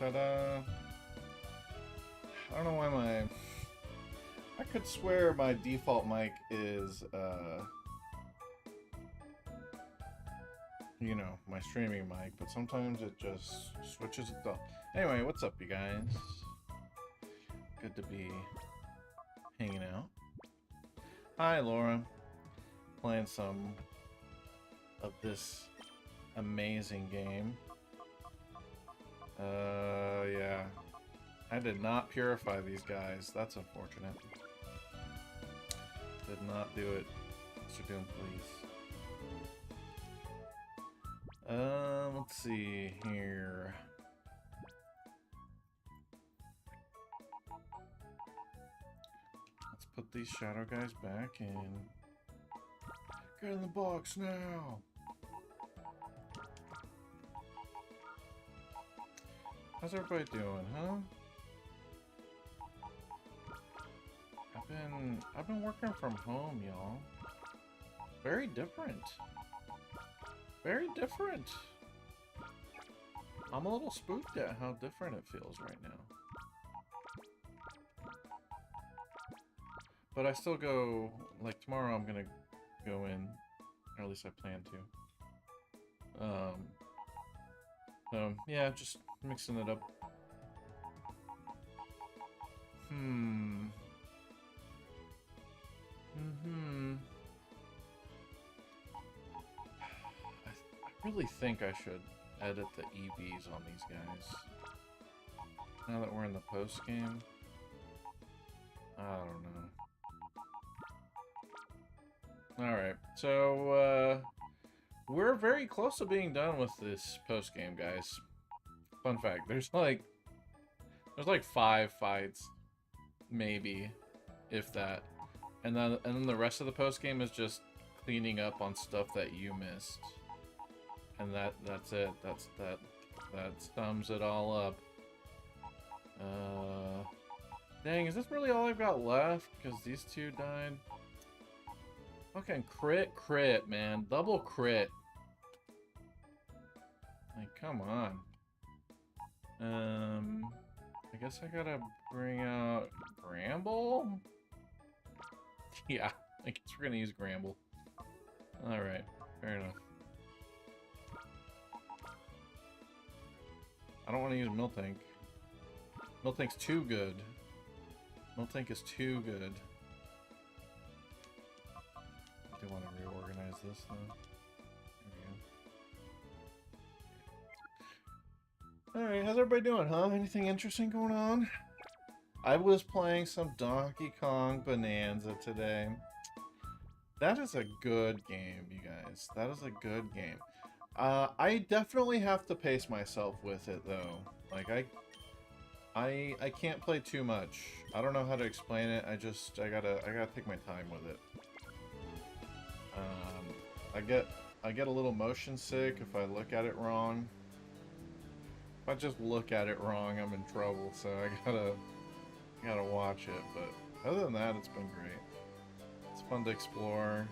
Ta-da! I don't know why my... I could swear my default mic is, you know, my streaming mic, but sometimes it just switches it up. Anyway, what's up, you guys? Good to be hanging out. Hi, Laura. Playing some of this amazing game. Yeah. I did not purify these guys. That's unfortunate. Did not do it. Mr. Doom, please. Let's see here. Let's put these shadow guys back in. Get in the box now! How's everybody doing, huh? I've been working from home, y'all. Very different. Very different. I'm a little spooked at how different it feels right now. But I still go, like tomorrow I'm gonna go in, or at least I plan to. So yeah, just mixing it up. I really think I should edit the EVs on these guys. Now that we're in the post game. I don't know. Alright, so we're very close to being done with this post game, guys. Fun fact, there's like 5 fights, maybe, if that. And then the rest of the post game is just cleaning up on stuff that you missed. And that's it. That sums it all up. Dang, is this really all I've got left? Because these two died. Fucking crit, man. Double crit. Like, come on. I guess I gotta bring out Gramble? Yeah, I guess we're gonna use Gramble. Alright, fair enough. I don't want to use Miltank. Miltank's too good. Miltank is too good. I do want to reorganize this though. There we go. Alright, how's everybody doing, huh? Anything interesting going on? I was playing some Donkey Kong Bonanza today. That is a good game, you guys. That is a good game. I definitely have to pace myself with it, though. Like, I can't play too much. I don't know how to explain it. I gotta take my time with it. I get a little motion sick if I look at it wrong. If I just look at it wrong, I'm in trouble. So I gotta watch it. But other than that, it's been great. It's fun to explore.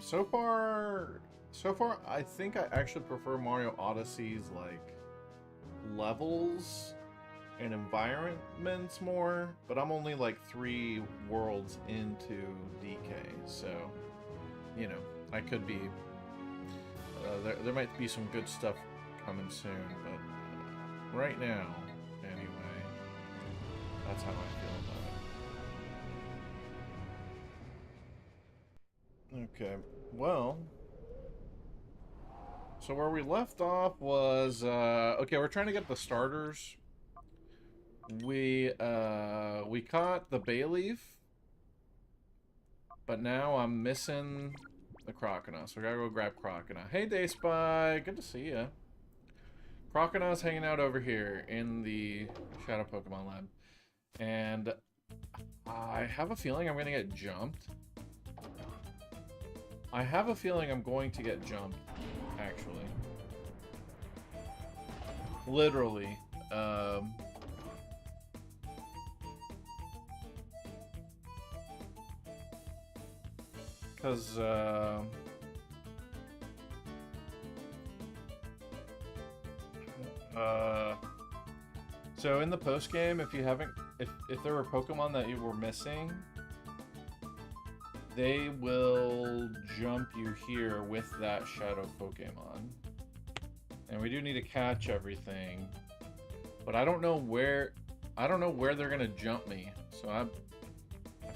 So far, I think I actually prefer Mario Odyssey's, like, levels and environments more, but I'm only, like, 3 worlds into DK, so, you know, I could be, there might be some good stuff coming soon, but right now, anyway, that's how I feel about it. Okay, well, so where we left off was, okay, we're trying to get the starters. We caught the bay leaf, but now I'm missing the Crocodile, so we gotta go grab Crocodile. Hey, Dayspy, good to see ya. Crocodile's hanging out over here in the Shadow Pokemon Lab, and I have a feeling I'm gonna get jumped. I have a feeling I'm going to get jumped, actually. Literally. Because, So in the post game, if you haven't, if there were Pokemon that you were missing, they will jump you here with that Shadow Pokemon. And we do need to catch everything, but I don't know where they're gonna jump me. So I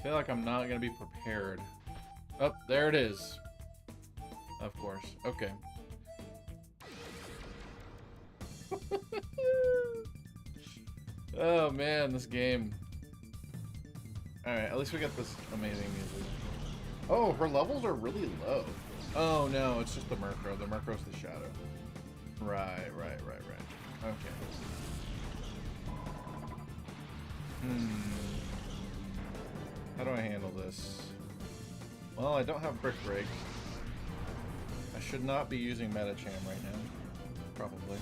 feel like I'm not gonna be prepared. Oh, there it is. Of course. Okay. Oh man, this game. Alright, at least we got this amazing music. Oh, her levels are really low. Oh no, it's just the Murkrow. The Murkrow's the Shadow. Right. Okay. How do I handle this? Well, I don't have Brick Break. I should not be using Medicham right now. Probably.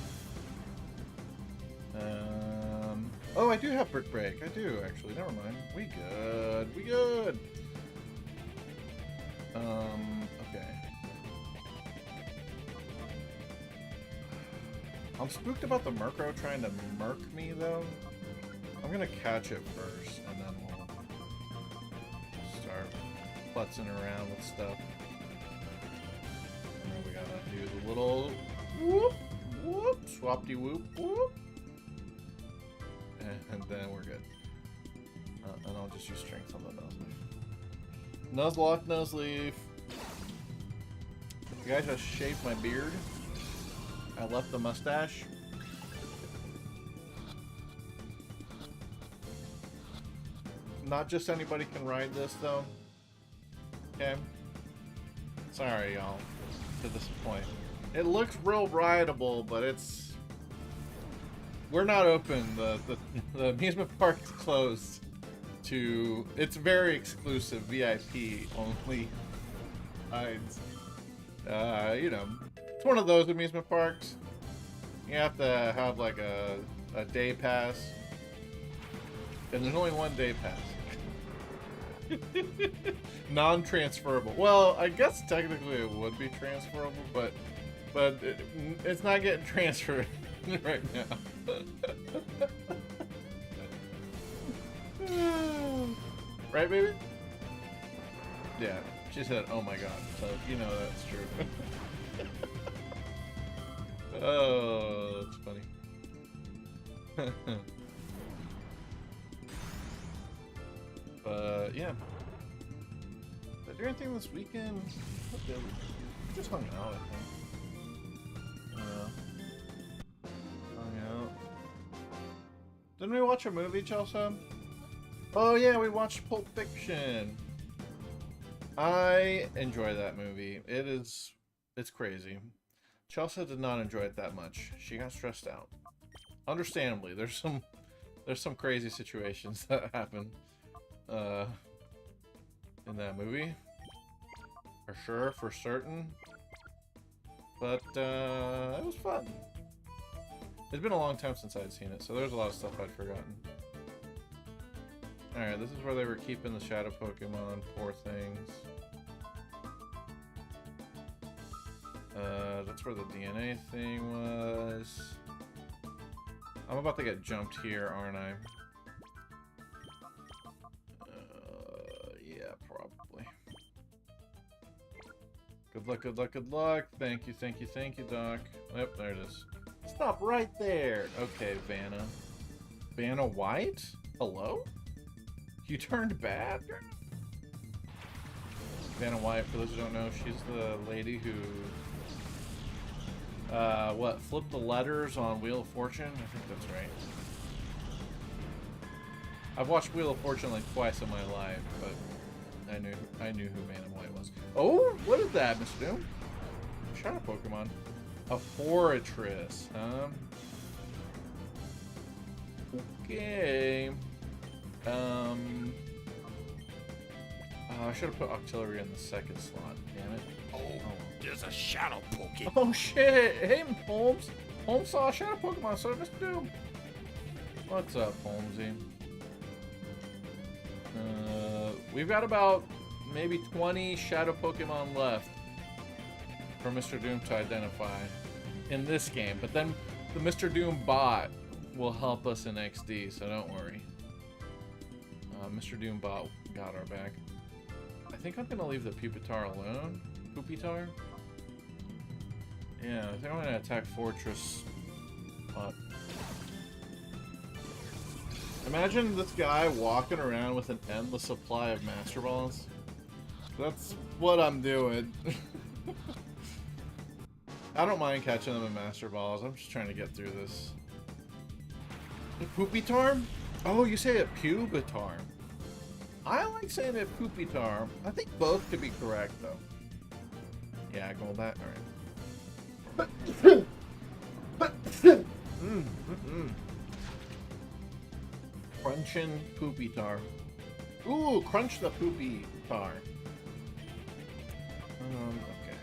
Oh, I do have Brick Break. I do, actually. Never mind. We good. We good. Okay. I'm spooked about the Murkrow trying to murk me, though. I'm gonna catch it first, and then we'll start putzing around with stuff. And then we gotta do the little whoop, whoop, swap-de-whoop, whoop. And then we're good. And I'll just use strength on the Nuzlocke. Nuzlocke, Nuzleaf. You guys just shaved my beard. I left the mustache. Not just anybody can ride this, though. Okay? Sorry, y'all, to disappoint. It looks real rideable, but it's... We're not open. The amusement park is closed to... It's very exclusive, VIP only rides. You know, it's one of those amusement parks. You have to have like a day pass. And there's only one day pass. Non-transferable. Well, I guess technically it would be transferable, but it's not getting transferred right now. Right, baby? Yeah, she said, oh my god, so you know that's true. Oh, that's funny. But yeah. Did I do anything this weekend? What did we do? Just hung out, I think. Hung out. Didn't we watch a movie, Chelsea? Oh yeah, we watched Pulp Fiction. I enjoy that movie. It's crazy. Chelsea did not enjoy it that much. She got stressed out. Understandably, there's some crazy situations that happen in that movie. For sure, for certain. But it was fun. It's been a long time since I'd seen it, so there's a lot of stuff I'd forgotten. Alright, this is where they were keeping the shadow Pokemon, poor things. That's where the DNA thing was. I'm about to get jumped here, aren't I? Yeah, probably. Good luck, good luck, good luck. Thank you, thank you, thank you, Doc. Yep, there it is. Stop right there. Okay, Vanna. Vanna White? Hello? You turned bad? Vanna White, for those who don't know, she's the lady who... flipped the letters on Wheel of Fortune? I think that's right. I've watched Wheel of Fortune like twice in my life, but I knew who Vanna White was. Oh, what is that, Mr. Doom? Shadow Pokemon. A Fortress, huh? Okay. I should have put Octillery in the second slot, damn it. Oh, there's a shadow Pokemon. Oh shit! Hey, Holmes! Holmes saw a shadow Pokemon, so Mr. Doom. What's up, Holmesy? We've got about maybe 20 shadow Pokemon left for Mr. Doom to identify in this game, but then The Mr. Doom bot will help us in XD, so don't worry. Mr. Doom bot got our back. I think I'm gonna leave the Pupitar alone. Pupitar? Yeah, I think I'm gonna attack Fortress. Imagine this guy walking around with an endless supply of Master Balls. That's what I'm doing. I don't mind catching them in Master Balls. I'm just trying to get through this. Pupitar? Oh, you say it Pupitar. I like saying it Pupitar. I think both could be correct, though. Yeah, go with that. Alright. Crunchin' Pupitar. Ooh, crunch the Pupitar. Okay.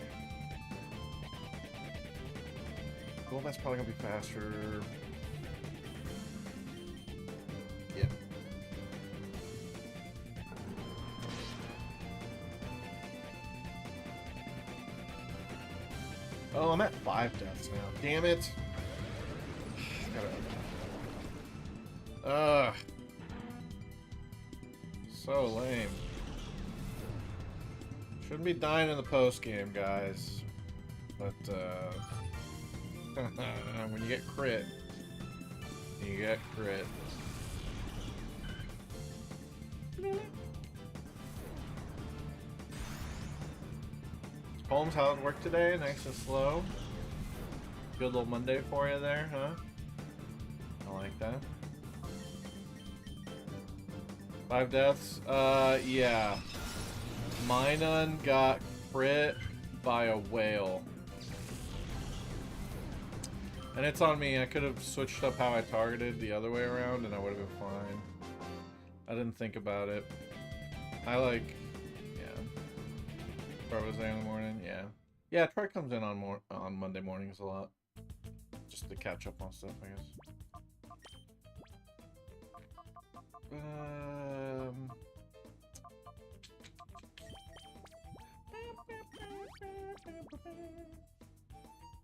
Well, that's probably gonna be faster. Yeah. Oh, I'm at 5 deaths now. Damn it. So lame. Shouldn't be dying in the post game, guys. But when you get crit, you get crit. Holmes, how it worked today? Nice and slow. Good little Monday for you there, huh? I like that. 5 deaths? Yeah. Minun got crit by a whale. And it's on me. I could have switched up how I targeted the other way around and I would have been fine. I didn't think about it. I like... Yeah. Troy was there in the morning? Yeah. Yeah, Troy comes in on Monday mornings a lot. Just to catch up on stuff, I guess.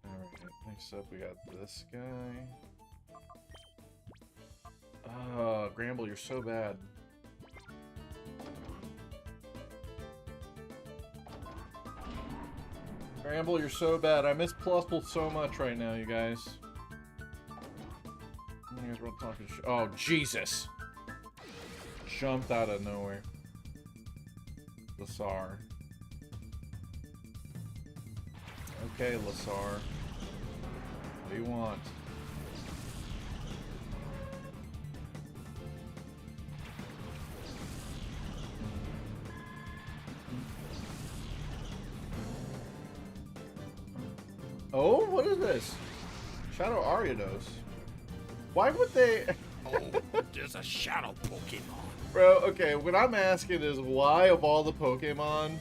Alright, next up we got this guy. Oh, Gramble, you're so bad. Gramble, you're so bad. I miss Plusple so much right now, you guys. You guys were all talking shit. Oh, Jesus! Jumped out of nowhere. Lasar. Okay, Lasar. What do you want? Oh, what is this? Shadow Ariados. Why would they... Oh, there's a shadow Pokemon. Bro, okay, what I'm asking is why of all the Pokemon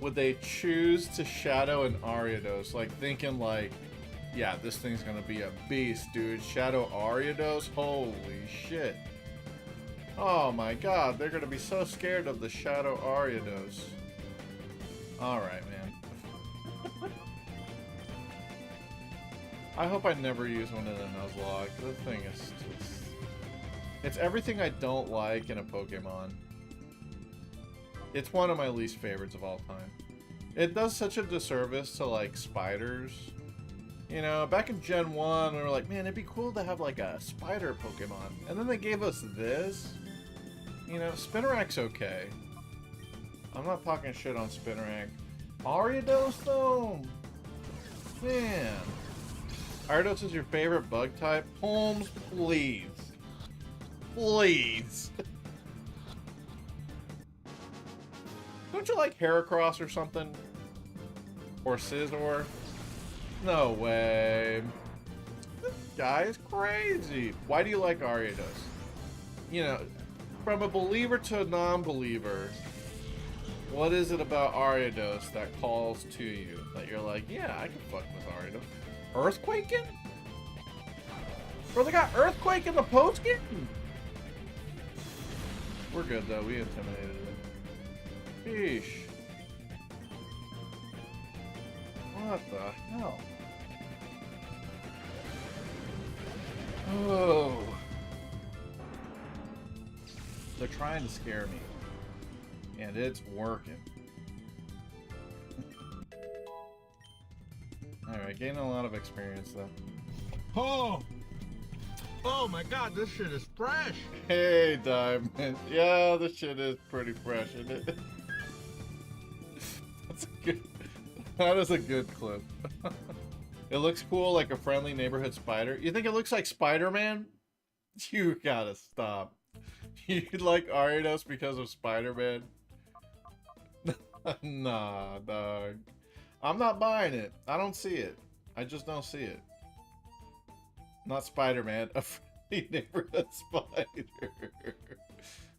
would they choose to shadow an Ariados? Like, thinking like, yeah, this thing's gonna be a beast, dude. Shadow Ariados? Holy shit. Oh my god, they're gonna be so scared of the Shadow Ariados. Alright, man. I hope I never use one in a Nuzlocke. This thing is just... It's everything I don't like in a Pokemon. It's one of my least favorites of all time. It does such a disservice to, like, spiders. You know, back in Gen 1, we were like, man, it'd be cool to have, like, a spider Pokemon. And then they gave us this. You know, Spinarak's okay. I'm not talking shit on Spinarak. Ariados, though? Man. Ariados is your favorite bug type? Holmes, please. Please. Don't you like Heracross or something? Or Scizor? No way. This guy is crazy. Why do you like Ariados? You know, from a believer to a non-believer, what is it about Ariados that calls to you? That you're like, yeah, I can fuck with Ariados. Earthquaking? Bro, they got Earthquake in the postgame? We're good, though. We intimidated it. Sheesh. What the hell? Oh. They're trying to scare me. And it's working. Alright, gaining a lot of experience though. Oh! Oh my god, this shit is fresh! Hey, Diamond. Yeah, this shit is pretty fresh, isn't it? That's a good... That is a good clip. It looks cool, like a friendly neighborhood spider. You think it looks like Spider-Man? You gotta stop. You like Ariados because of Spider-Man? Nah, dog. I'm not buying it. I don't see it. I just don't see it. Not Spider-Man. A friendly neighborhood spider.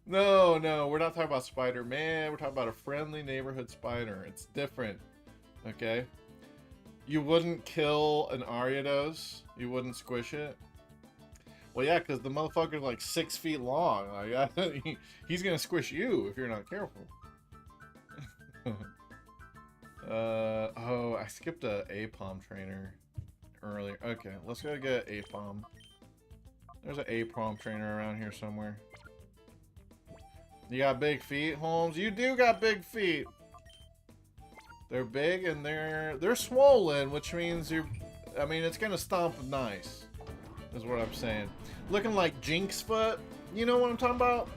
No, no. We're not talking about Spider-Man. We're talking about a friendly neighborhood spider. It's different. Okay? You wouldn't kill an Ariados? You wouldn't squish it? Well, yeah, because the motherfucker's like 6 feet long. Like, he's gonna squish you if you're not careful. Oh, I skipped a A-Palm trainer earlier. Okay, let's go get A-Palm. There's an A-Palm trainer around here somewhere. You got big feet, Holmes? You do got big feet. They're big and they're swollen, which means I mean, it's gonna stomp nice, is what I'm saying. Looking like Jinx foot. You know what I'm talking about?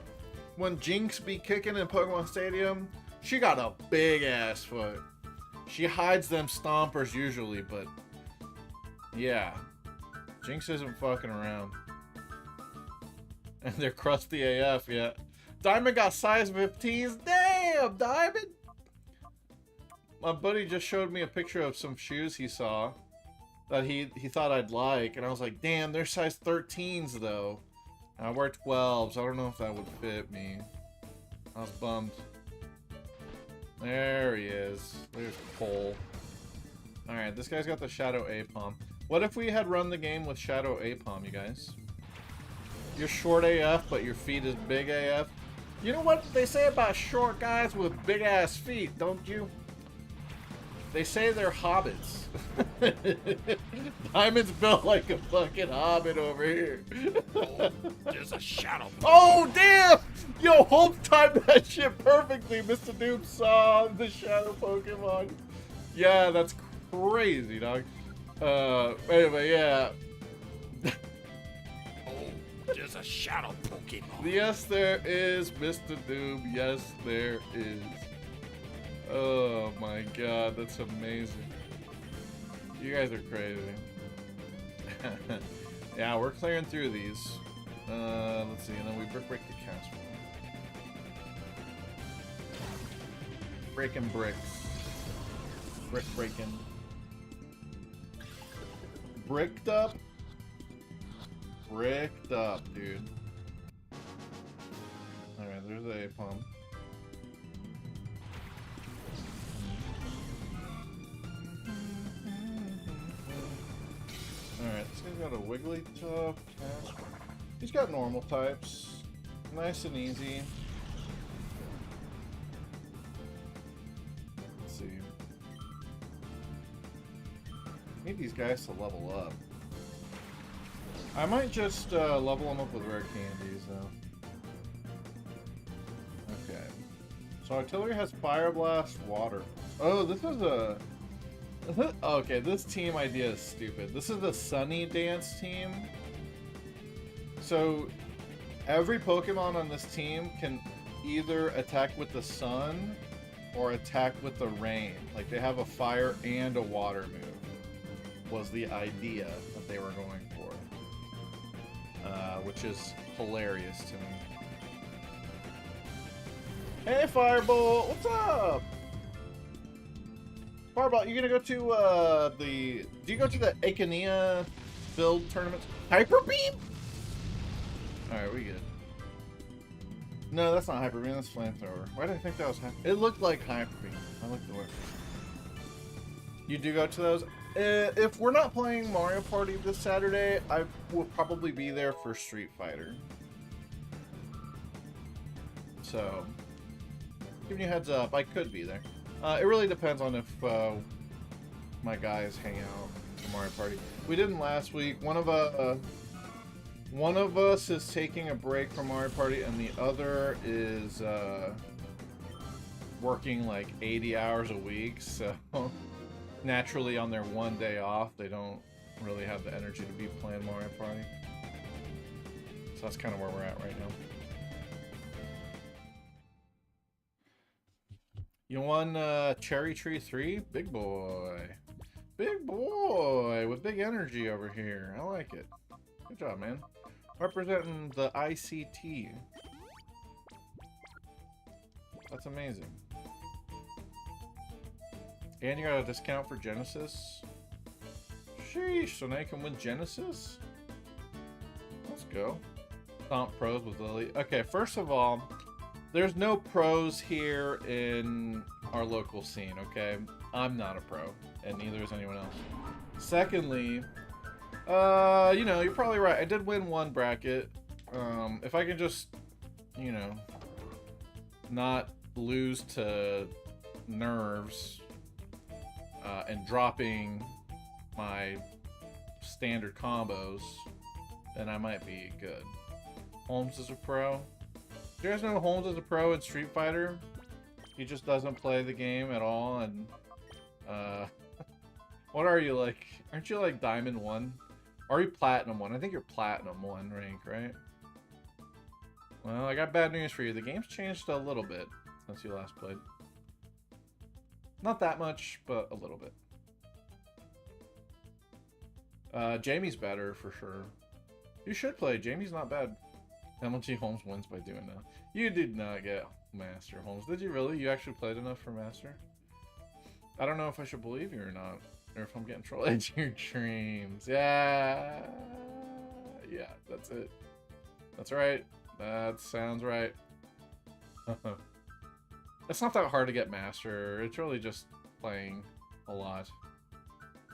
When Jinx be kicking in Pokemon Stadium, she got a big ass foot. She hides them stompers usually, but yeah, Jinx isn't fucking around. And they're crusty AF, yeah. Diamond got size 15s. Damn, Diamond! My buddy just showed me a picture of some shoes he saw that he thought I'd like, and I was like, damn, they're size 13s though. And I wear 12s. I don't know if that would fit me. I was bummed. There he is. There's Cole. Alright, this guy's got the Shadow A-Palm. What if we had run the game with Shadow A-Palm, you guys? You're short AF, but your feet is big AF. You know what they say about short guys with big-ass feet, don't you? They say they're hobbits. Diamond's built like a fucking hobbit over here. Oh, there's a shadow. Oh, damn! Yo, Hope timed that shit perfectly. Mr. Noob saw the shadow Pokemon. Yeah, that's crazy, dog. Anyway, yeah. Oh, there's a shadow Pokemon. Yes, there is, Mr. Noob. Yes, there is. Oh my god, that's amazing. You guys are crazy. Yeah, we're clearing through these. Let's see, and then we break the castle. Breaking bricks. Brick breaking. Bricked up? Bricked up, dude. Alright, there's a pump. Alright, this guy's got a Wigglytuff, Casper. He's got normal types. Nice and easy. Let's see. Need these guys to level up. I might just level them up with rare candies, though. Okay. So artillery has Fire Blast, Water. Oh, this is a... Okay, this team idea is stupid. This is the Sunny Dance team. So, every Pokemon on this team can either attack with the sun or attack with the rain. Like, they have a fire and a water move, was the idea that they were going for. Which is hilarious to me. Hey, Firebolt! What's up? Firebolt, you gonna go to, do you go to the Akania build tournament? Hyper Beam? Alright, we good. No, that's not Hyper Beam, that's Flamethrower. Why did I think that was Hyper Beam? It looked like Hyper Beam. I looked away. You do go to those? If we're not playing Mario Party this Saturday, I will probably be there for Street Fighter. So, giving you a heads up, I could be there. It really depends on if my guys hang out for Mario Party. We didn't last week. One of One of us is taking a break from Mario Party, and the other is working like 80 hours a week. So naturally, on their one day off, they don't really have the energy to be playing Mario Party. So that's kind of where we're at right now. You won Cherry Tree 3? Big boy. Big boy with big energy over here. I like it. Good job, man. Representing the ICT. That's amazing. And you got a discount for Genesis? Sheesh, so now you can win Genesis? Let's go. Stomp pros with Lily. Okay, first of all, there's no pros here in our local scene, okay? I'm not a pro, and neither is anyone else. Secondly, you know, you're probably right. I did win one bracket. If I can just, you know, not lose to nerves and dropping my standard combos, then I might be good. Holmes is a pro. Do you guys know Holmes is a pro in Street Fighter? He just doesn't play the game at all, and what are you, like? Aren't you like Diamond 1? Or are you Platinum 1? I think you're Platinum 1 rank, right? Well, I got bad news for you. The game's changed a little bit since you last played. Not that much, but a little bit. Jamie's better for sure. You should play. Jamie's not bad. MLG Holmes wins by doing that. You did not get Master, Holmes. Did you really? You actually played enough for Master? I don't know if I should believe you or not. Or if I'm getting trolled into your dreams. Yeah. Yeah, that's it. That's right. That sounds right. It's not that hard to get Master. It's really just playing a lot.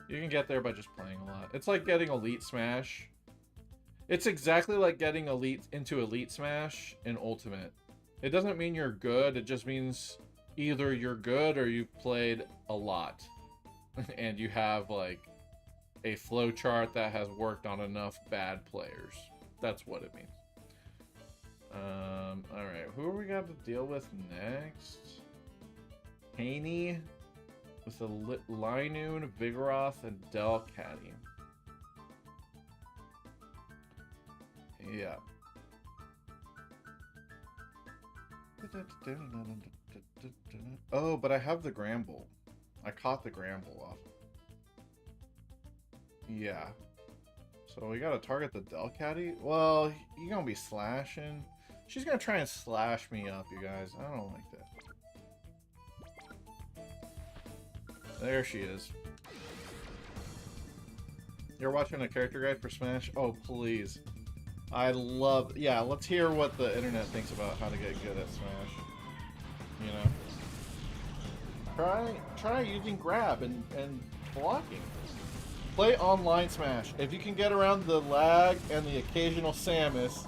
You can get there by just playing a lot. It's like getting Elite Smash. It's exactly like getting Elite into Elite Smash in Ultimate. It doesn't mean you're good. It just means either you're good or you've played a lot. And you have like a flowchart that has worked on enough bad players. That's what it means. Alright, who are we got to deal with next? Haney with a Linoon, Vigoroth, and Delcatty. Yeah. Oh, but I have the Gramble. I caught the Gramble off. Yeah. So we gotta target the Delcatty? Well, you're gonna be slashing. She's gonna try and slash me up, you guys. I don't like that. There she is. You're watching a character guide for Smash? Oh, please. I love... Yeah, let's hear what the internet thinks about how to get good at Smash. You know? Try using grab and blocking. Play online Smash. If you can get around the lag and the occasional Samus,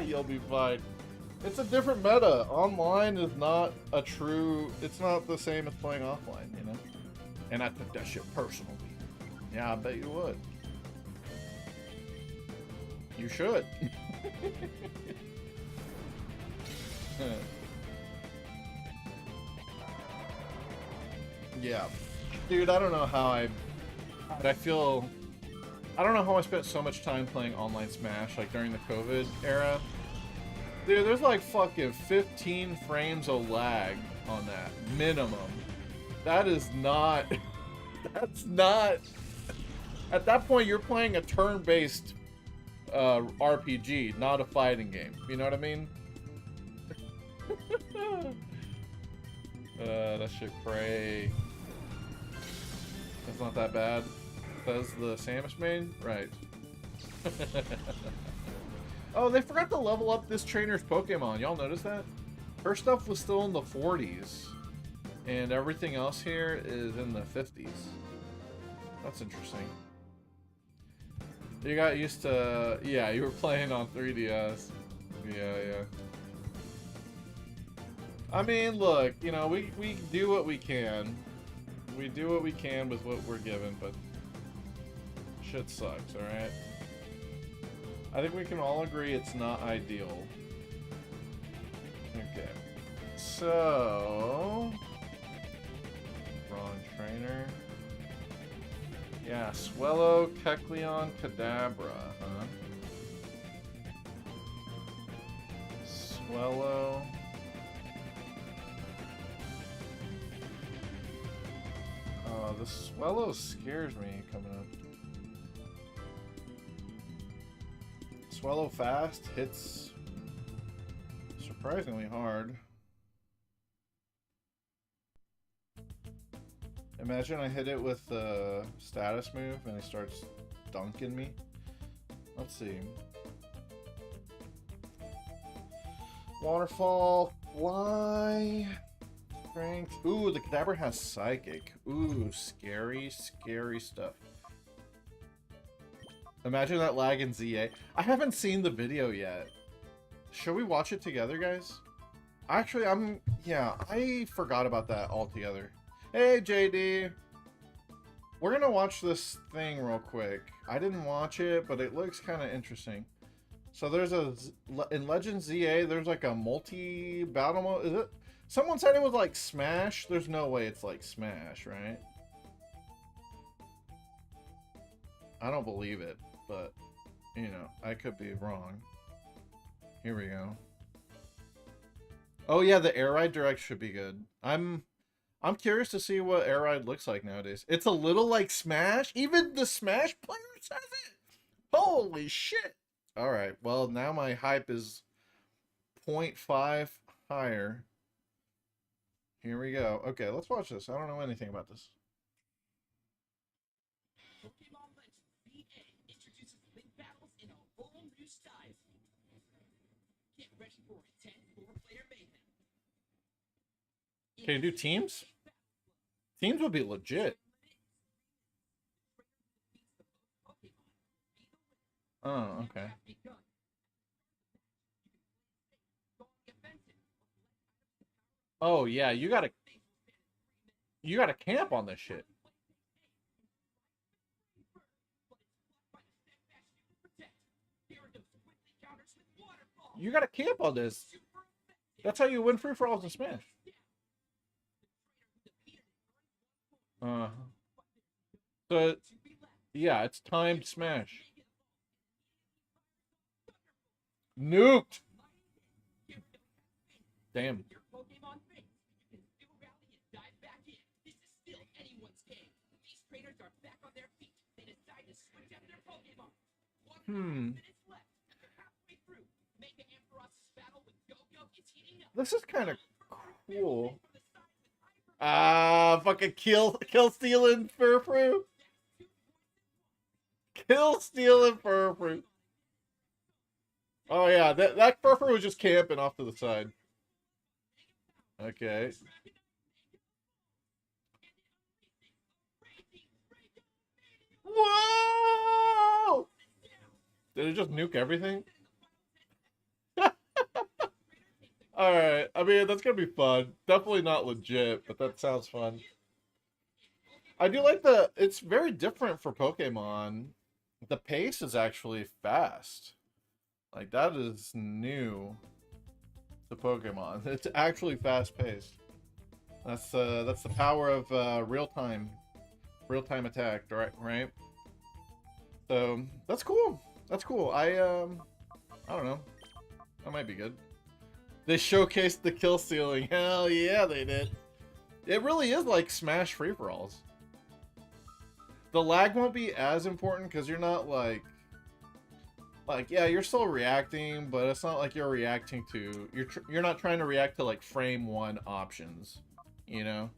you'll be fine. It's a different meta. Online is not a true... It's not the same as playing offline, you know? And I took that shit personally. Yeah, I bet you would. You should. Yeah. Dude, I don't know how I don't know how I spent so much time playing online Smash, like during the COVID era. Dude, there's like fucking 15 frames of lag on that, minimum. That is not... That's not... At that point, you're playing a turn-based RPG, not a fighting game. You know what I mean? That shit cray. That's not that bad. Says the Samus main? Right. Oh, they forgot to level up this trainer's Pokemon. Y'all notice that? Her stuff was still in the 40s. And everything else here is in the 50s. That's interesting. You got used to... Yeah, you were playing on 3DS. Yeah. I mean, look, you know, we do what we can. We do what we can with what we're given, but shit sucks, alright? I think we can all agree it's not ideal. Okay. So... wrong trainer. Yeah, Swellow, Kecleon, Kadabra, huh? Swellow. The Swellow scares me coming up. Swellow fast, hits surprisingly hard. Imagine I hit it with the status move and he starts dunking me. Let's see. Waterfall, fly, strength. Ooh, the Kadabra has psychic. Ooh, scary, scary stuff. Imagine that lag in ZA. I haven't seen the video yet. Should we watch it together, guys? Actually, yeah, I forgot about that altogether. Hey, JD. We're gonna watch this thing real quick. I didn't watch it, but it looks kind of interesting. So there's in Legend ZA, there's like a multi-battle mode. Is it? Someone said it was like Smash. There's no way it's like Smash, right? I don't believe it, but, you know, I could be wrong. Here we go. Oh yeah, the Air Ride Direct should be good. I'm curious to see what Air Ride looks like nowadays. It's a little like Smash. Even the Smash player says it. Holy shit. All right. Well, now my hype is 0.5 higher. Here we go. Okay, let's watch this. I don't know anything about this. Pokemon Legends BA introduces big battles in a whole new style. Get ready for intense four-player mayhem. Can you do teams? Teams would be legit. Oh, okay. Oh yeah, you gotta camp on this shit. You gotta camp on this. That's how you win free for alls in Smash. So yeah, it's timed Smash. Nuked. Damn. This is kind of cool. Fucking kill stealing Furfrou. Kill stealing Furfrou. Oh yeah, that Furfrou was just camping off to the side. Okay. Whoa! Did it just nuke everything? Alright, I mean, that's gonna be fun. Definitely not legit, but that sounds fun. I do like it's very different for Pokemon. The pace is actually fast. Like, that is new to Pokemon. It's actually fast-paced. That's the power of real-time attack, right? So, that's cool. That's cool. I don't know. That might be good. They showcased the kill stealing. Hell yeah, they did. It really is like Smash free-for-alls. The lag won't be as important because you're not like yeah, you're still reacting, but it's not like you're reacting to you're not trying to react to like frame 1 options, you know?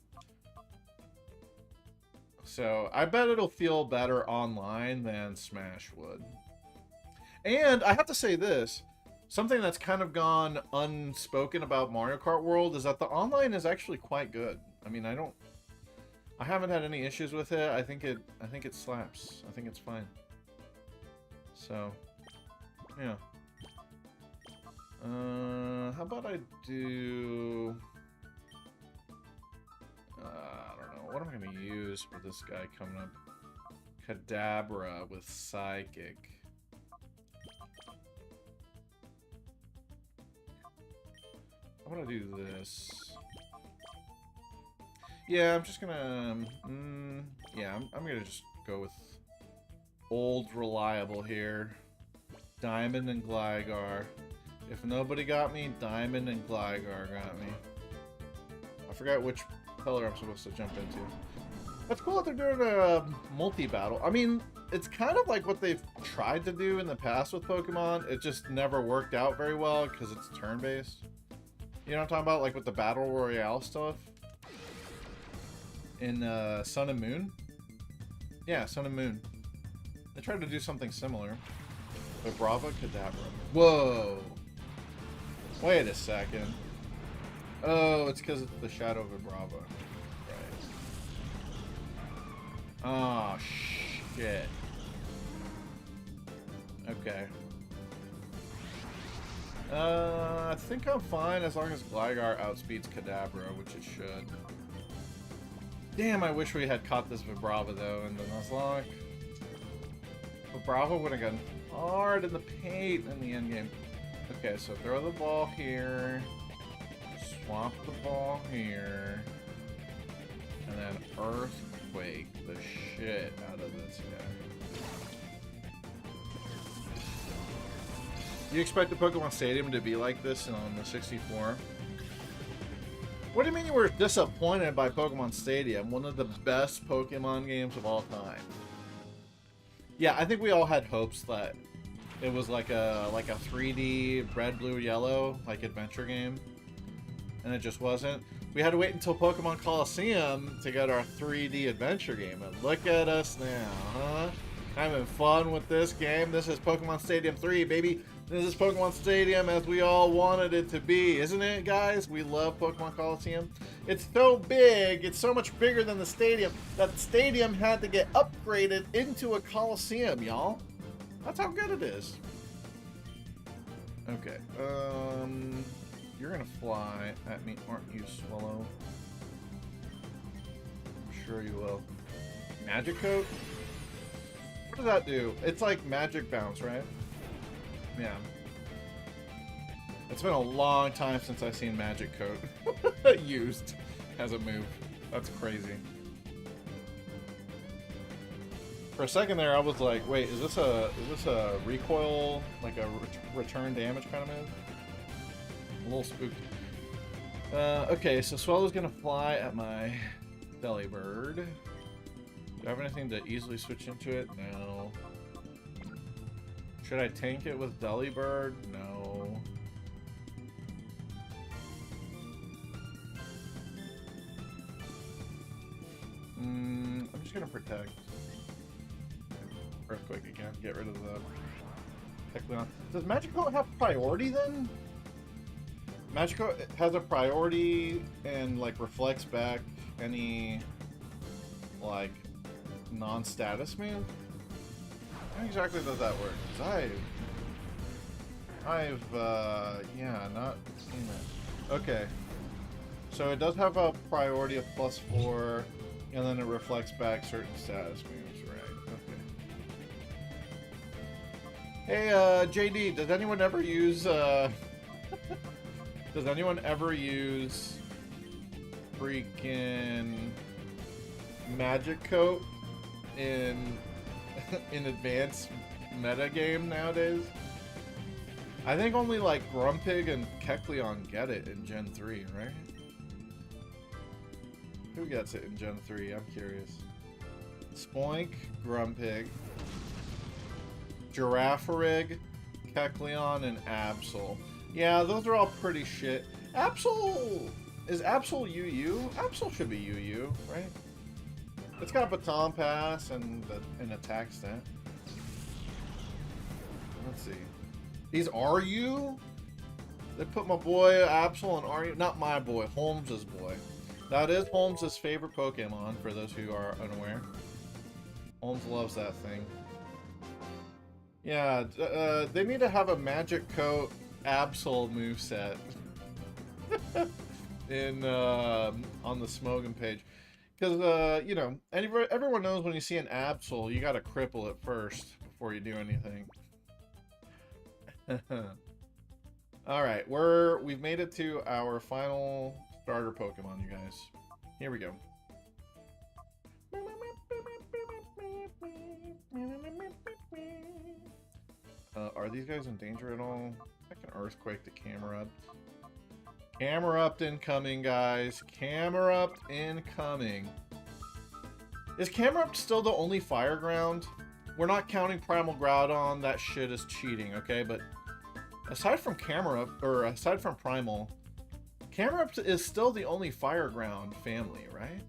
So, I bet it'll feel better online than Smash would. And I have to say this, something that's kind of gone unspoken about Mario Kart World is that the online is actually quite good. I mean, I haven't had any issues with it. I think it slaps. I think it's fine. So, yeah. How about I do I don't know. What am I going to use for this guy coming up? Kadabra with Psychic. I'm gonna do this. Yeah, I'm just gonna... yeah, I'm gonna just go with old reliable here. Diamond and Gligar. If nobody got me, Diamond and Gligar got me. I forgot which color I'm supposed to jump into. That's cool that they're doing a multi-battle. I mean, it's kind of like what they've tried to do in the past with Pokemon. It just never worked out very well because it's turn-based. You know what I'm talking about? Like with the Battle Royale stuff? In Sun and Moon? Yeah, Sun and Moon. They tried to do something similar. But Brava Kadabra. Whoa! Wait a second. Oh, it's because it's the Shadow of Vibrava. Right. Oh, shit. Okay. I think I'm fine as long as Gligar outspeeds Kadabra, which it should. Damn, I wish we had caught this Vibrava, though, in the Nuzlocke. Vibrava would have gotten hard in the paint in the endgame. Okay, so throw the ball here. Swap the ball here. And then Earthquake the shit out of this guy. You expect the Pokemon Stadium to be like this on the 64? What do you mean you were disappointed by Pokemon Stadium? One of the best Pokemon games of all time. Yeah, I think we all had hopes that it was like a 3D red, blue, yellow like adventure game, and it just wasn't. We had to wait until Pokemon Colosseum to get our 3D adventure game, and look at us now, huh? Having fun with this game. This is Pokemon Stadium 3, baby. This is Pokemon Stadium as we all wanted it to be, isn't it, guys? We love Pokemon Colosseum. It's so big, it's so much bigger than the stadium, that the stadium had to get upgraded into a Colosseum, y'all. That's how good it is. Okay, you're gonna fly at me, aren't you, Swallow? I'm sure you will. Magic Coat? What does that do? It's like Magic Bounce, right? Yeah. It's been a long time since I've seen Magic Coat used as a move. That's crazy. For a second there, I was like, wait, is this a recoil, like a return damage kind of move? A little spooked. Okay, so Swellow's gonna fly at my Delibird. Do I have anything to easily switch into it? No. Should I tank it with Delibird? No. I'm just gonna protect. Earthquake again. Get rid of the Kecleon. Does Magikarp have priority then? Magikarp has a priority and like reflects back any like non-status move? How exactly does that work? 'Cause I've yeah, not seen that. Okay. So it does have a priority of +4, and then it reflects back certain status moves, right? Okay. Hey, JD, does anyone ever use, does anyone ever use freaking Magic Coat in advanced meta game nowadays? I think only like Grumpig and Kecleon get it in Gen 3, right? Who gets it in Gen 3? I'm curious. Spoink, Grumpig, Girafarig, Kecleon, and Absol. Yeah, those are all pretty shit. Absol! Is Absol UU? Absol should be UU, right? It's got Baton Pass and an attack stat. Let's see. These are you? They put my boy Absol and Are You? Not my boy, Holmes's boy. That is Holmes's favorite Pokemon, for those who are unaware. Holmes loves that thing. Yeah, they need to have a Magic Coat Absol moveset in on the Smogon page. Because, you know, everyone knows when you see an Absol, you gotta cripple it first before you do anything. Alright, we've made it to our final starter Pokemon, you guys. Here we go. Are these guys in danger at all? I can earthquake the camera up. Camerupt incoming, guys. Camerupt incoming. Is Camerupt still the only fire ground? We're not counting Primal Groudon. That shit is cheating, okay? But aside from Camerupt, or aside from Primal, Camerupt is still the only fire ground family, right?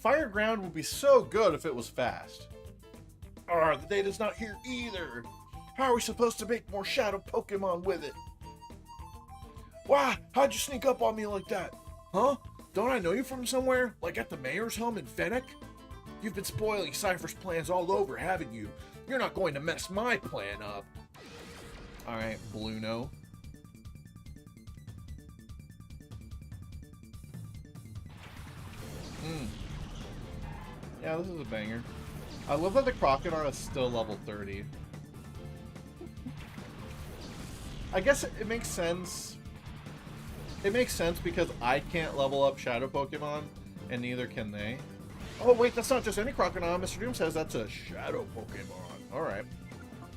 Fire ground would be so good if it was fast. The data's not here either. How are we supposed to make more shadow Pokemon with it? Why? How'd you sneak up on me like that? Huh? Don't I know you from somewhere? Like at the mayor's home in Fennec? You've been spoiling Cypher's plans all over, haven't you? You're not going to mess my plan up. Alright, Bluno. Yeah, this is a banger. I love that the Crocodile is still level 30. I guess it makes sense. It makes sense because I can't level up Shadow Pokemon, and neither can they. Oh, wait, that's not just any Crocodile. Mr. Doom says that's a Shadow Pokemon. Alright.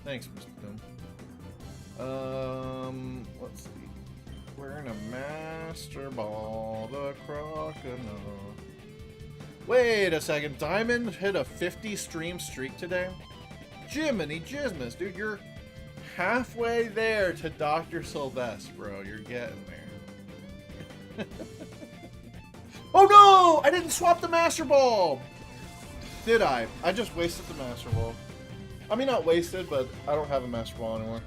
Thanks, Mr. Doom. Let's see. We're in a Master Ball, the Crocodile. Wait a second. Diamond hit a 50 stream streak today? Jiminy Jizmas, dude, you're halfway there to Dr. Sylvester, bro. You're getting there. Oh no! I didn't swap the Master Ball! Did I? I just wasted the Master Ball. I mean, not wasted, but I don't have a Master Ball anymore.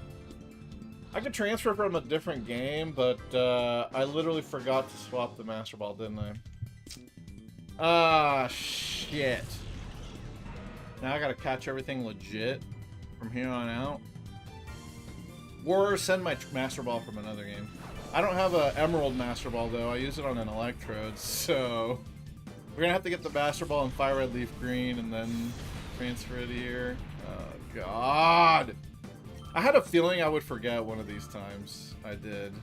I could transfer from a different game, but I literally forgot to swap the Master Ball, didn't I? Ah, shit. Now I gotta catch everything legit from here on out. Or send my Master Ball from another game. I don't have an Emerald Master Ball, though. I use it on an Electrode, so... We're gonna have to get the Master Ball in Fire Red Leaf Green and then transfer it here. Oh, God! I had a feeling I would forget one of these times. I did.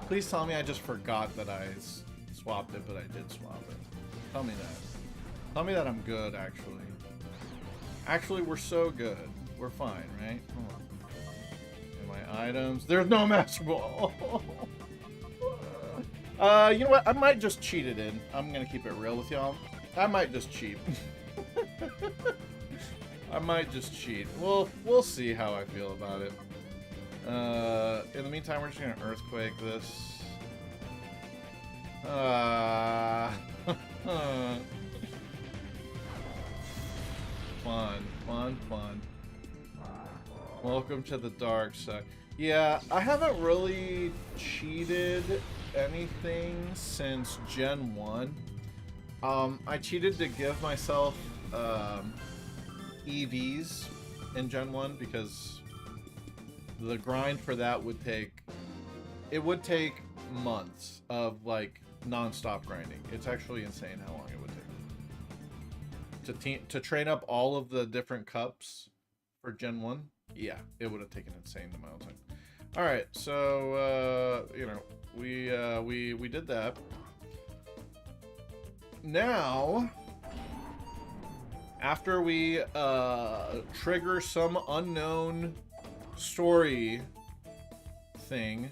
Please tell me I just forgot that I swapped it, but I did swap it. Tell me that. Tell me that I'm good, actually. Actually, we're so good. We're fine, right? Hold on. And my items. There's no Master Ball. You know what? I might just cheat it in. I'm gonna keep it real with y'all. I might just cheat. I might just cheat. We'll see how I feel about it. In the meantime, we're just gonna Earthquake this. Fun. Welcome to the dark side. Yeah, I haven't really cheated anything since Gen 1. I cheated to give myself EVs in Gen 1 because the grind for that would take months of like non-stop grinding. It's actually insane how long it would take to train up all of the different cups for Gen 1. Yeah, it would have taken an insane amount of time. All right, so you know, we did that. Now, after we trigger some unknown story thing,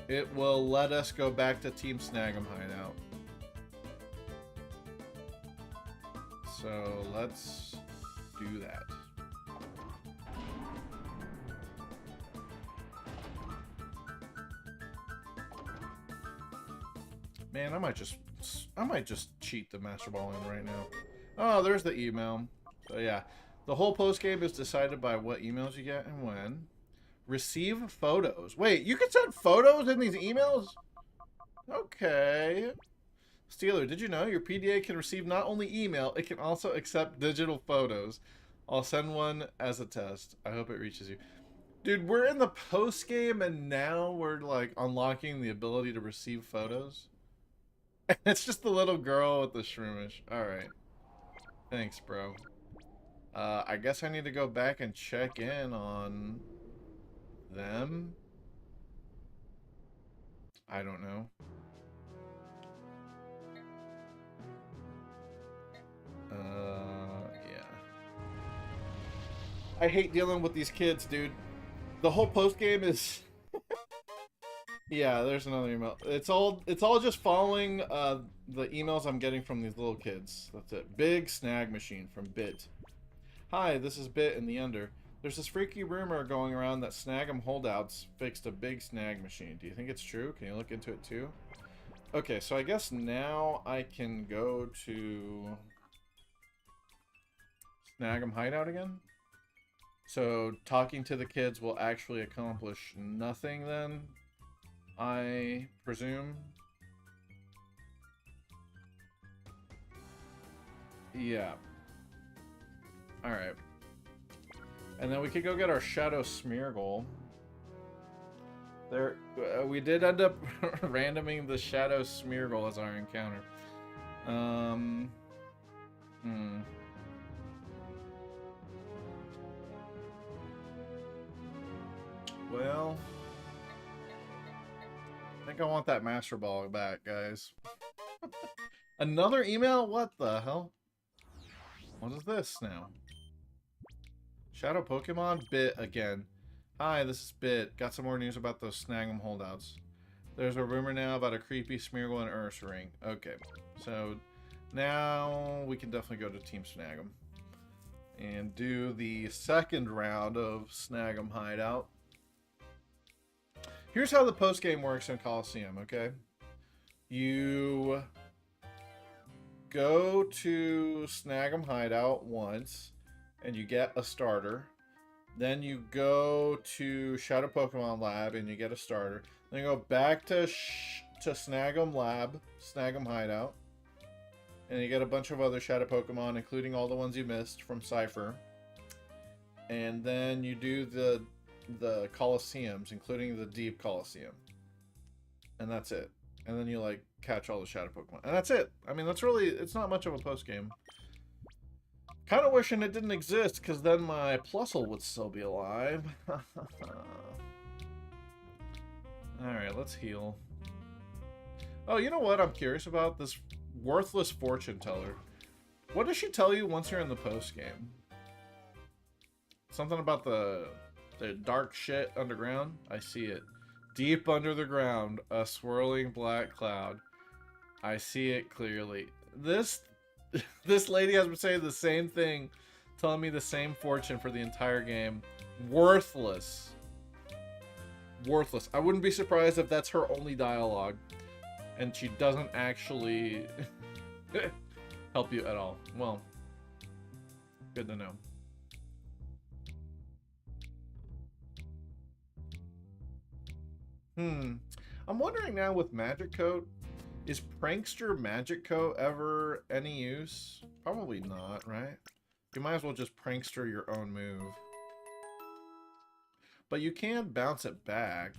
it will let us go back to Team Snag'em hideout. So let's do that. Man, I might just cheat the Master Ball in right now. Oh, there's the email. So yeah, the whole post game is decided by what emails you get and when. Receive photos. Wait, you can send photos in these emails? Okay. Steeler, did you know your PDA can receive not only email, it can also accept digital photos. I'll send one as a test. I hope it reaches you. Dude, we're in the post game and now we're like unlocking the ability to receive photos. It's just the little girl with the shroomish. Alright. Thanks, bro. I guess I need to go back and check in on them. I don't know. Yeah. I hate dealing with these kids, dude. The whole post game is... Yeah, there's another email. It's all just following the emails I'm getting from these little kids. That's it. Big snag machine from BIT. Hi, this is BIT in the under. There's this freaky rumor going around that Snag'em holdouts fixed a big snag machine. Do you think it's true? Can you look into it too? Okay, so I guess now I can go to Snag'em hideout again. So talking to the kids will actually accomplish nothing then, I presume. Yeah. Alright. And then we could go get our Shadow Smeargle. There, we did end up randoming the Shadow Smeargle as our encounter. Well, I think I want that Master Ball back, guys. Another email? What the hell? What is this now? Shadow Pokemon? BIT again. Hi, this is BIT. Got some more news about those Snag'em holdouts. There's a rumor now about a creepy Smeargle and Ursaring. Okay, so now we can definitely go to Team Snag'em and do the second round of Snag'em hideout. Here's how the post game works in Colosseum, okay? You go to Snag'em hideout once and you get a starter. Then you go to Shadow Pokemon Lab and you get a starter. Then you go back to Snag'em Lab, Snag'em hideout, and you get a bunch of other Shadow Pokemon, including all the ones you missed from Cypher. And then you do the Colosseums, including the Deep Colosseum. And that's it. And then you, like, catch all the Shadow Pokemon. And that's it. I mean, that's really... It's not much of a post-game. Kind of wishing it didn't exist, because then my Plusle would still be alive. Alright, let's heal. Oh, you know what I'm curious about? This worthless fortune teller. What does she tell you once you're in the post-game? Something about the dark shit underground? I see it. Deep under the ground, a swirling black cloud. I see it clearly. This lady has been saying the same thing, telling me the same fortune for the entire game. Worthless. Worthless. I wouldn't be surprised if that's her only dialogue, and she doesn't actually help you at all. Well, good to know. I'm wondering now with Magic Coat, is Prankster Magic Coat ever any use? Probably not, right? You might as well just Prankster your own move. But you can bounce it back.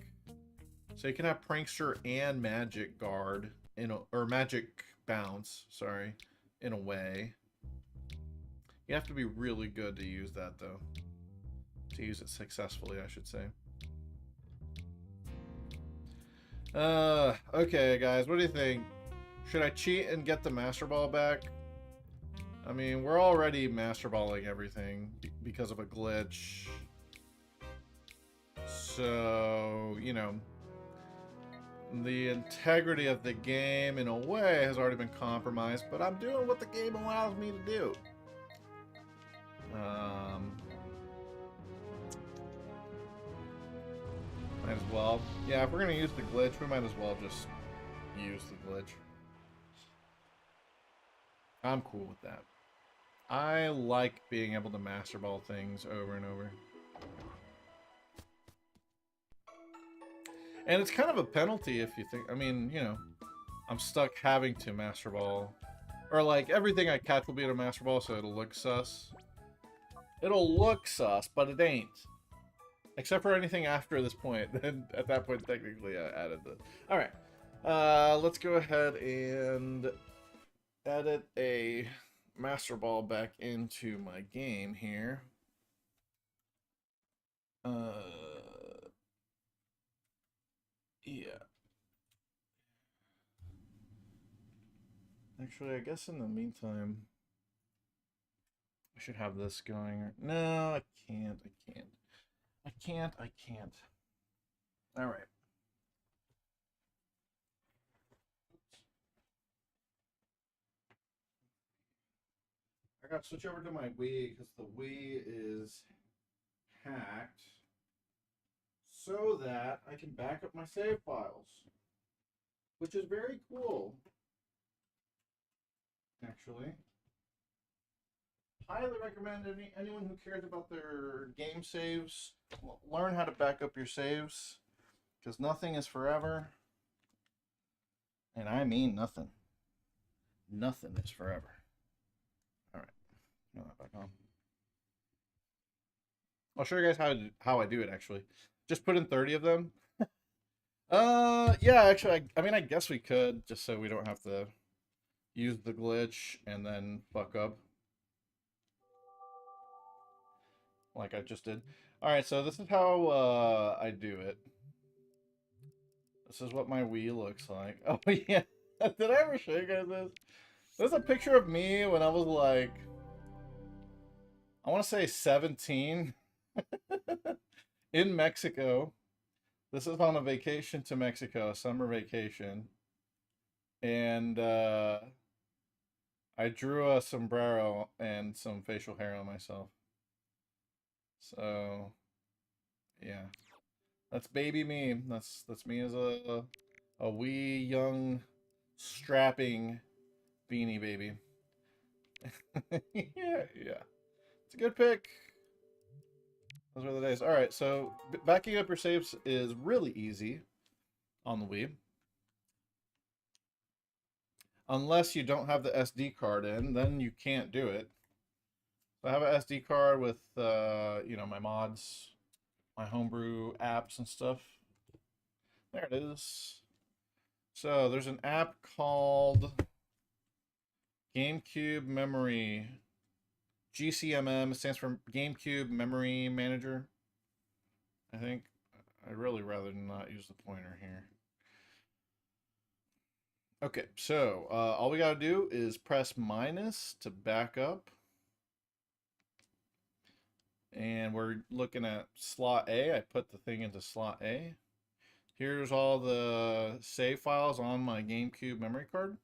So you can have Prankster and Magic Guard, or Magic Bounce, sorry, in a way. You have to be really good to use that, though. To use it successfully, I should say. Okay, guys, what do you think? Should I cheat and get the Master Ball back? I mean, we're already Master Balling everything because of a glitch. So, you know, the integrity of the game, in a way, has already been compromised, but I'm doing what the game allows me to do. Might as well. Yeah, if we're gonna use the glitch, we might as well just use the glitch. I'm cool with that. I like being able to Master Ball things over and over. And it's kind of a penalty if you think, I mean, you know, I'm stuck having to Master Ball. Or like, everything I catch will be in a Master Ball, so it'll look sus. It'll look sus, but it ain't. Except for anything after this point. Then at that point, technically, I added the... Alright. Let's go ahead and edit a Master Ball back into my game here. Yeah. Actually, I guess in the meantime, I should have this going. No, I can't. I can't. I can't. I can't. All right. I got to switch over to my Wii because the Wii is hacked so that I can back up my save files, which is very cool, actually. Highly recommend anyone who cares about their game saves, learn how to back up your saves, because nothing is forever. And I mean nothing. Nothing is forever. All right. Put that back on. I'll show you guys how I do it, actually. Just put in 30 of them. Yeah, actually, I mean, I guess we could, just so we don't have to use the glitch and then fuck up. Like I just did. Alright, so this is how I do it. This is what my Wii looks like. Oh, yeah. Did I ever show you guys this? There's a picture of me when I was like, I want to say 17 in Mexico. This is on a vacation to Mexico, a summer vacation. And I drew a sombrero and some facial hair on myself. So, yeah. That's baby me. That's me as a wee young strapping beanie baby. Yeah, yeah. It's a good pick. Those are the days. All right, so backing up your saves is really easy on the Wii. Unless you don't have the SD card in, then you can't do it. So I have an SD card with, you know, my mods, my homebrew apps and stuff. There it is. So there's an app called GameCube Memory. GCMM stands for GameCube Memory Manager. I think I'd really rather not use the pointer here. Okay, so all we gotta do is press minus to back up. And we're looking at slot A. I put the thing into slot A. Here's all the save files on my GameCube memory card.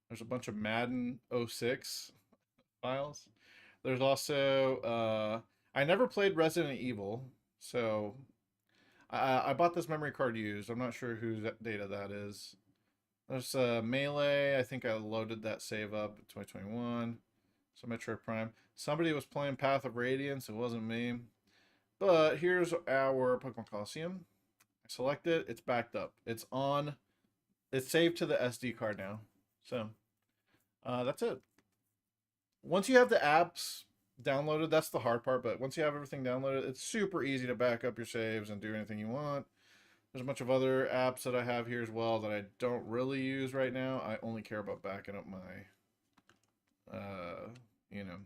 There's a bunch of Madden 06 files. There's also, I never played Resident Evil, so I bought this memory card used. I'm not sure whose data that is. There's Melee. I think I loaded that save up in 2021. So Metroid Prime. Somebody was playing Path of Radiance. It wasn't me. But here's our Pokemon Colosseum. I select it. It's backed up. It's on. It's saved to the SD card now. So that's it. Once you have the apps downloaded, that's the hard part. But once you have everything downloaded, it's super easy to back up your saves and do anything you want. There's a bunch of other apps that I have here as well that I don't really use right now. I only care about backing up my, you know,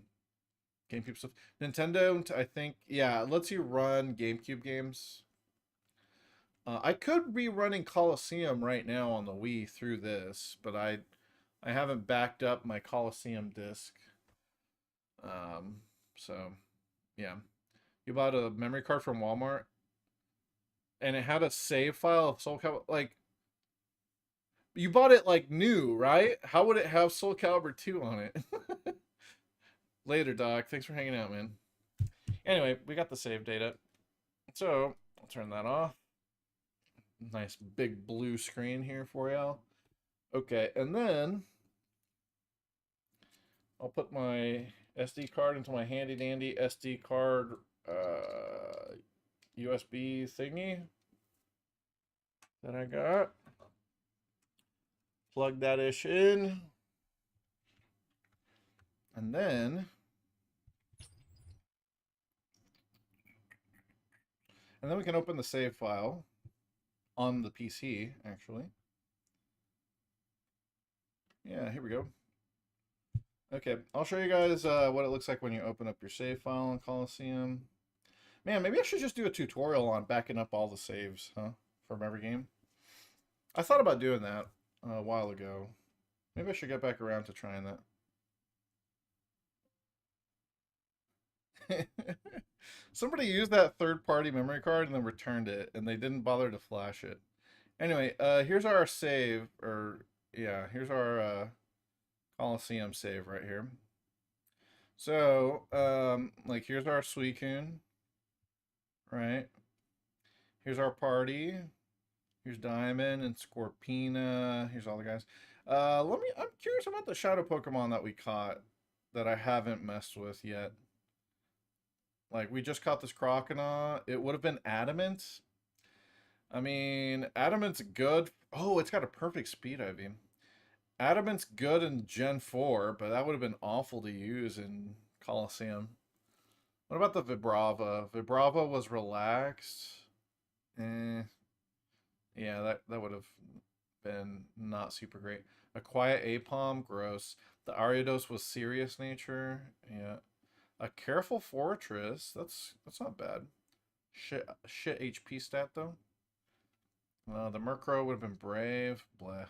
GameCube stuff. Nintendo, I think, yeah, it lets you run GameCube games. I could be running Colosseum right now on the Wii through this, but I haven't backed up my Colosseum disc. So, yeah. You bought a memory card from Walmart, and it had a save file of Soul Calibur. Like, you bought it like new, right? How would it have Soul Calibur 2 on it? Later, Doc. Thanks for hanging out, man. Anyway, we got the save data. So, I'll turn that off. Nice big blue screen here for y'all. Okay, and then I'll put my SD card into my handy dandy SD card USB thingy that I got. Plug that ish in. And then we can open the save file on the PC, actually. Yeah, here we go. Okay, I'll show you guys what it looks like when you open up your save file in Colosseum. Man, maybe I should just do a tutorial on backing up all the saves, huh? From every game. I thought about doing that a while ago. Maybe I should get back around to trying that. Somebody used that third-party memory card and then returned it, and they didn't bother to flash it. Anyway, here's our save, or yeah, here's our Colosseum save right here. So, like here's our Suicune, right? Here's our party. Here's Diamond and Scorpina. Here's all the guys. I'm curious about the shadow Pokemon that we caught that I haven't messed with yet. Like, we just caught this Croconaw. It would have been Adamant. I mean, Adamant's good. Oh, it's got a perfect speed IV. Adamant's good in Gen 4, but that would have been awful to use in Colosseum. What about the Vibrava? Vibrava was relaxed. Eh. Yeah, that would have been not super great. A quiet Apom, gross. The Ariados was serious nature. Yeah. A careful fortress. That's not bad. Shit HP stat though. The Murkrow would have been brave. Bleh.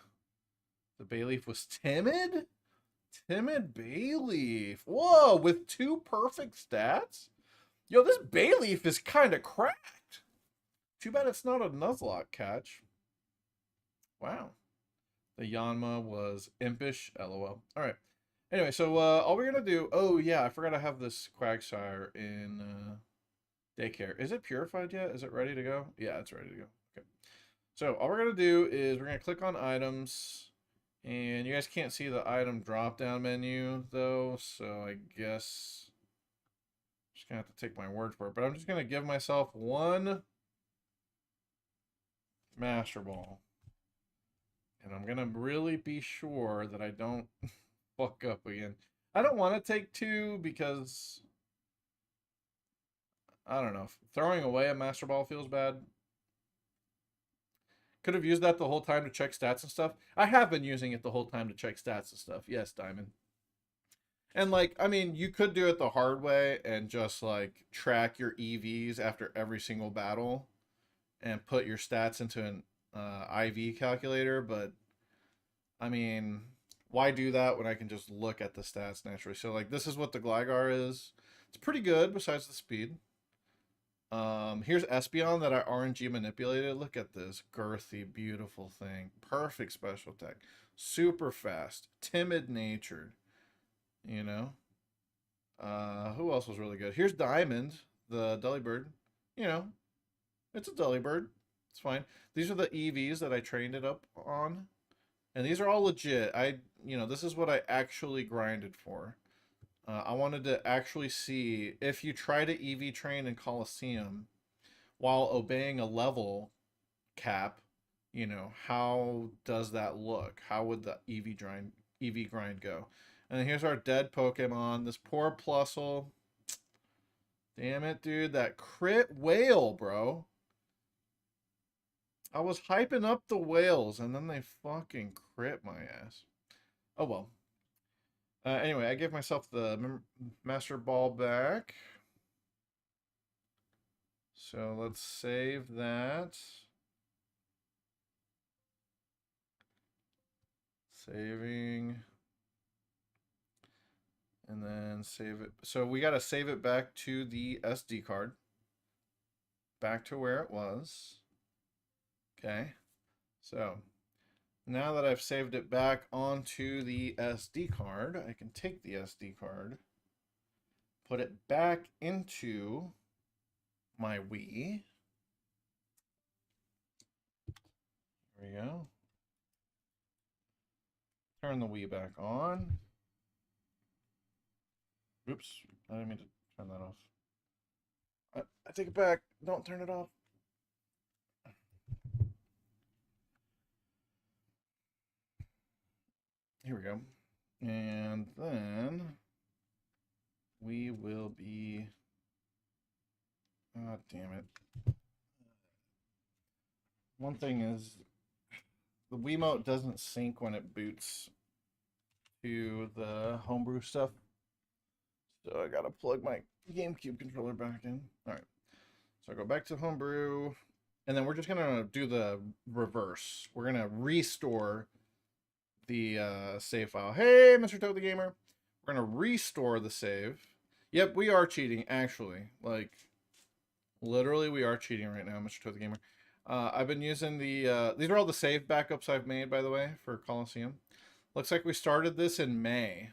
The Bayleaf was timid? Timid Bayleaf. Whoa, with 2 perfect stats? Yo, this Bayleaf is kind of cracked. Too bad it's not a Nuzlocke catch. Wow. The Yanma was impish. LOL. All right. Anyway, so all we're going to do... Oh, yeah, I forgot I have this Quagsire in daycare. Is it purified yet? Is it ready to go? Yeah, it's ready to go. Okay. So all we're going to do is we're going to click on items. And you guys can't see the item drop-down menu, though. So I guess... just going to have to take my word for it. But I'm just going to give myself 1 Master Ball. And I'm going to really be sure that I don't fuck up again. I don't want to take 2 because... I don't know. Throwing away a Master Ball feels bad. Could have used that the whole time to check stats and stuff. I have been using it the whole time to check stats and stuff. Yes, Diamond. And, like, I mean, you could do it the hard way and just, like, track your EVs after every single battle and put your stats into an IV calculator, but, I mean, why do that when I can just look at the stats naturally? So, like, this is what the Gligar is. It's pretty good besides the speed. Here's Espeon that I RNG manipulated. Look at this girthy, beautiful thing. Perfect special tech. Super fast. Timid natured. You know? Who else was really good? Here's Diamond, the Delibird. You know, it's a Delibird. It's fine. These are the EVs that I trained it up on. And these are all legit. This is what I actually grinded for. I wanted to actually see if you try to EV train in Colosseum while obeying a level cap, how does that look? How would the EV grind go? And then here's our dead Pokemon. This poor Plusle. Damn it, dude. That crit whale, bro. I was hyping up the whales, and then they fucking crit my ass. Oh, well. Anyway, I gave myself the Master Ball back. So let's save that. Saving. And then save it. So we got to save it back to the SD card. Back to where it was. Okay. So now that I've saved it back onto the SD card, I can take the SD card, put it back into my Wii. There we go. Turn the Wii back on. Oops, I didn't mean to turn that off. I take it back. Don't turn it off. Here we go. And then we will be... Oh, damn it. One thing is the Wiimote doesn't sync when it boots to the homebrew stuff. So I gotta plug my GameCube controller back in. All right. So I go back to homebrew, and then we're just gonna do the reverse. We're gonna restore the save file. Hey, Mr. Toad the Gamer. We're gonna restore the save. Yep, we are cheating, actually. Like, literally, we are cheating right now, Mr. Toad the Gamer. I've been using the, these are all the save backups I've made, by the way, for Colosseum. Looks like we started this in May.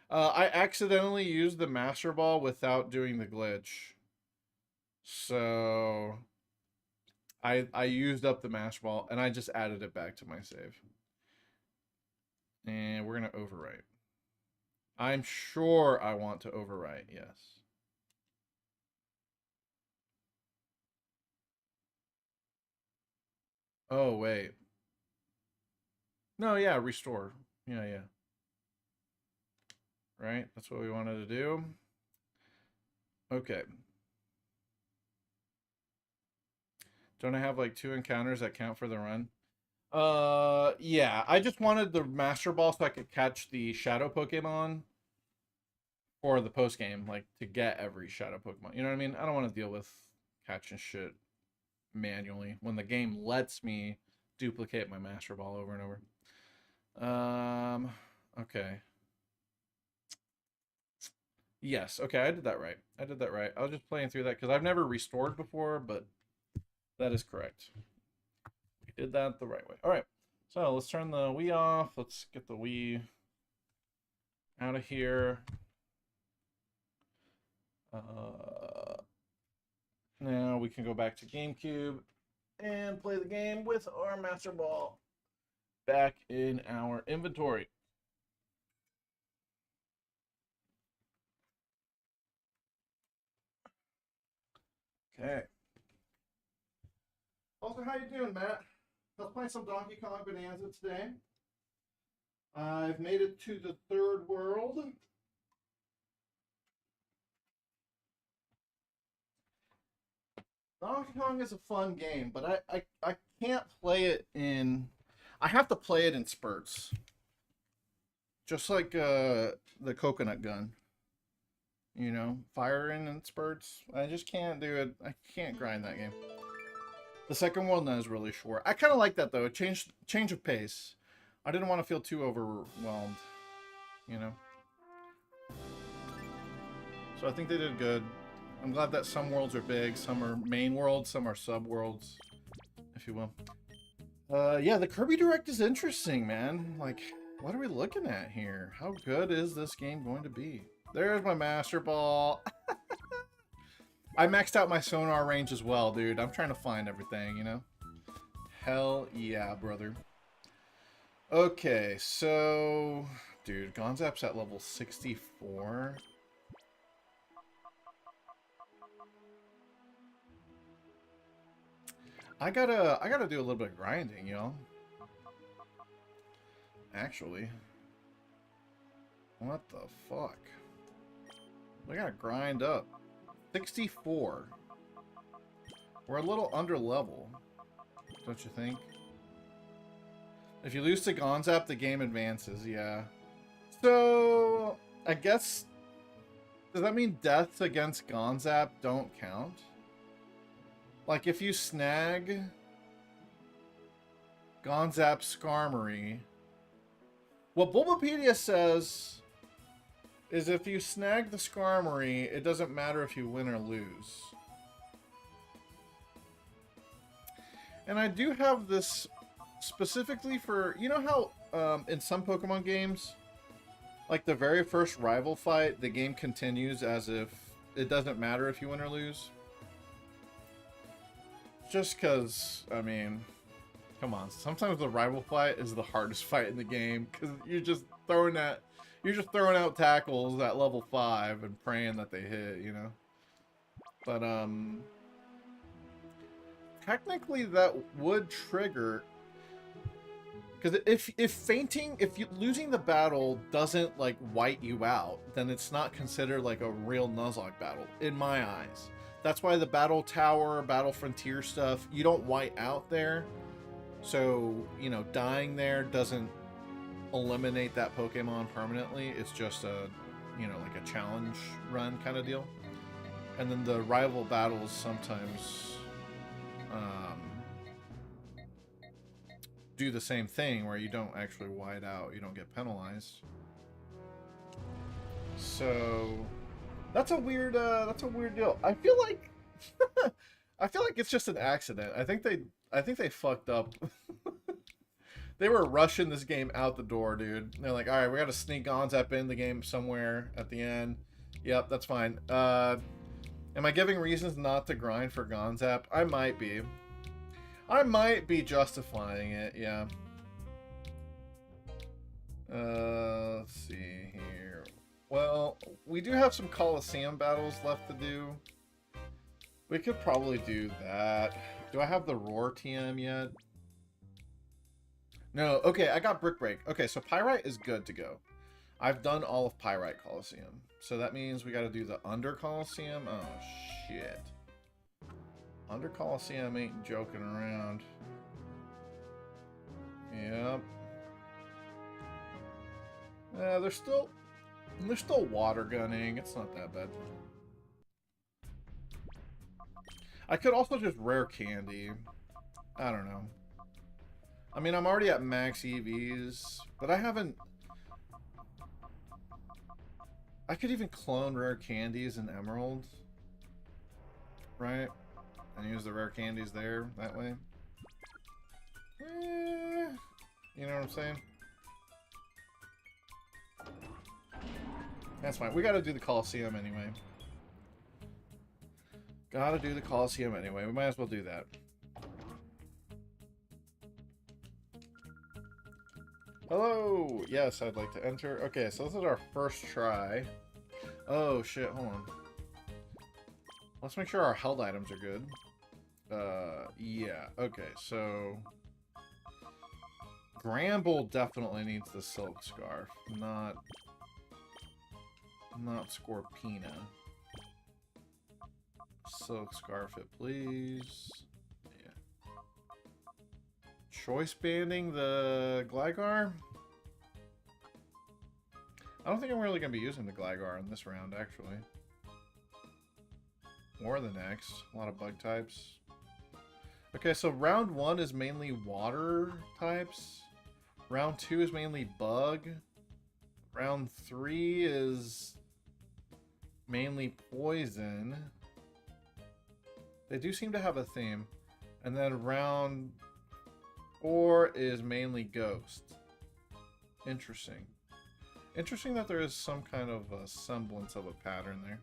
I accidentally used the Master Ball without doing the glitch. So, I used up the Master Ball, and I just added it back to my save. And we're going to overwrite. I'm sure I want to overwrite, yes. Oh, wait. No, yeah, restore. Yeah. Right? That's what we wanted to do. Okay. Don't I have like 2 encounters that count for the run? Yeah. I just wanted the Master Ball so I could catch the Shadow Pokemon for the post game, like to get every Shadow Pokemon. You know what I mean? I don't want to deal with catching shit manually when the game lets me duplicate my Master Ball over and over. Okay. Yes, okay, I did that right. I was just playing through that because I've never restored before, but that is correct. We did that the right way. All right, so let's turn the Wii off. Let's get the Wii out of here. Now we can go back to GameCube and play the game with our Master Ball back in our inventory. Okay. Also, how you doing, Matt? Let's play some Donkey Kong Bonanza today. I've made it to the 3rd world. Donkey Kong is a fun game, but I can't play it in... I have to play it in spurts. Just like the coconut gun. You know, firing in spurts. I just can't do it. I can't grind that game. The second one is really short. I kind of like that, though. Change of pace. I didn't want to feel too overwhelmed, you know? So I think they did good. I'm glad that some worlds are big, some are main worlds, some are sub-worlds, if you will. Yeah, the Kirby Direct is interesting, man. Like, what are we looking at here? How good is this game going to be? There's my Master Ball. I maxed out my sonar range as well, dude. I'm trying to find everything, you know? Hell yeah, brother. Okay, so... Dude, Gonzap's at level 64. I gotta do a little bit of grinding, you know? Actually. What the fuck? We gotta grind up. 64. We're a little under level. Don't you think? If you lose to Gonzap, the game advances, yeah. So, I guess... Does that mean deaths against Gonzap don't count? Like, if you snag Gonzap's Skarmory... What Bulbapedia says is if you snag the Skarmory, it doesn't matter if you win or lose. And I do have this specifically for... You know how in some Pokemon games, like the very first rival fight, the game continues as if it doesn't matter if you win or lose? Just because, I mean... Come on, sometimes the rival fight is the hardest fight in the game because you're just throwing out tackles at level 5 and praying that they hit, you know. But technically that would trigger, because if losing the battle doesn't like white you out, then it's not considered like a real Nuzlocke battle in my eyes. That's why the battle tower, battle frontier stuff, you don't white out there. So, you know, dying there doesn't eliminate that Pokemon permanently. It's just a, you know, like a challenge run kind of deal. And then the rival battles sometimes do the same thing where you don't actually white out, you don't get penalized. So that's a weird deal. I feel like I feel like it's just an accident. I think they fucked up. They were rushing this game out the door, dude. They're like, all right, we got to sneak Gonzap in the game somewhere at the end. Yep, that's fine. Am I giving reasons not to grind for Gonzap? I might be. I might be justifying it, yeah. Let's see here. Well, we do have some Colosseum battles left to do. We could probably do that. Do I have the Roar TM yet? No, okay, I got Brick Break. Okay, so Pyrite is good to go. I've done all of Pyrite Colosseum. So that means we got to do the Under Colosseum. Oh, shit. Under Colosseum ain't joking around. Yep. They're still water gunning. It's not that bad. I could also just rare candy. I don't know. I mean, I'm already at max EVs, but I haven't... I could even clone rare candies in Emerald. Right? And use the rare candies there, that way. You know what I'm saying? That's fine. We gotta do the Colosseum anyway. Gotta do the Colosseum anyway. We might as well do that. Hello! Yes, I'd like to enter. Okay, so this is our first try. Oh, shit. Hold on. Let's make sure our held items are good. Yeah. Okay, so... Gramble definitely needs the Silk Scarf. Not Scorpina. Silk Scarf it, please. Yeah. Choice banding the Gligar? I don't think I'm really going to be using the Gligar in this round, actually. Or the next. A lot of bug types. Okay, so round 1 is mainly water types. Round 2 is mainly bug. Round 3 is mainly poison. They do seem to have a theme. And then round 4 is mainly ghost. Interesting. Interesting that there is some kind of a semblance of a pattern there.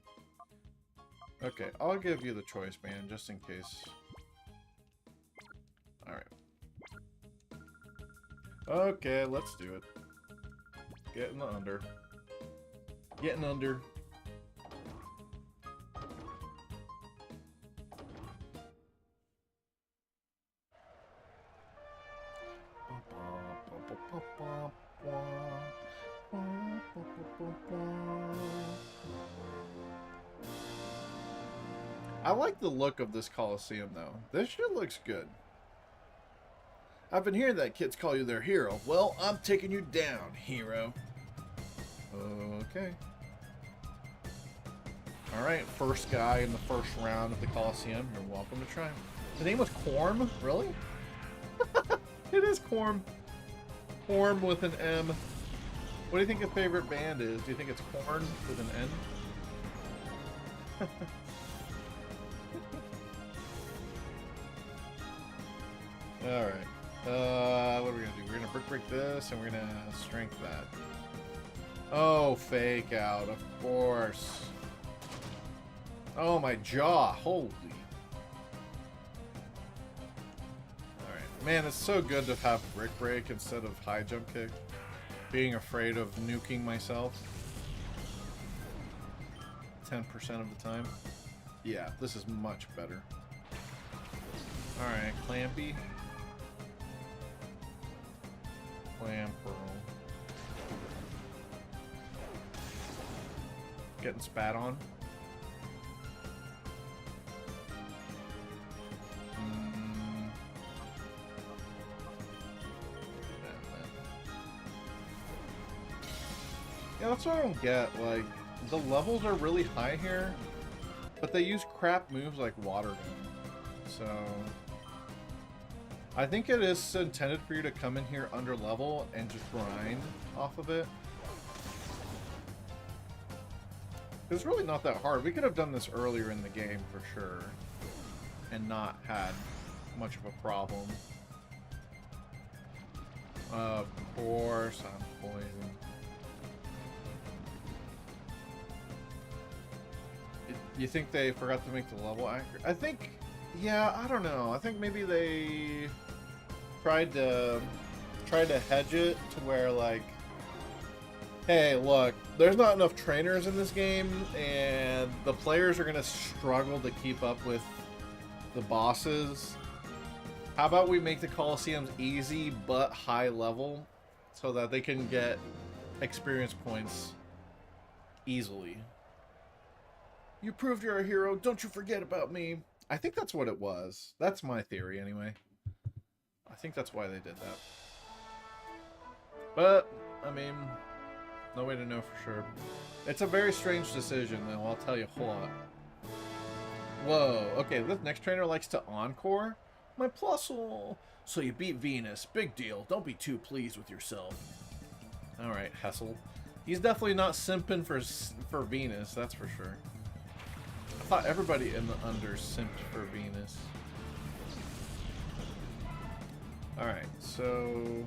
Okay, I'll give you the choice band just in case. Alright. Okay, let's do it. Get in the under. Getting under. I like the look of this Colosseum, though. This shit looks good. I've been hearing that kids call you their hero. Well, I'm taking you down, hero. Okay. Alright, first guy in the first round of the Colosseum. You're welcome to try. His name was Corm? Really? It is Corm. Corm with an M. What do you think his favorite band is? Do you think it's Corn with an N? Alright. What are we gonna do? We're gonna break this and we're gonna strength that. Oh, fake out, of course. Oh, my jaw. Holy. Alright. Man, it's so good to have Brick Break instead of High Jump Kick. Being afraid of nuking myself. 10% of the time. Yeah, this is much better. Alright, Clampy. Clam Pearl. Getting spat on. Yeah, that's what I don't get. Like, the levels are really high here, but they use crap moves like water gun. So I think it is intended for you to come in here under level and just grind off of it. It's really not that hard. We could have done this earlier in the game for sure and not had much of a problem. Of course, I'm poisoned. You think they forgot to make the level accurate? I think, yeah, I don't know. I think maybe they tried to hedge it to where, like, hey, look, there's not enough trainers in this game, and the players are gonna struggle to keep up with the bosses. How about we make the Colosseums easy but high level so that they can get experience points easily? You proved you're a hero. Don't you forget about me. I think that's what it was. That's my theory, anyway. I think that's why they did that. But, I mean, no way to know for sure. It's a very strange decision, though. I'll tell you what. Whoa. Okay, this next trainer likes to encore. My plusle. So you beat Venus. Big deal. Don't be too pleased with yourself. Alright, Hessel. He's definitely not simping for Venus, that's for sure. I thought everybody in the under simped for Venus. Alright, so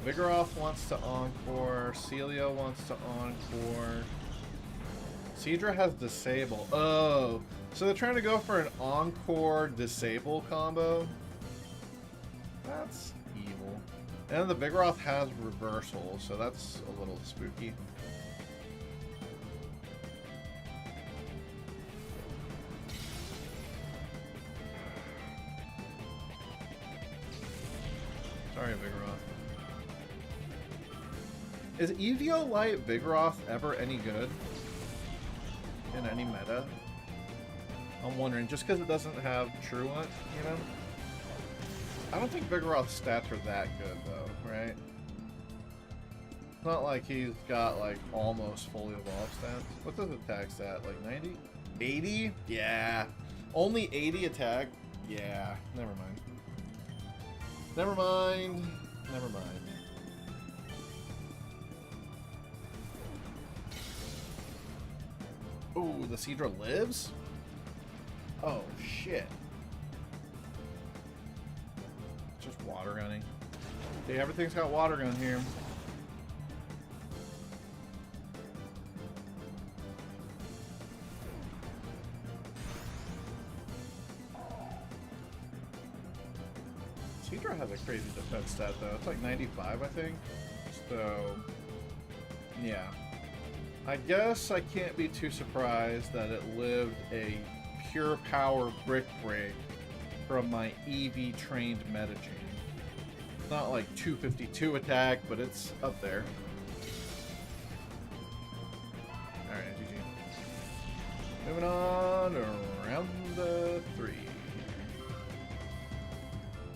Vigoroth wants to encore. Celio wants to encore. Seadra has disable. Oh, so they're trying to go for an encore disable combo. That's evil. And the Vigoroth has reversal, so that's a little spooky. Sorry, Vigoroth. Is Eviolite Vigoroth ever any good in any meta? I'm wondering, just because it doesn't have Truant, you know? I don't think Vigoroth's stats are that good, though, right? It's not like he's got, like, almost fully evolved stats. What's his attack stat? Like 90? 80? Yeah. Only 80 attack? Yeah. Never mind. Never mind. Never mind. Ooh, the Seadra lives? Oh, shit. Just water gunning. Okay, everything's got water gun here. Seadra has a crazy defense stat, though. It's like 95, I think. So, yeah. I guess I can't be too surprised that it lived a pure power brick break from my EV trained meta chain. It's not like 252 attack, but it's up there. Alright, GG. Moving on to round 3.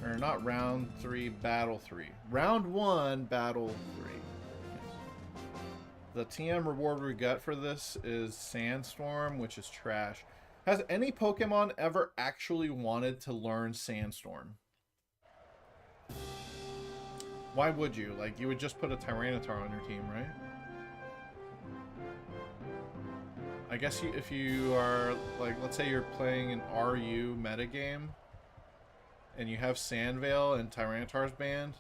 Or not round 3, battle 3. Round 1, battle 3. The TM reward we got for this is Sandstorm, which is trash. Has any Pokemon ever actually wanted to learn Sandstorm? Why would you? Like, you would just put a Tyranitar on your team, right? I guess if you are, like, let's say you're playing an RU metagame, and you have Sandvale and Tyranitar's banned.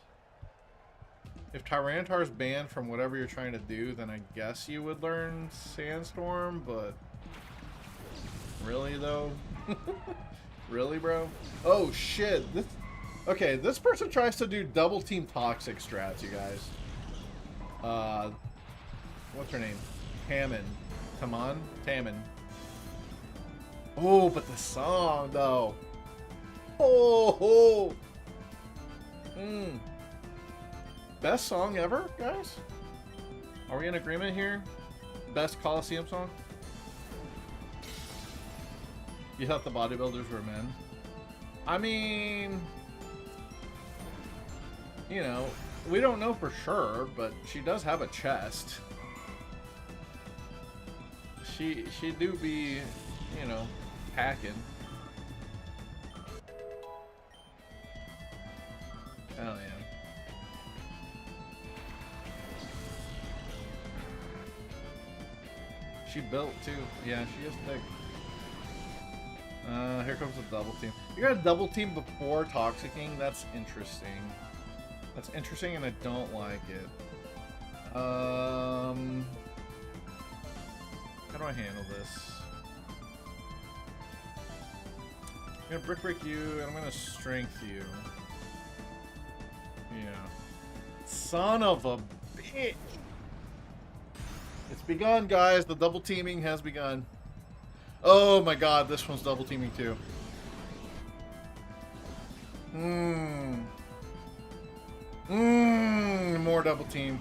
If Tyranitar's banned from whatever you're trying to do, then I guess you would learn Sandstorm, but really though? Really, bro? Oh shit. Okay, this person tries to do double team toxic strats, you guys. What's her name? Taman? Oh, but the song though. Oh. Best song ever, guys? Are we in agreement here? Best Colosseum song? You thought the bodybuilders were men? I mean, you know, we don't know for sure, but she does have a chest. she do be, you know, hacking. Hell yeah. She built too. Yeah, she is thick. Here comes a double team. You got a double team before Toxicking? That's interesting. That's interesting and I don't like it. How do I handle this? I'm gonna brick break you and I'm gonna strength you. Yeah. Son of a bitch! It's begun, guys. The double teaming has begun. Oh my god, this one's double teaming too. More double team.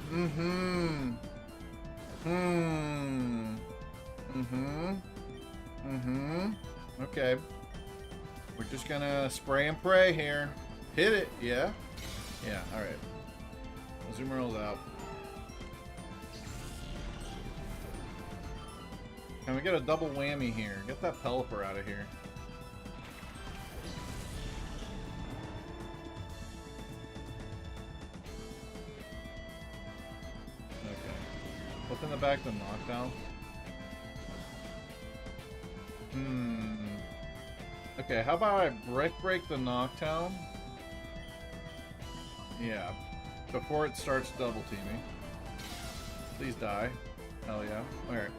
Okay. We're just gonna spray and pray here. Hit it, yeah? Yeah, alright. Azumarill's out. Can we get a double whammy here? Get that Pelipper out of here. Okay. What's in the back? The knockdown? Okay, how about I brick break the knockdown? Yeah. Before it starts double teaming. Please die. Hell yeah. Alright.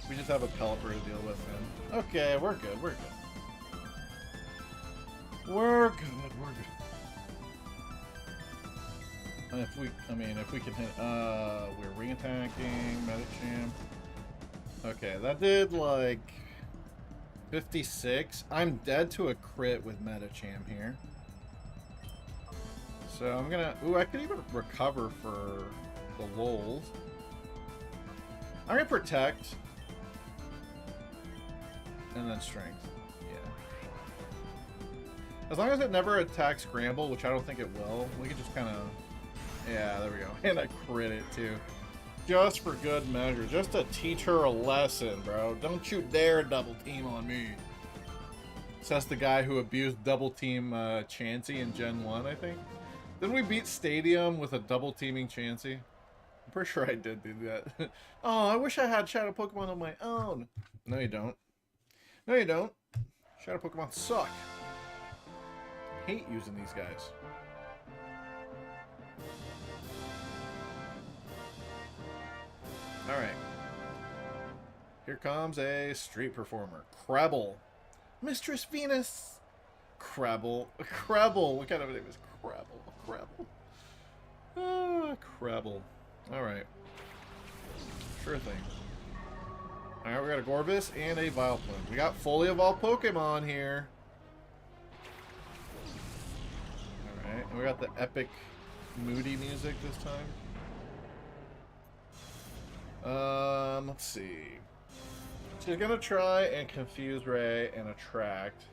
We just have a Pelipper to deal with then. Okay, we're good, we're good. We're good, we're good. If we, I mean, if we can hit, we're re-attacking, Medicham. Okay, that did like 56. I'm dead to a crit with Medicham here. So I'm gonna, ooh, I could even recover for the lulz. I'm gonna protect. And then strength. Yeah. As long as it never attacks Scramble, which I don't think it will, we can just kind of... Yeah, there we go. And I crit it too. Just for good measure. Just to teach her a lesson, bro. Don't you dare double team on me. Says the guy who abused double team Chansey in Gen 1, I think. Didn't we beat Stadium with a double teaming Chansey? I'm pretty sure I did do that. Oh, I wish I had Shadow Pokemon on my own. No, you don't. No, you don't. Shadow Pokemon suck. Hate using these guys. Alright. Here comes a street performer. Crabble. Mistress Venus. Crabble. Crabble. What kind of a name is Crabble? Crabble. Ah, Crabble. Alright. Sure thing. Alright, we got a Gorbis and a Vileplume. We got fully evolved Pokemon here. Alright, and we got the epic moody music this time. Let's see. She's gonna try and confuse Ray and attract.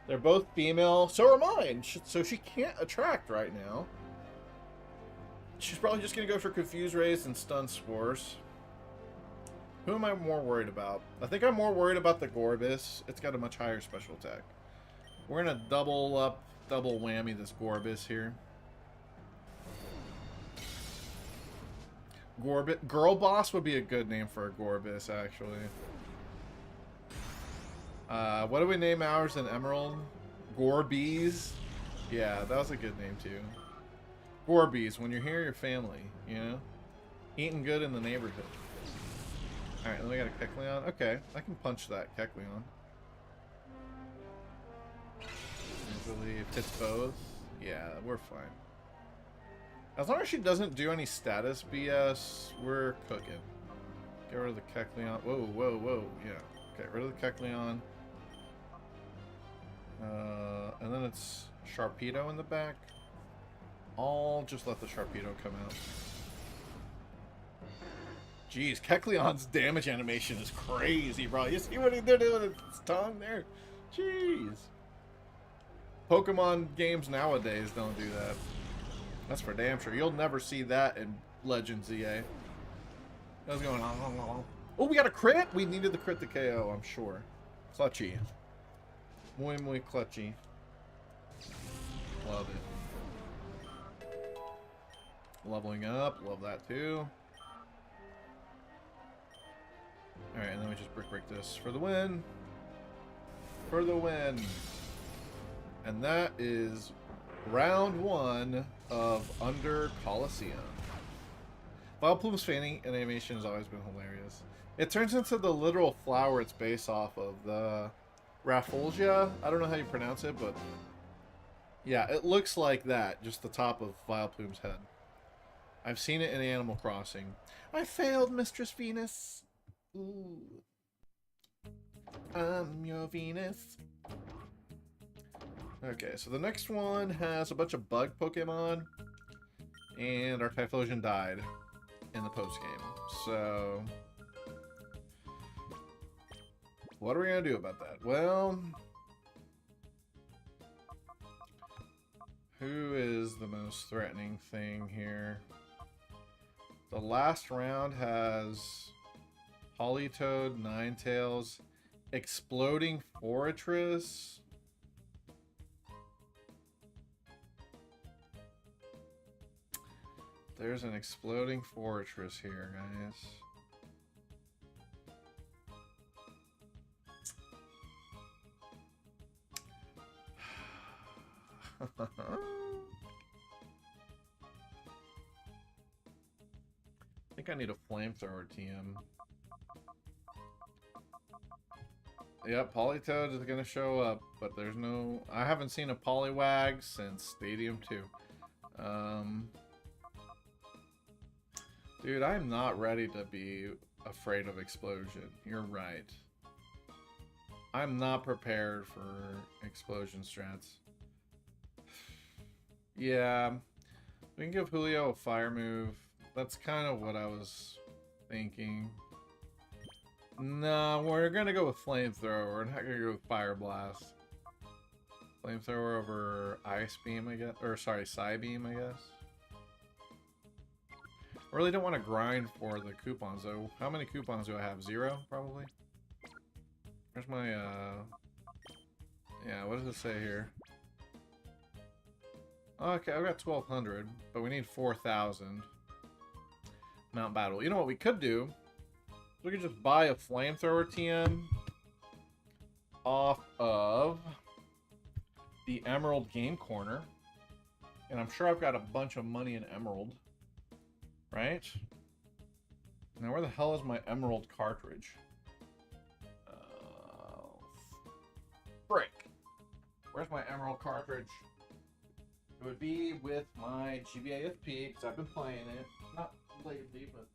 They're both female, so are mine, so she can't attract right now. She's probably just gonna go for confuse rays and stun spores. Who am I more worried about? I think I'm more worried about the Gorbis. It's got a much higher special attack. We're gonna double whammy this Gorbis here. Girl Boss would be a good name for a Gorbis, actually. What do we name ours in Emerald? Gorbees? Yeah, that was a good name too. Gorbees, when you're here, your family, you know? Eating good in the neighborhood. Alright, then we got a Kecleon. Okay, I can punch that Kecleon. Usually it hits both. Yeah, we're fine. As long as she doesn't do any status BS, we're cooking. Get rid of the Kecleon. Whoa, whoa, whoa. Yeah. Okay, rid of the Kecleon. And then it's Sharpedo in the back. I'll just let the Sharpedo come out. Jeez, Kecleon's damage animation is crazy, bro. You see what he did with his tongue there? Jeez. Pokemon games nowadays don't do that. That's for damn sure. You'll never see that in Legends EA. That was going on. Oh, we got a crit? We needed the crit to KO, I'm sure. Clutchy. Muy, muy clutchy. Love it. Leveling up. Love that too. Alright, and then we just break this for the win. For the win. And that is round 1 of Under Colosseum. Vileplume's fanning animation has always been hilarious. It turns into the literal flower it's based off of, the Rafflesia. I don't know how you pronounce it, but yeah, it looks like that, just the top of Vileplume's head. I've seen it in Animal Crossing. I failed, Mistress Venus. Ooh. I'm your Venus. Okay, so the next one has a bunch of bug Pokemon, and our Typhlosion died in the post-game. So, what are we going to do about that? Well, who is the most threatening thing here? The last round has Politoed, Ninetales, Exploding Fortress. There's an Exploding Fortress here, guys. I think I need a Flamethrower TM. Yep, Politoed is going to show up, but there's no... I haven't seen a Poliwag since Stadium 2. Dude, I'm not ready to be afraid of Explosion. You're right. I'm not prepared for Explosion strats. Yeah, we can give Julio a fire move. That's kind of what I was thinking. No, we're gonna go with Flamethrower. We're not gonna go with Fire Blast. Flamethrower over Ice Beam, I guess. Or, sorry, Psy Beam, I guess. I really don't want to grind for the coupons, though. How many coupons do I have? 0, probably? Where's my, yeah, what does it say here? Okay, I've got 1,200, but we need 4,000. Mount Battle. You know what we could do? We could just buy a Flamethrower TM off of the Emerald Game Corner. And I'm sure I've got a bunch of money in Emerald. Right? Now, where the hell is my Emerald cartridge? Frick. Where's my Emerald cartridge? It would be with my GBAFP, because I've been playing it. Not lately, but...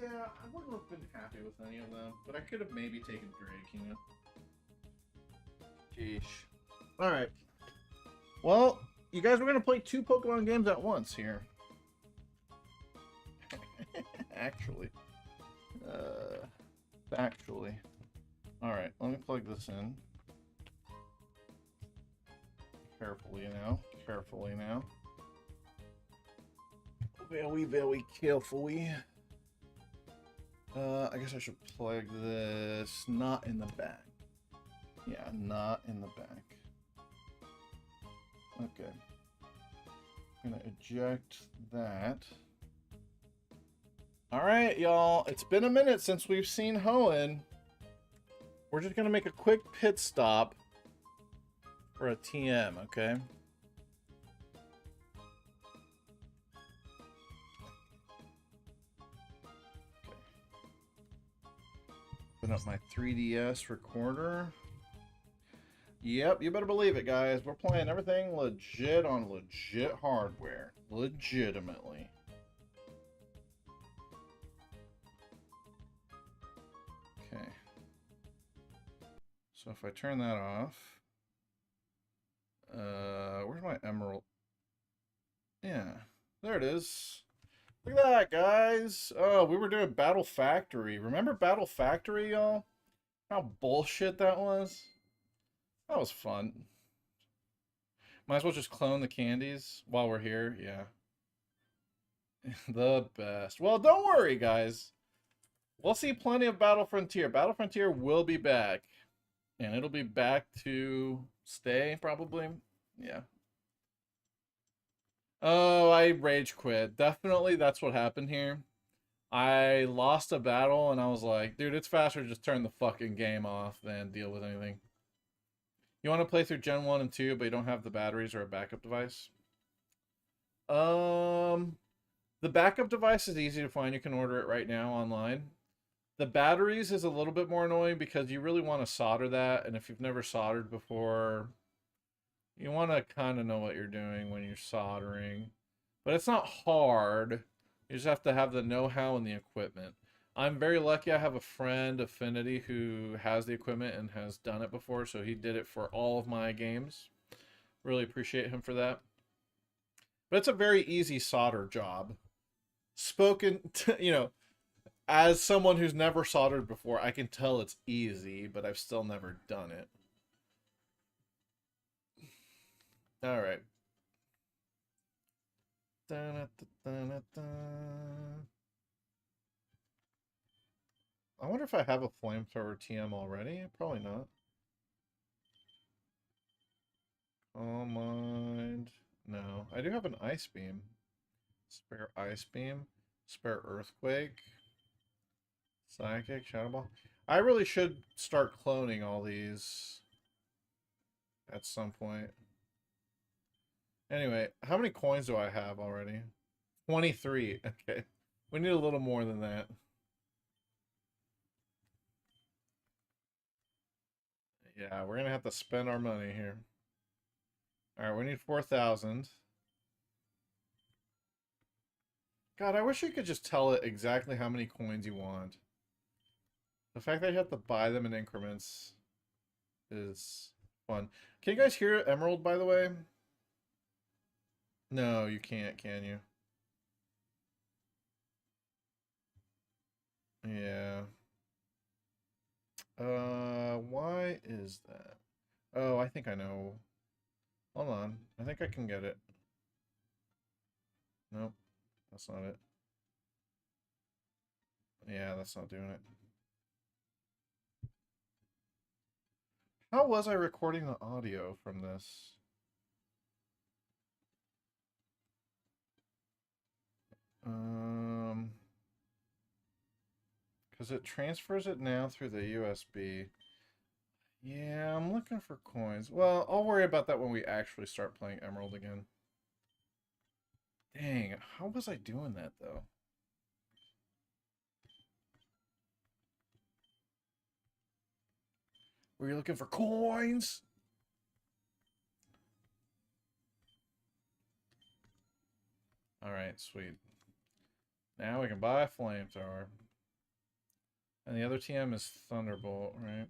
Yeah, I wouldn't have been happy with any of them, but I could have maybe taken Drake, you know? Sheesh. Alright. Well, you guys were going to play 2 Pokemon games at once here. Actually. Factually. Alright, let me plug this in. Carefully now. Carefully now. Very, very carefully. I guess I should plug this not in the back. Yeah, not in the back. Okay. I'm gonna eject that. Alright, y'all. It's been a minute since we've seen Hoenn. We're just gonna make a quick pit stop for a TM, okay? Open up my 3DS recorder. Yep, you better believe it, guys. We're playing everything legit on legit hardware. Legitimately. Okay. So if I turn that off, where's my emerald? Yeah, there it is. Look at that, guys. Oh, we were doing Battle Factory. Remember Battle Factory, y'all? How bullshit that was? That was fun. Might as well just clone the candies while we're here. Yeah. The best. Well, don't worry, guys. We'll see plenty of Battle Frontier. Battle Frontier will be back. And it'll be back to stay, probably. Yeah. Oh, I rage quit. Definitely that's what happened here. I lost a battle and I was like, dude, it's faster to just turn the fucking game off than deal with anything. You want to play through Gen 1 and 2, but you don't have the batteries or a backup device? The backup device is easy to find. You can order it right now online. The batteries is a little bit more annoying because you really want to solder that, and if you've never soldered before, you want to kind of know what you're doing when you're soldering. But it's not hard. You just have to have the know-how and the equipment. I'm very lucky I have a friend, Affinity, who has the equipment and has done it before, so he did it for all of my games. Really appreciate him for that. But it's a very easy solder job. Spoken, as someone who's never soldered before, I can tell it's easy, but I've still never done it. All right. I wonder if I have a flamethrower TM already. Probably not. Oh, mind. No, I do have an ice beam. Spare ice beam. Spare earthquake. Psychic, shadow ball. I really should start cloning all these at some point. Anyway, how many coins do I have already? 23. Okay. We need a little more than that. Yeah, we're gonna have to spend our money here. Alright, we need 4,000. God, I wish you could just tell it exactly how many coins you want. The fact that you have to buy them in increments is fun. Can you guys hear Emerald, by the way? No, you can't, can you? Yeah. Why is that? Oh, I think I know. Hold on. I think I can get it. Nope, that's not it. Yeah, that's not doing it. How was I recording the audio from this? Because it transfers it now through the USB. Yeah, I'm looking for coins. Well, I'll worry about that when we actually start playing Emerald again. Dang, how was I doing that, though? Were you looking for coins? Alright, sweet. Now we can buy a flamethrower. And the other TM is Thunderbolt, right?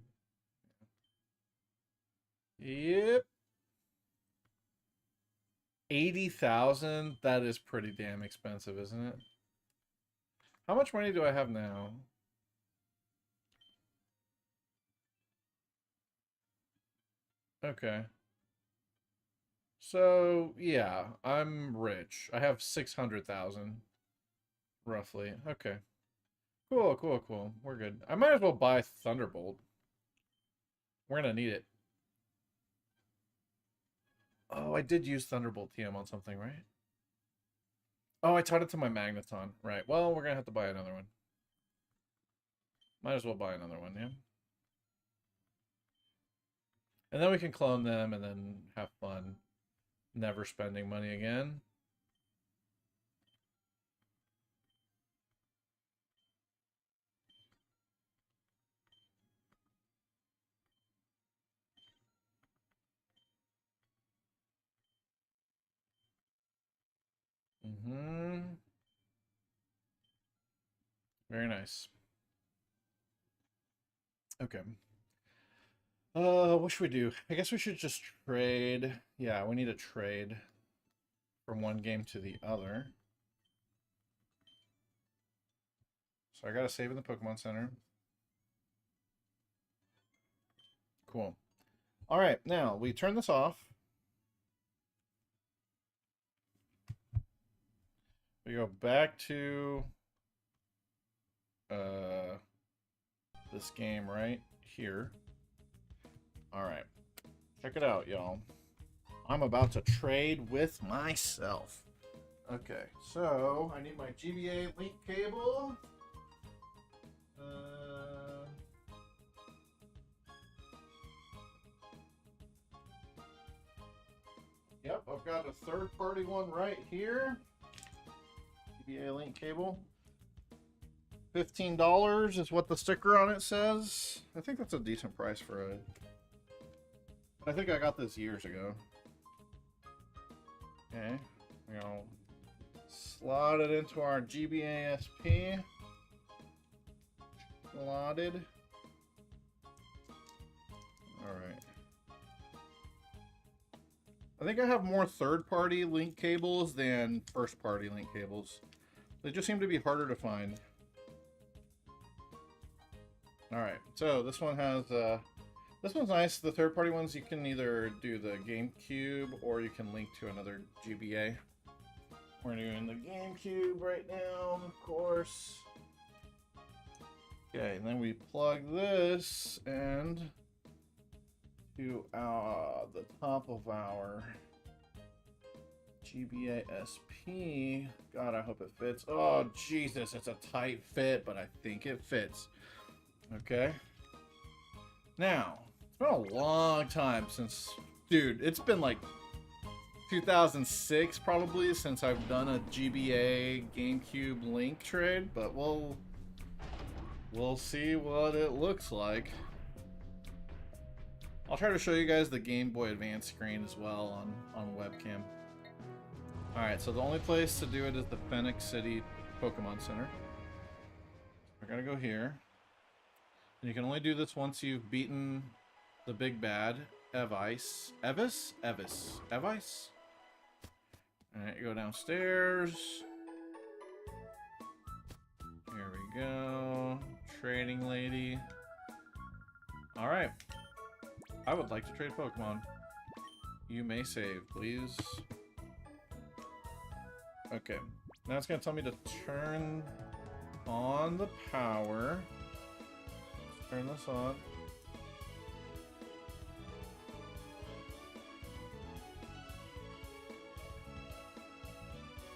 Yep. 80,000? That is pretty damn expensive, isn't it? How much money do I have now? Okay. So, yeah, I'm rich. I have 600,000, roughly. Okay. Cool, cool, cool. We're good. I might as well buy Thunderbolt. We're gonna need it. Oh, I did use Thunderbolt TM on something, right? Oh, I taught it to my Magneton. Right. Well, we're gonna have to buy another one. Might as well buy another one, yeah? And then we can clone them and then have fun. Never spending money again. Mm-hmm. Very nice. Okay. What should we do? I guess we should just trade. Yeah, we need to trade from one game to the other. So I gotta save in the Pokemon Center. Cool. All right, now we turn this off. We go back to this game right here. All right, check it out, y'all. I'm about to trade with myself. Okay, so I need my GBA link cable. Yep, I've got a third-party one right here. GBA link cable. $15 is what the sticker on it says. I think that's a decent price for it. I think I got this years ago. Okay, we're gonna slot it into our GBA SP. Slotted. Alright. I think I have more third-party link cables than first-party link cables. They just seem to be harder to find. Alright, so this one has, this one's nice. The third-party ones, you can either do the GameCube or you can link to another GBA. We're doing the GameCube right now, of course. Okay, and then we plug this and to the top of our GBA SP. God, I hope it fits. Oh, Jesus, it's a tight fit, but I think it fits. Okay. Now, it's been a long time since, dude, it's been like 2006 probably since I've done a GBA GameCube link trade, but we'll see what it looks like. I'll try to show you guys the Game Boy Advance screen as well on webcam. Alright, so the only place to do it is the Phoenix City Pokemon Center. We're gonna go here. And you can only do this once you've beaten the big bad, Evice. Evis? Evice? Alright, you go downstairs. Here we go. Trading lady. Alright. I would like to trade Pokemon. You may save, please. Okay. Now it's going to tell me to turn on the power. Let's turn this on.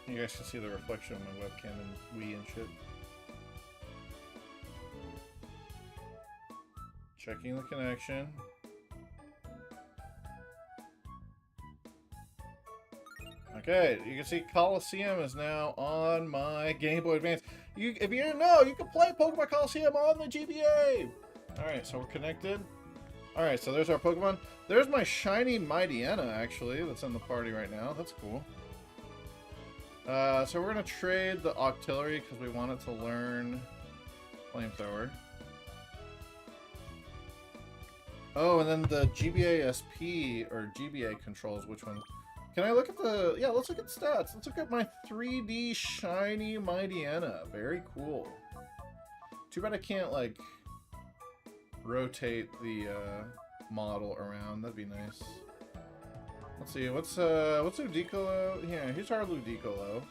You guys can see the reflection of my webcam and Wii and shit. Checking the connection. Okay, you can see Colosseum is now on my Game Boy Advance. If you didn't know, you can play Pokemon Colosseum on the GBA! Alright, so we're connected. Alright, so there's our Pokemon. There's my shiny Mightyena, actually, that's in the party right now. That's cool. So we're going to trade the Octillery because we wanted to learn Flamethrower. Oh, and then the GBA SP, or GBA controls, which one? Can I look at the... Yeah, let's look at the stats. Let's look at my 3D shiny Mightyena. Very cool. Too bad I can't, like, rotate the model around. That'd be nice. Let's see, what's Ludicolo? Yeah, here's our Ludicolo.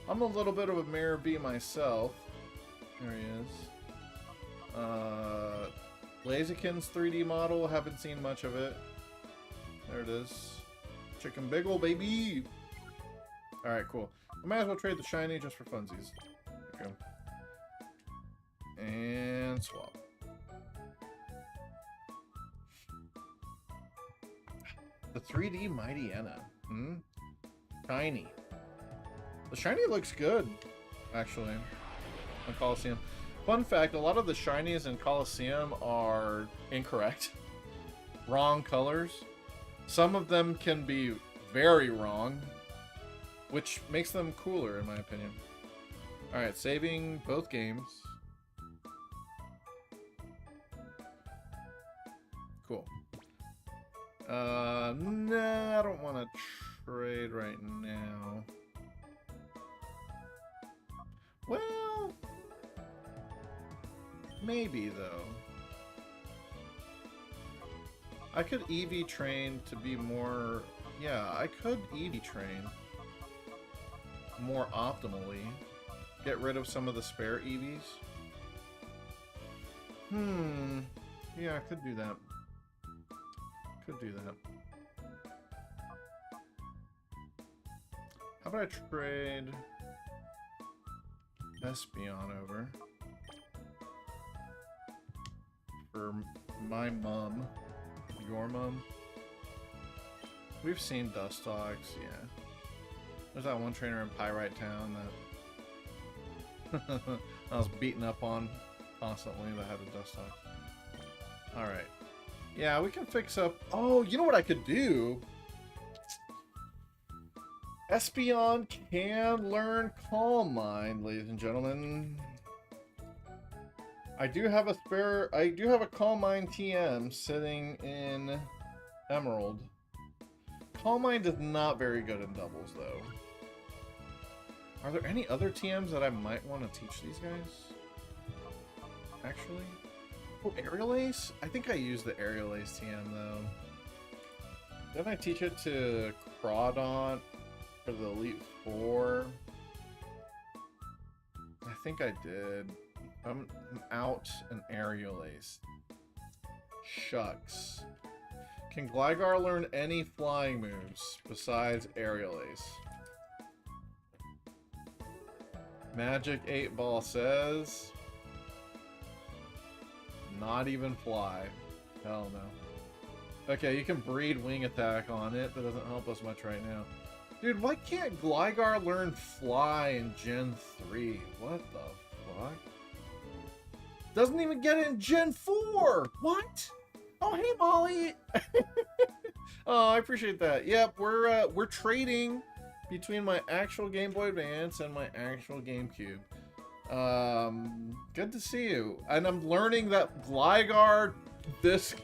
I'm a little bit of a Mirror B myself. There he is. Blaziken's 3D model, haven't seen much of it. There it is. Chicken Biggle, baby! Alright, cool. I might as well trade the shiny just for funsies. There we go. And swap. The 3D Mightyena. Shiny. The shiny looks good, actually, on Colosseum. Fun fact, a lot of the shinies in Colosseum are incorrect. Wrong colors. Some of them can be very wrong. which makes them cooler in my opinion. Alright, saving both games. Cool. Nah, I don't want to trade right now. Well, maybe though. I could EV train to be more... Yeah, I could EV train more optimally. Get rid of some of the spare EVs. Yeah, I could do that. Could do that. How about I trade Espeon over for my mum, your mum? We've seen Nuzlockes, yeah. There's that one trainer in Pyrite Town that I was beaten up on constantly that had a Nuzlocke. Alright. Yeah, we can fix up... Oh, you know what I could do? Espeon can learn Calm Mind, ladies and gentlemen. I do have a Calm Mind TM sitting in Emerald. Calm Mind is not very good in doubles, though. Are there any other TMs that I might want to teach these guys? Actually? Oh, Aerial Ace? I think I used the Aerial Ace TM, though. Didn't I teach it to Crawdaunt for the Elite Four? I think I did. I'm out an Aerial Ace. Shucks. Can Gligar learn any flying moves besides Aerial Ace? Magic 8 Ball says... Not even fly. Hell no. Okay, you can breed Wing Attack on it. That doesn't help us much right now. Dude, why can't Gligar learn fly in Gen 3? What the fuck? Doesn't even get it in Gen 4! What? Oh, hey, Molly! Oh, I appreciate that. Yep, we're trading between my actual Game Boy Advance and my actual GameCube. Good to see you. And I'm learning that Gligar, this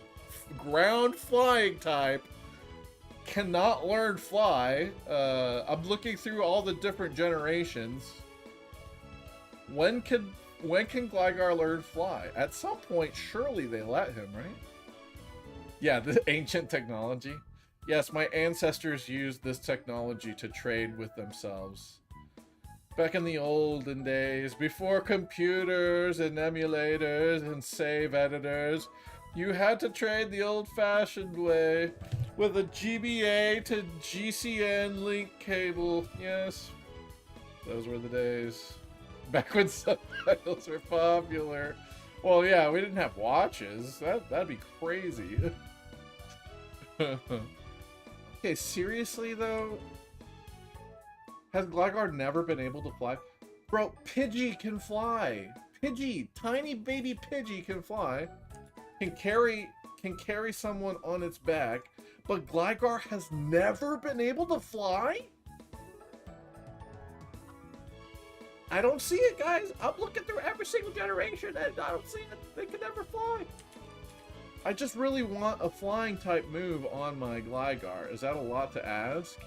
ground flying type, cannot learn fly. I'm looking through all the different generations. When can Gligar learn fly? At some point, surely they let him, right? Yeah, the ancient technology. Yes, my ancestors used this technology to trade with themselves. Back in the olden days, before computers and emulators and save editors, you had to trade the old-fashioned way with a GBA to GCN link cable. Yes, those were the days. Back when subtitles were popular. Well, yeah, we didn't have watches. That'd be crazy. Okay, seriously though? Has Gligar never been able to fly? Bro, Pidgey can fly. Pidgey, tiny baby Pidgey can fly. Can carry someone on its back, but Gligar has never been able to fly? I don't see it, guys. I'm looking through every single generation and I don't see it. They can never fly. I just really want a flying type move on my Gligar. Is that a lot to ask?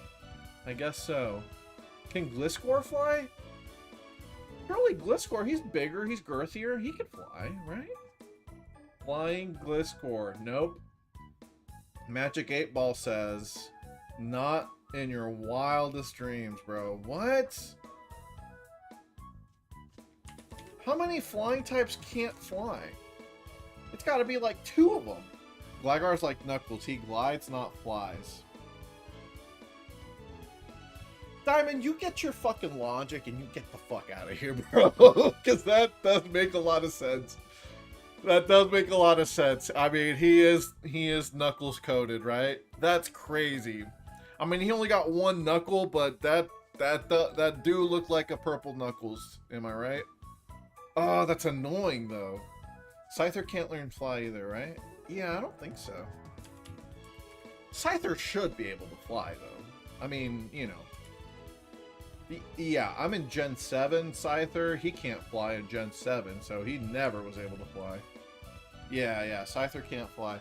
I guess so. Can Gliscor fly? Surely Gliscor, he's bigger, he's girthier, he can fly, right? Flying Gliscor, nope. Magic 8 Ball says, not in your wildest dreams, bro. What? How many flying types can't fly? It's gotta be like 2 of them. Gligar's like Knuckles, he glides, not flies. Diamond, you get your fucking logic and you get the fuck out of here, bro. Because that does make a lot of sense. That does make a lot of sense. I mean, he is Knuckles coded, right? That's crazy. I mean, he only got 1 knuckle, but that do look like a purple Knuckles. Am I right? Oh, that's annoying though. Scyther can't learn fly either, right? Yeah, I don't think so. Scyther should be able to fly though. I mean, you know. Yeah, I'm in Gen 7, Scyther. He can't fly in Gen 7, so he never was able to fly. Yeah, Scyther can't fly.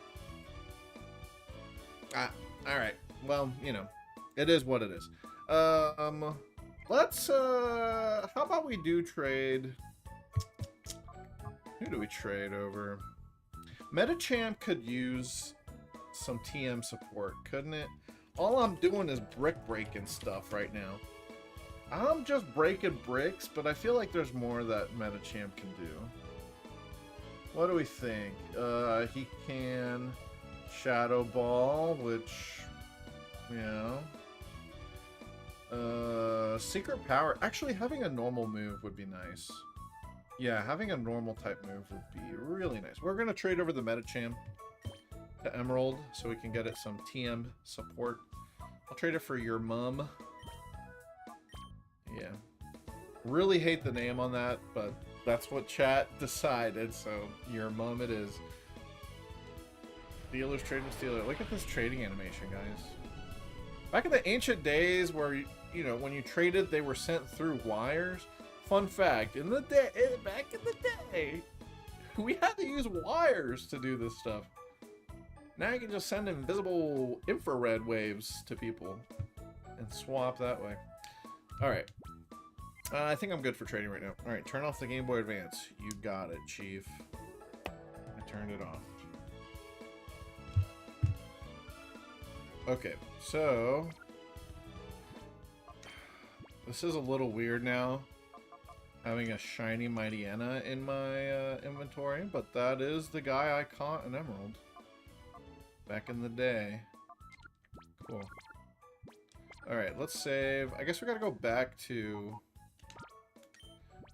Alright. Well, you know, it is what it is. Let's, how about we do trade... Who do we trade over? Metachamp could use some TM support, couldn't it? All I'm doing is brick breaking stuff right now. I'm just breaking bricks, but I feel like there's more that Metachamp can do. What do we think? He can Shadow Ball, which, you know. Secret Power. Actually, having a normal move would be nice. Yeah, having a normal type move would be really nice. We're going to trade over the Metachamp to Emerald so we can get it some TM support. I'll trade it for your mum. Yeah. Really hate the name on that, but that's what chat decided, so your mum it is. Steelers trading Steeler. Look at this trading animation, guys. Back in the ancient days where, you know, when you traded, they were sent through wires. Fun fact, back in the day, we had to use wires to do this stuff. Now you can just send invisible infrared waves to people and swap that way. Alright. I think I'm good for trading right now. Alright, turn off the Game Boy Advance. You got it, Chief. I turned it off. Okay, so... This is a little weird now, having a shiny Mightyena in my inventory, but that is the guy I caught in Emerald back in the day. Cool. Alright, let's save. I guess we gotta go back to...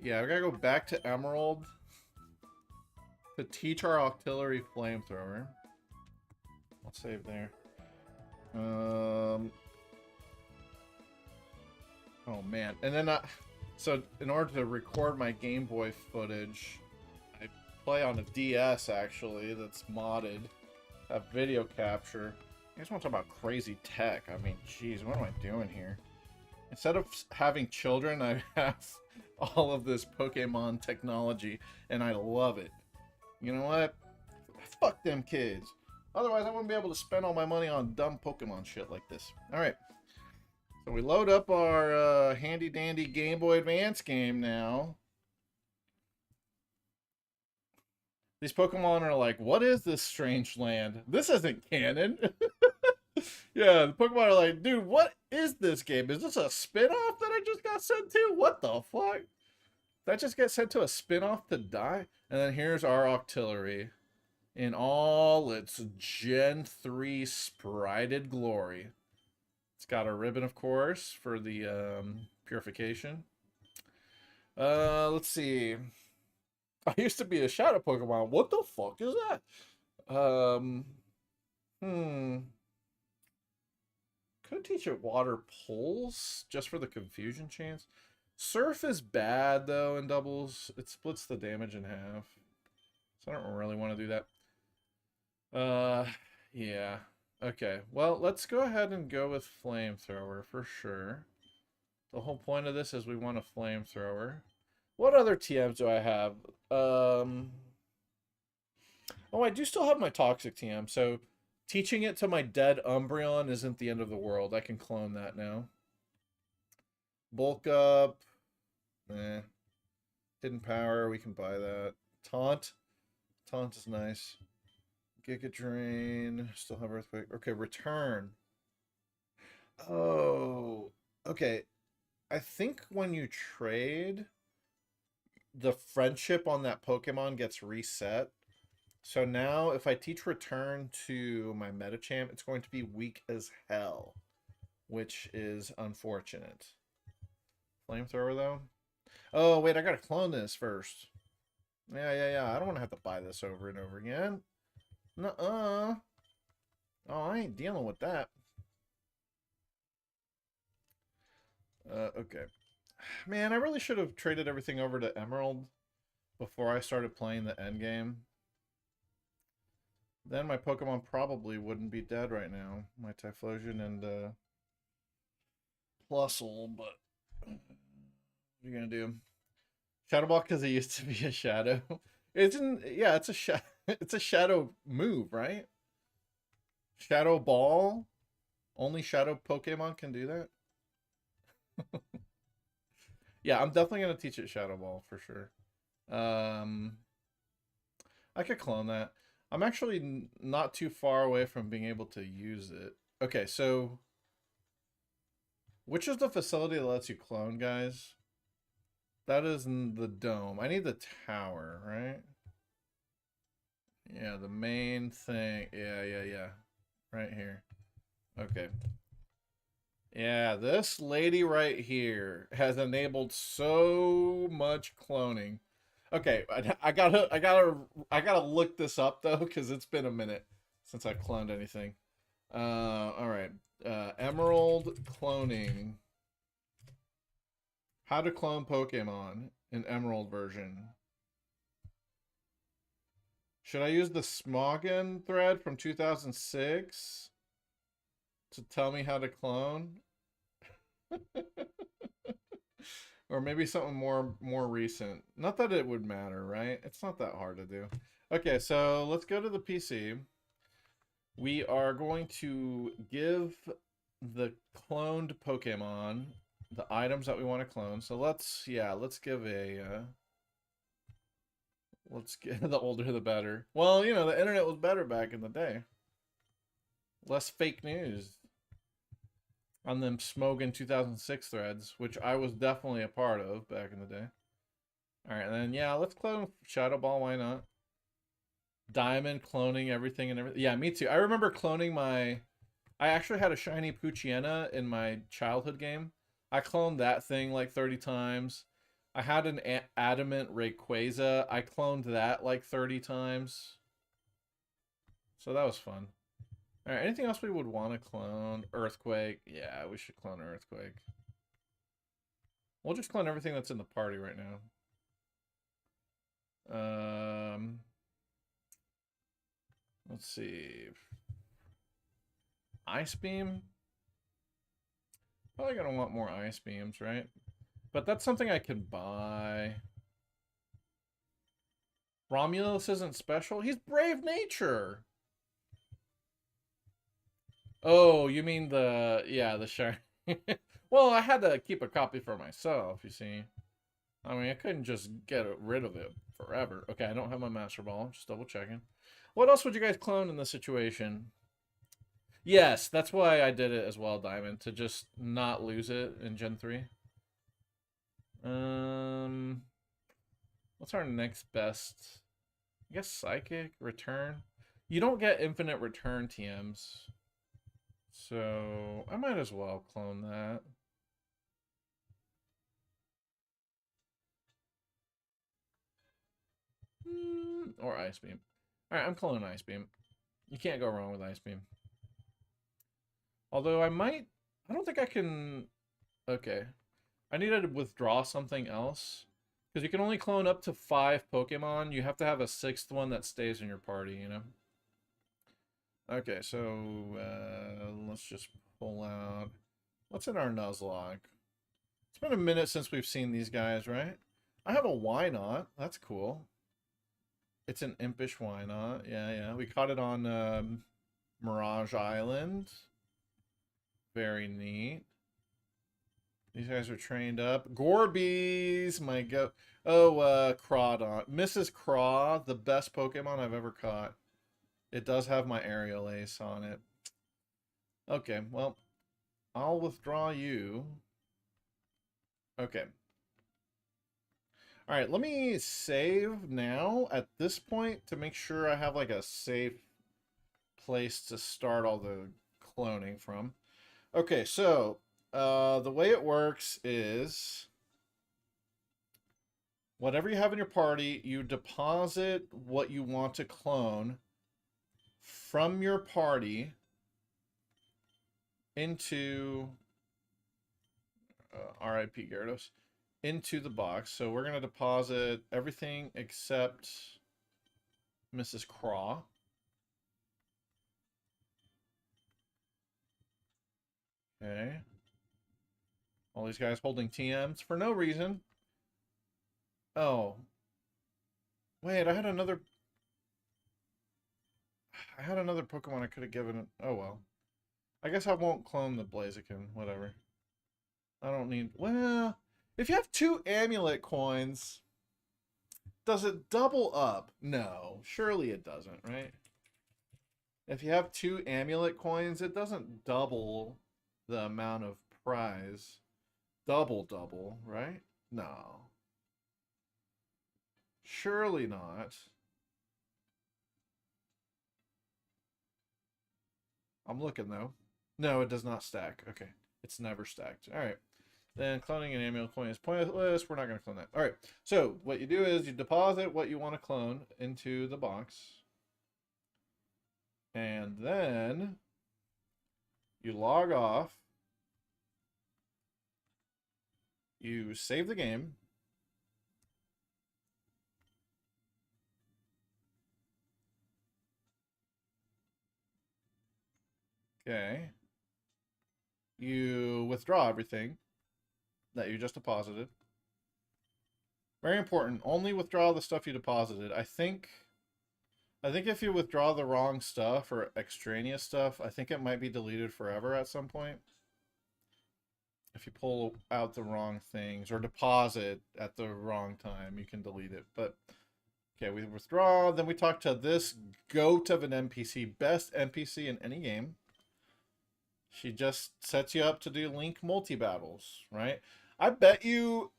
Yeah, we gotta go back to Emerald to teach our Octillery Flamethrower. I'll save there. Oh man, and then so in order to record my Game Boy footage, I play on a DS actually that's modded, have video capture. You guys want to talk about crazy tech? I mean, geez, what am I doing here? Instead of having children, I have all of this Pokemon technology, and I love it. You know what? Fuck them kids. Otherwise, I wouldn't be able to spend all my money on dumb Pokemon shit like this. All right. So we load up our handy-dandy Game Boy Advance game now. These Pokemon are like, what is this strange land? This isn't canon. Yeah, the Pokemon are like, dude, what is this game? Is this a spin-off that I just got sent to? What the fuck? Did I just get sent to a spin-off to die? And then here's our Octillery in all its Gen 3 sprited glory. It's got a ribbon, of course, for the purification. Let's see. I used to be a shadow Pokemon. What the fuck is that? Could teach it water pulse just for the confusion chance. Surf is bad though in doubles. It splits the damage in half. So I don't really want to do that. Yeah. Okay. Well, let's go ahead and go with Flamethrower for sure. The whole point of this is we want a Flamethrower. What other TMs do I have? Oh, I do still have my Toxic TM, so teaching it to my dead Umbreon isn't the end of the world. I can clone that now. Bulk up. Hidden Power, we can buy that. Taunt. Taunt is nice. Giga Drain. Still have Earthquake. Okay, Return. Oh. Okay. I think when you trade, the friendship on that Pokemon gets reset. So now if I teach Return to my Metachamp, it's going to be weak as hell, which is unfortunate. Flamethrower though? Oh wait, I gotta clone this first. Yeah. I don't want to have to buy this over and over again. Nuh-uh. Oh, I ain't dealing with that. Okay. Man, I really should have traded everything over to Emerald before I started playing the endgame. Then my Pokemon probably wouldn't be dead right now. My Typhlosion and Plusle, but What are you gonna do? Shadow Ball because it used to be a shadow. Yeah, it's a it's a shadow move, right? Shadow Ball. Only Shadow Pokemon can do that. Yeah, I'm definitely gonna teach it Shadow Ball for sure. I could clone that. I'm actually not too far away from being able to use it. Okay, so which is the facility that lets you clone, guys? That is in the dome. I need the tower, right? Yeah, the main thing. Yeah. Right here. Okay. Yeah, this lady right here has enabled so much cloning. Okay, I gotta look this up though, because it's been a minute since I cloned anything. All right. Emerald cloning. How to clone Pokemon in Emerald version. Should I use the Smoggin thread from 2006 to tell me how to clone? Or maybe something more recent. Not that it would matter, right? It's not that hard to do. Okay, so let's go to the PC. We are going to give the cloned Pokemon the items that we want to clone. So let's give a let's get the older the better. Well, you know, the internet was better back in the day. Less fake news on them Smoggin 2006 threads, which I was definitely a part of back in the day. All right, and then yeah, let's clone Shadow Ball. Why not? Diamond cloning everything and everything. Yeah, me too. I remember cloning my. I actually had a shiny Poochyena in my childhood game. I cloned that thing like 30 times. I had an adamant Rayquaza. I cloned that like 30 times. So that was fun. All right, anything else we would want to clone? Earthquake. Yeah, we should clone Earthquake. We'll just clone everything that's in the party right now. Let's see. Ice Beam? Probably gonna want more Ice Beams, right? But that's something I can buy. Romulus isn't special? He's Brave Nature! Oh, you mean the shiny. Well, I had to keep a copy for myself, you see. I mean, I couldn't just get rid of it forever. Okay, I don't have my Master Ball. Just double checking. What else would you guys clone in this situation? Yes, that's why I did it as well, Diamond, to just not lose it in Gen 3. What's our next best? I guess Psychic, Return. You don't get infinite return TMs. So, I might as well clone that. Or Ice Beam. Alright, I'm cloning Ice Beam. You can't go wrong with Ice Beam. Although I don't think I can... Okay. I need to withdraw something else. Because you can only clone up to 5 Pokemon. You have to have a 6th one that stays in your party, you know? Okay, so let's just pull out... What's in our Nuzlocke? It's been a minute since we've seen these guys, right? I have a Why Not. That's cool. It's an impish Why Not. Yeah. We caught it on Mirage Island. Very neat. These guys are trained up. Gorbies, my go. Oh, Crawdon. Mrs. Craw, the best Pokemon I've ever caught. It does have my Aerial Ace on it. Okay, well, I'll withdraw you. Okay. All right, let me save now at this point to make sure I have like a safe place to start all the cloning from. Okay, so the way it works is whatever you have in your party, you deposit what you want to clone from your party into RIP Gyarados into the box. So we're going to deposit everything except Mrs. Craw. Okay. All these guys holding TMs for no reason. Oh. Wait, I had another Pokemon I could have given it. Oh well. I guess I won't clone the Blaziken. Whatever. I don't need... Well, if you have 2 amulet coins, does it double up? No. Surely it doesn't, right? If you have 2 amulet coins, it doesn't double the amount of prize. Double, right? No. Surely not. I'm looking, though. No, it does not stack. Okay. It's never stacked. All right. Then cloning an amulet coin is pointless. We're not going to clone that. All right. So what you do is you deposit what you want to clone into the box. And then you log off. You save the game. Okay. You withdraw everything that you just deposited. Very important. Only withdraw the stuff you deposited. I think if you withdraw the wrong stuff or extraneous stuff, I think it might be deleted forever at some point. If you pull out the wrong things or deposit at the wrong time, you can delete it. But okay, we withdraw. Then we talk to this goat of an NPC, best NPC in any game. She just sets you up to do Link multi-battles, right? I bet you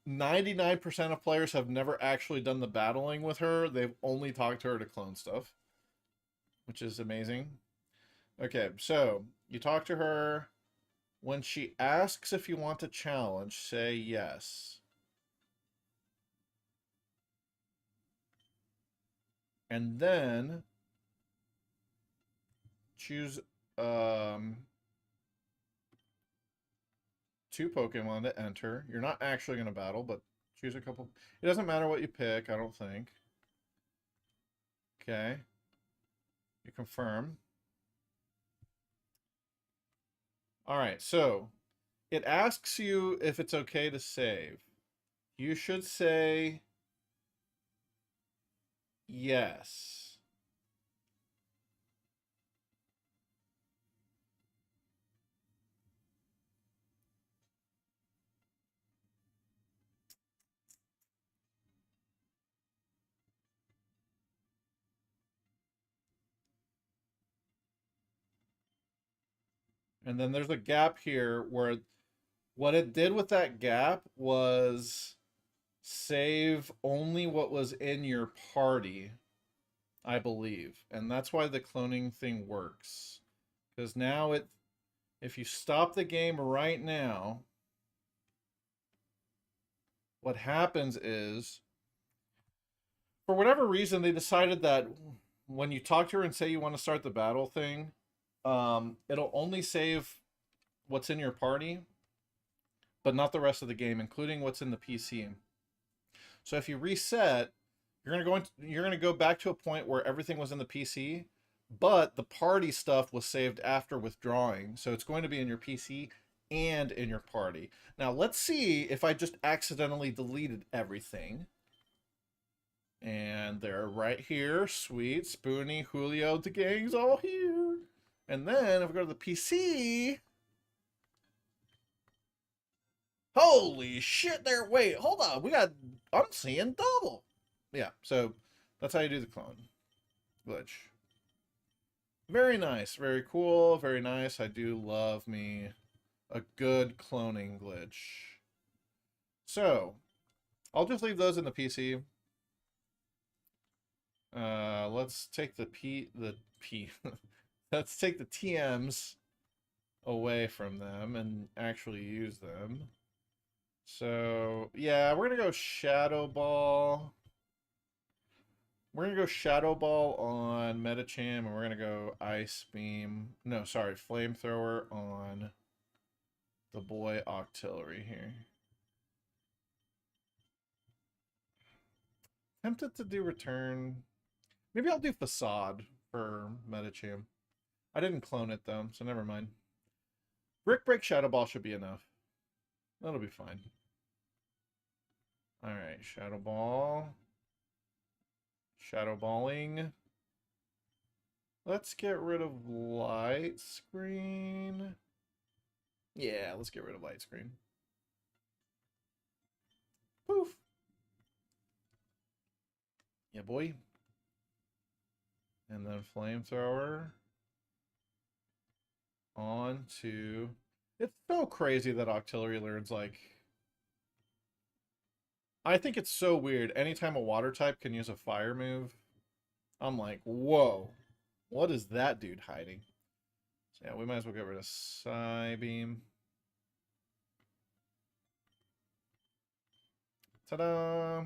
99% of players have never actually done the battling with her. They've only talked to her to clone stuff, which is amazing. Okay, so you talk to her. When she asks if you want to challenge, say yes. And then choose 2 Pokemon to enter. You're not actually going to battle, but choose a couple. It doesn't matter what you pick, I don't think. Okay. You confirm. All right, so it asks you if it's okay to save. You should say yes. And then there's a gap here where what it did with that gap was save only what was in your party, I believe. And that's why the cloning thing works. Because now if you stop the game right now, what happens is, for whatever reason, they decided that when you talk to her and say you want to start the battle thing, it'll only save what's in your party, but not the rest of the game, including what's in the PC. So if you reset, you're gonna go back to a point where everything was in the PC, but the party stuff was saved after withdrawing. So it's going to be in your PC and in your party. Now let's see if I just accidentally deleted everything. And they're right here. Sweet. Spoonie, Julio, the gang's all here. And then if we go to the PC... Holy shit, there. Wait, hold on. I'm seeing double. Yeah, so that's how you do the clone glitch. Very nice. Very cool. Very nice. I do love me a good cloning glitch. So, I'll just leave those in the PC. Let's take let's take the TMs away from them and actually use them. So, yeah, we're going to go Shadow Ball. We're going to go Shadow Ball on Metacham, and we're going to go Ice Beam. No, sorry, Flamethrower on the boy Octillery here. Tempted to do Return. Maybe I'll do Facade for Metacham. I didn't clone it, though, so never mind. Brick Break Shadow Ball should be enough. That'll be fine. Alright, Shadow Ball. Shadow Balling. Let's get rid of light screen. Yeah, let's get rid of light screen. Poof. Yeah, boy. And then flamethrower. On to... It's so crazy that Octillery learns, like... I think it's so weird. Anytime a water type can use a fire move, I'm like, whoa. What is that dude hiding? So yeah, we might as well get rid of Psybeam. Ta-da!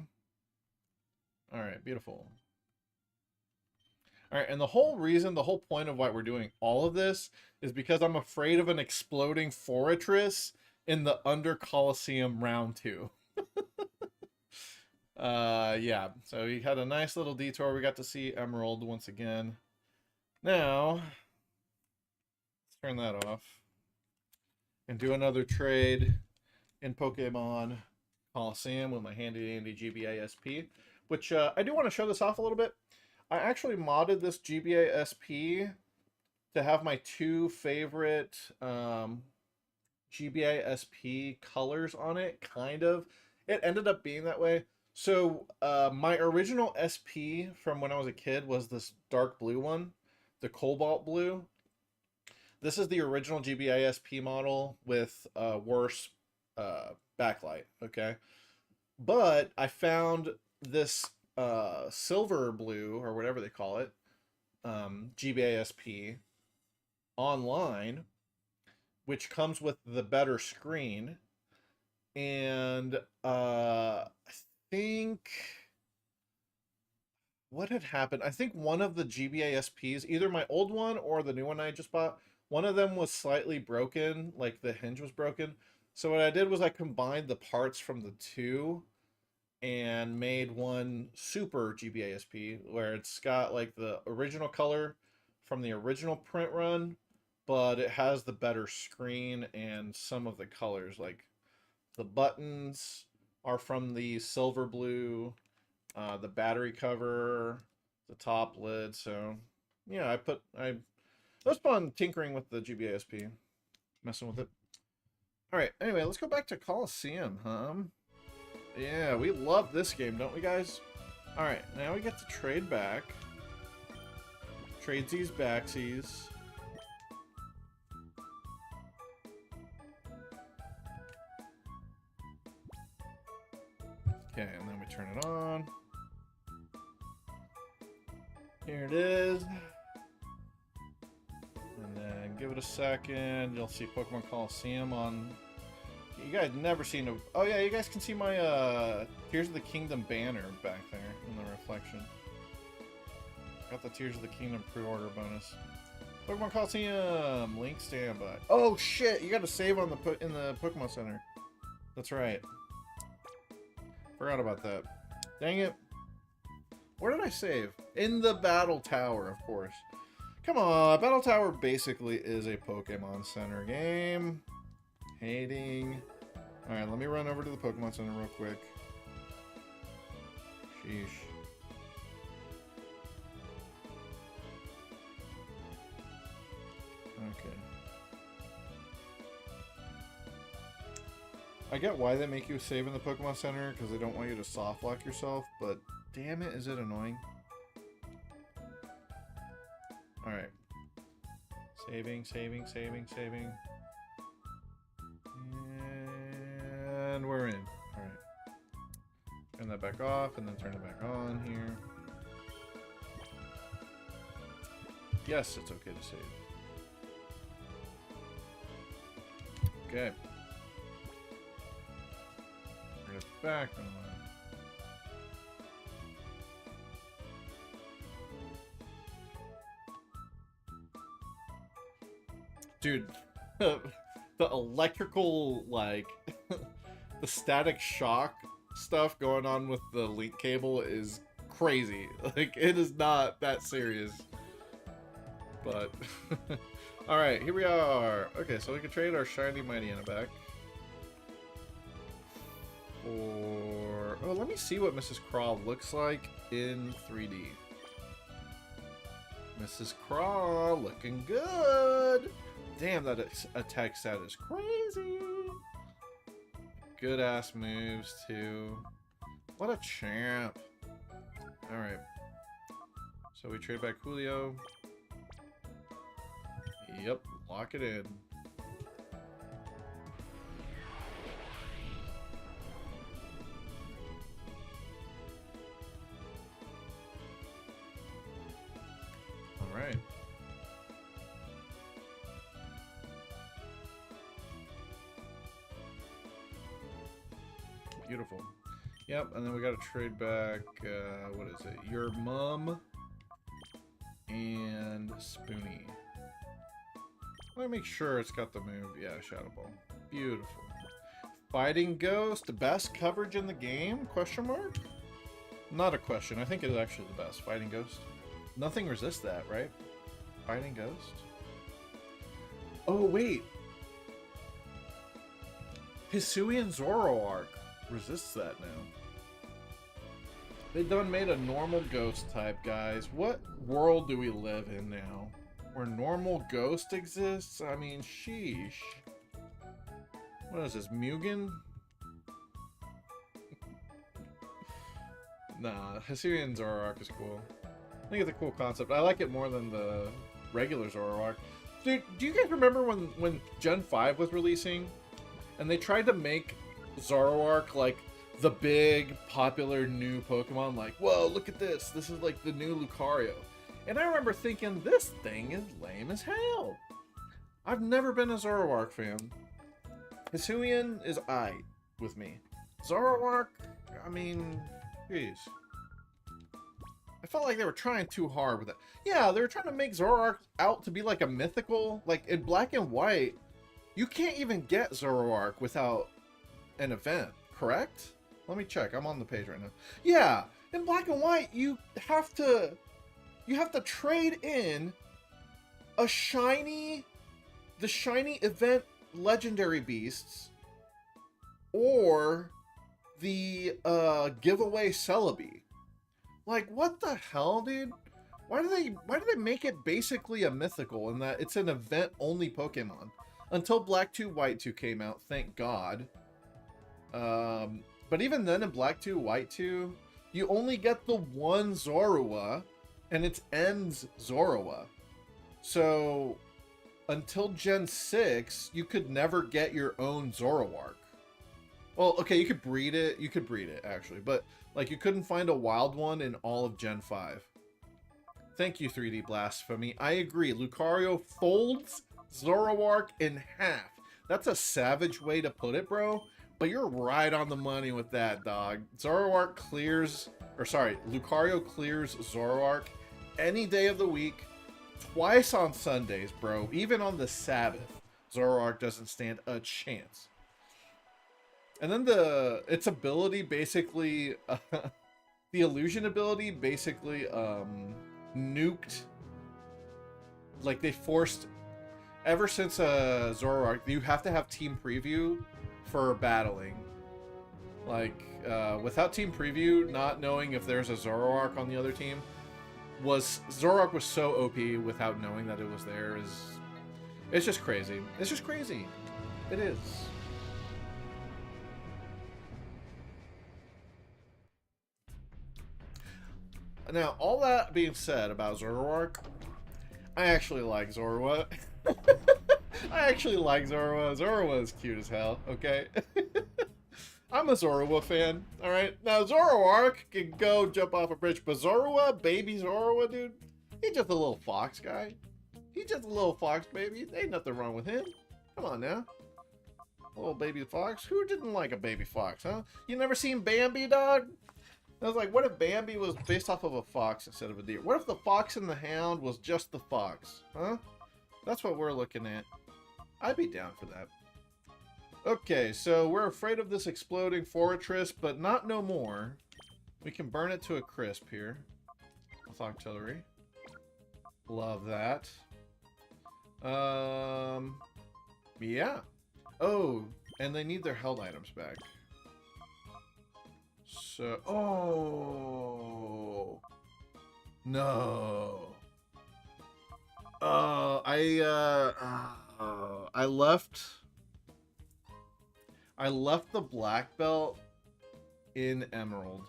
Alright, beautiful. Alright, and the whole point of why we're doing all of this is because I'm afraid of an exploding Fortress in the Under Colosseum round 2. Yeah, so we had a nice little detour. We got to see Emerald once again. Now, let's turn that off and do another trade in Pokemon Colosseum with my handy-dandy GBA SP, which I do want to show this off a little bit. I actually modded this GBA SP to have my 2 favorite GBA SP colors on it, kind of. It ended up being that way. So my original SP from when I was a kid was this dark blue one, the Cobalt Blue. This is the original GBA SP model with worse backlight, okay? But I found this Silver Blue, or whatever they call it, GBA SP online, which comes with the better screen. And I think what had happened, I think one of the GBA SPs, either my old one or the new one I just bought, one of them was slightly broken, like the hinge was broken. So what I did was I combined the parts from the 2 and made one super GBA SP, where it's got like the original color from the original print run, but it has the better screen and some of the colors, like the buttons are from the Silver Blue, the battery cover, the top lid. So yeah, it was fun tinkering with the GBA SP, messing with it. All right, anyway, let's go back to Colosseum, huh? Yeah, we love this game, don't we, guys? All right, now we get to trade back. Tradesies, backsies. Okay, and then we turn it on. Here it is. And then give it a second. You'll see Pokemon Colosseum on... You guys never seen a... Oh yeah, you guys can see my Tears of the Kingdom banner back there in the reflection. Got the Tears of the Kingdom pre-order bonus. Pokemon Colosseum! Link standby. Oh shit! You gotta save on in the Pokemon Center. That's right. Forgot about that. Dang it. Where did I save? In the Battle Tower, of course. Come on, Battle Tower basically is a Pokemon Center game. Hating. Alright, let me run over to the Pokemon Center real quick. Sheesh. Okay. I get why they make you save in the Pokemon Center, because they don't want you to soft lock yourself, but damn it, is it annoying. Alright. Saving, saving, saving, saving. And we're in. Alright. Turn that back off, and then turn it back on here. Yes, it's okay to save. Okay. Turn it back on. Dude, the electrical, like, the static shock stuff going on with the link cable is crazy. Like, it is not that serious. But, alright, here we are. Okay, so we can trade our shiny Mightyena back. for... Oh, let me see what Mrs. Craw looks like in 3D. Mrs. Craw looking good. Damn, that attack stat is crazy. Good ass moves too. What a champ. Alright. So we trade back Julio. Yep, lock it in. Alright. Beautiful. Yep, and then we gotta trade back, what is it? Your mom and Spoonie. Let me make sure it's got the move. Yeah, Shadow Ball. Beautiful. Fighting Ghost, best coverage in the game? Question mark? Not a question. I think it is actually the best. Fighting Ghost. Nothing resists that, right? Fighting Ghost. Oh, wait. Hisuian Zoroark resists that now. They done made a normal ghost type, guys. What world do we live in now? Where normal ghost exists? I mean, sheesh. What is this, Mugen? Nah, Hisuian Zoroark is cool. I think it's a cool concept. I like it more than the regular Zoroark. Dude, do you guys remember when Gen 5 was releasing? And they tried to make Zoroark like the big popular new Pokemon, like, whoa, look at this. This is like the new Lucario. And I remember thinking, this thing is lame as hell. I've never been a Zoroark fan. Hisuian is aight with me. Zoroark, I mean, jeez. I felt like they were trying too hard with it. Yeah, they were trying to make Zoroark out to be like a mythical. Like, in Black and White, you can't even get Zoroark without an event, correct? Let me check. I'm on the page right now. Yeah, in Black and White, you have to trade in the shiny event legendary beasts or the giveaway Celebi. Like, what the hell, dude? Why do they make it basically a mythical in that it's an event only Pokemon? Until Black 2 White 2 came out, thank God. But even then in Black 2 White 2, you only get the one Zorua, and it's Ends Zorua. So until Gen 6, you could never get your own Zoroark. Well, okay, you could breed it. You could breed it, actually. But, like, you couldn't find a wild one in all of Gen 5. Thank you, 3D Blasphemy. I agree. Lucario folds Zoroark in half. That's a savage way to put it, bro. But you're right on the money with that, dog. Lucario clears Zoroark any day of the week, twice on Sundays, bro. Even on the Sabbath, Zoroark doesn't stand a chance. And then its ability basically, the illusion ability basically nuked. Like, they forced, ever since Zoroark, you have to have team preview for battling. Like, without team preview, not knowing if there's a Zoroark on the other team, Zoroark was so OP without knowing that it was there. It's just crazy. It's just crazy. It is. Now, all that being said about Zoroark, I actually like Zorua. I actually like Zorua. Zorua is cute as hell, okay? I'm a Zorua fan, alright? Now, Zoroark can go jump off a bridge, but Zorua, baby Zorua, dude, he's just a little fox guy. He's just a little fox baby. Ain't nothing wrong with him. Come on now. A little baby fox? Who didn't like a baby fox, huh? You never seen Bambi, dog? I was like, what if Bambi was based off of a fox instead of a deer? What if the Fox and the Hound was just the fox? Huh? That's what we're looking at. I'd be down for that. Okay, so we're afraid of this exploding fortress, but not no more. We can burn it to a crisp here. With artillery. Love that. Yeah. Oh, and they need their held items back. So, oh no. I left the black belt in Emerald.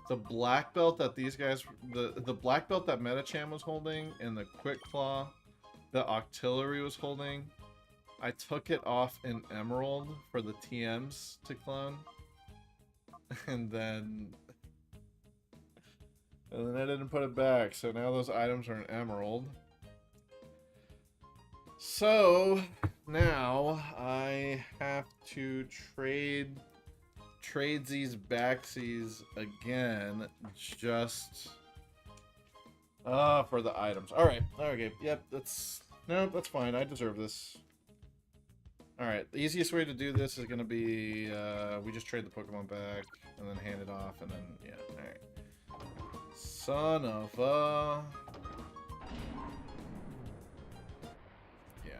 The black belt that these guys, the black belt that Metachan was holding and the Quick Claw that Octillery was holding, I took it off in Emerald for the TMs to clone. And then I didn't put it back, so now those items are in Emerald. So now I have to trade these backsies again, just for the items. All right, okay, yep, that's fine. I deserve this. All right, the easiest way to do this is gonna be we just trade the Pokemon back and then hand it off, and then yeah. All right. Son of a... Yeah.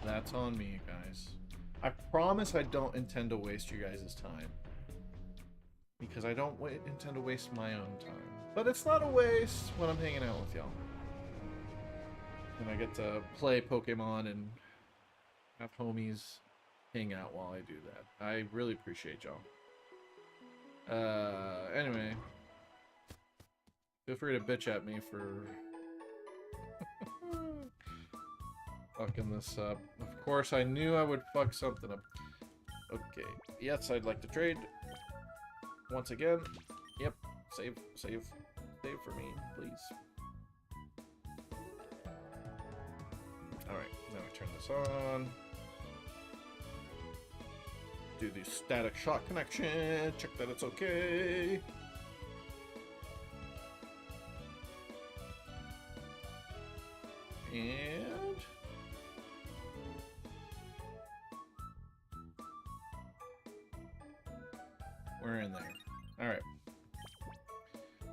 That's on me, guys. I promise I don't intend to waste you guys' time. Because I don't intend to waste my own time. But it's not a waste when I'm hanging out with y'all. And I get to play Pokemon and have homies hang out while I do that. I really appreciate y'all. Anyway... Feel free to bitch at me for fucking this up. Of course, I knew I would fuck something up. Okay. Yes, I'd like to trade. Once again. Yep. Save for me, please. Alright, now we turn this on. Do the static shock connection. Check that it's okay. And we're in there. All right.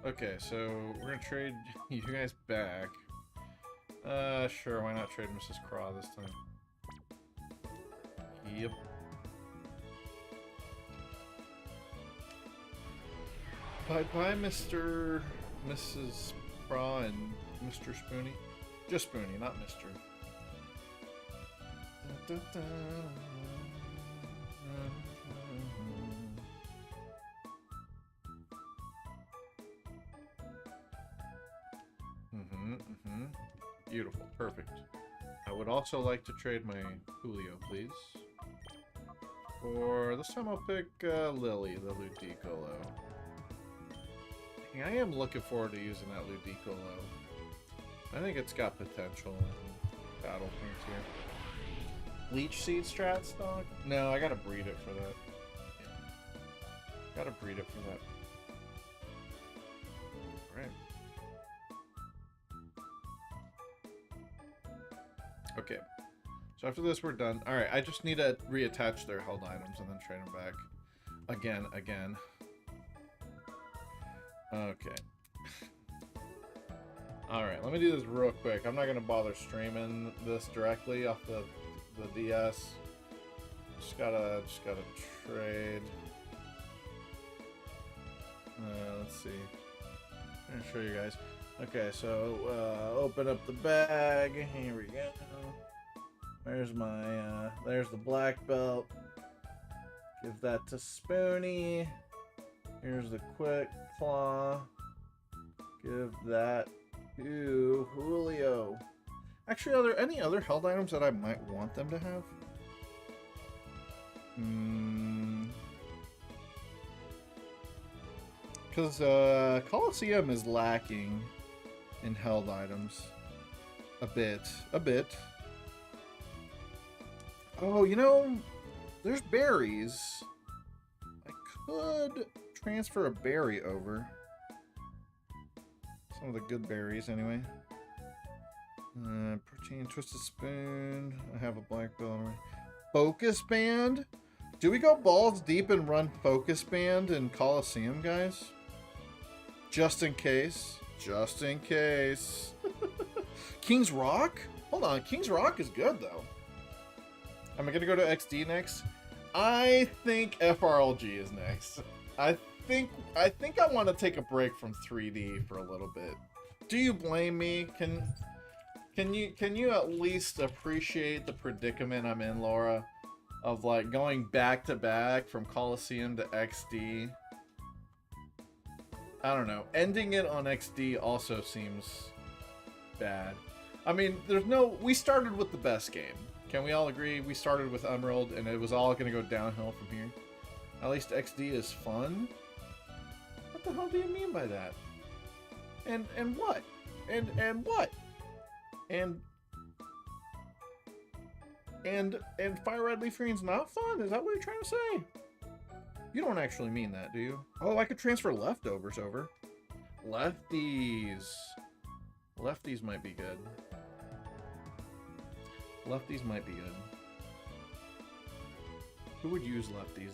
Okay, so we're gonna trade you guys back. Sure. Why not trade Mrs. Craw this time? Yep. Bye, Mr. Mrs. Craw and Mr. Spoony. Just Spoony, not Mr. Beautiful, perfect. I would also like to trade my Julio, please. For this time I'll pick Lily, the Ludicolo. I am looking forward to using that Ludicolo. I think it's got potential in battle things here. Leech Seed strat stock? No, I gotta breed it for that. Yeah. Gotta breed it for that. Alright. Okay. So after this we're done. Alright, I just need to reattach their held items and then trade them back. Again. Okay. Alright, let me do this real quick. I'm not going to bother streaming this directly off the DS. Just gotta trade. Let's see. I'm going to show you guys. Okay, so open up the bag. Here we go. There's my, there's the black belt. Give that to Spoony. Here's the Quick Claw. Give that to Julio. Actually, are there any other held items that I might want them to have? Because Colosseum is lacking in held items. A bit. Oh, you know, there's berries. I could transfer a berry over. Some of the good berries, anyway. Protein, Twisted Spoon. I have a black belt already. Focus Band? Do we go balls deep and run Focus Band in Colosseum, guys? Just in case. Just in case. King's Rock? Hold on, King's Rock is good, though. Am I going to go to XD next? I think FRLG is next. I think I want to take a break from 3D for a little bit. Do you blame me? Can you at least appreciate the predicament I'm in, Laura? Of like going back to back from Colosseum to XD. I don't know. Ending it on XD also seems bad. I mean, we started with the best game. Can we all agree? We started with Emerald and it was all going to go downhill from here. At least XD is fun. What the hell do you mean by that? And what? And what? And Fire Red Leaf Green's not fun? Is that what you're trying to say? You don't actually mean that, do you? Oh, I could transfer leftovers over. Lefties. Lefties might be good. Lefties might be good. Who would use lefties,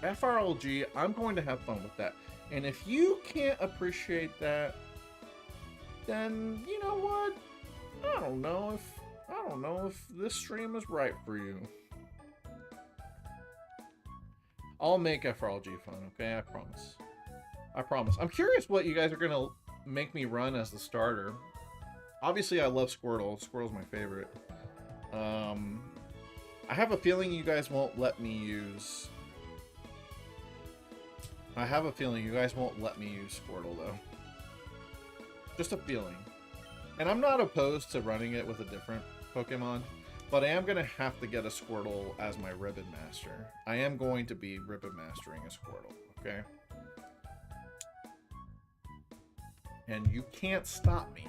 though? FRLG, I'm going to have fun with that. And if you can't appreciate that, then you know what? I don't know if this stream is right for you. I'll make FRLG fun, okay? I promise. I promise. I'm curious what you guys are gonna make me run as the starter. Obviously, I love Squirtle. Squirtle's my favorite. I have a feeling you guys won't let me use... I have a feeling you guys won't let me use Squirtle, though. Just a feeling. And I'm not opposed to running it with a different Pokemon, but I am going to have to get a Squirtle as my Ribbon Master. I am going to be Ribbon Mastering a Squirtle, okay? And you can't stop me.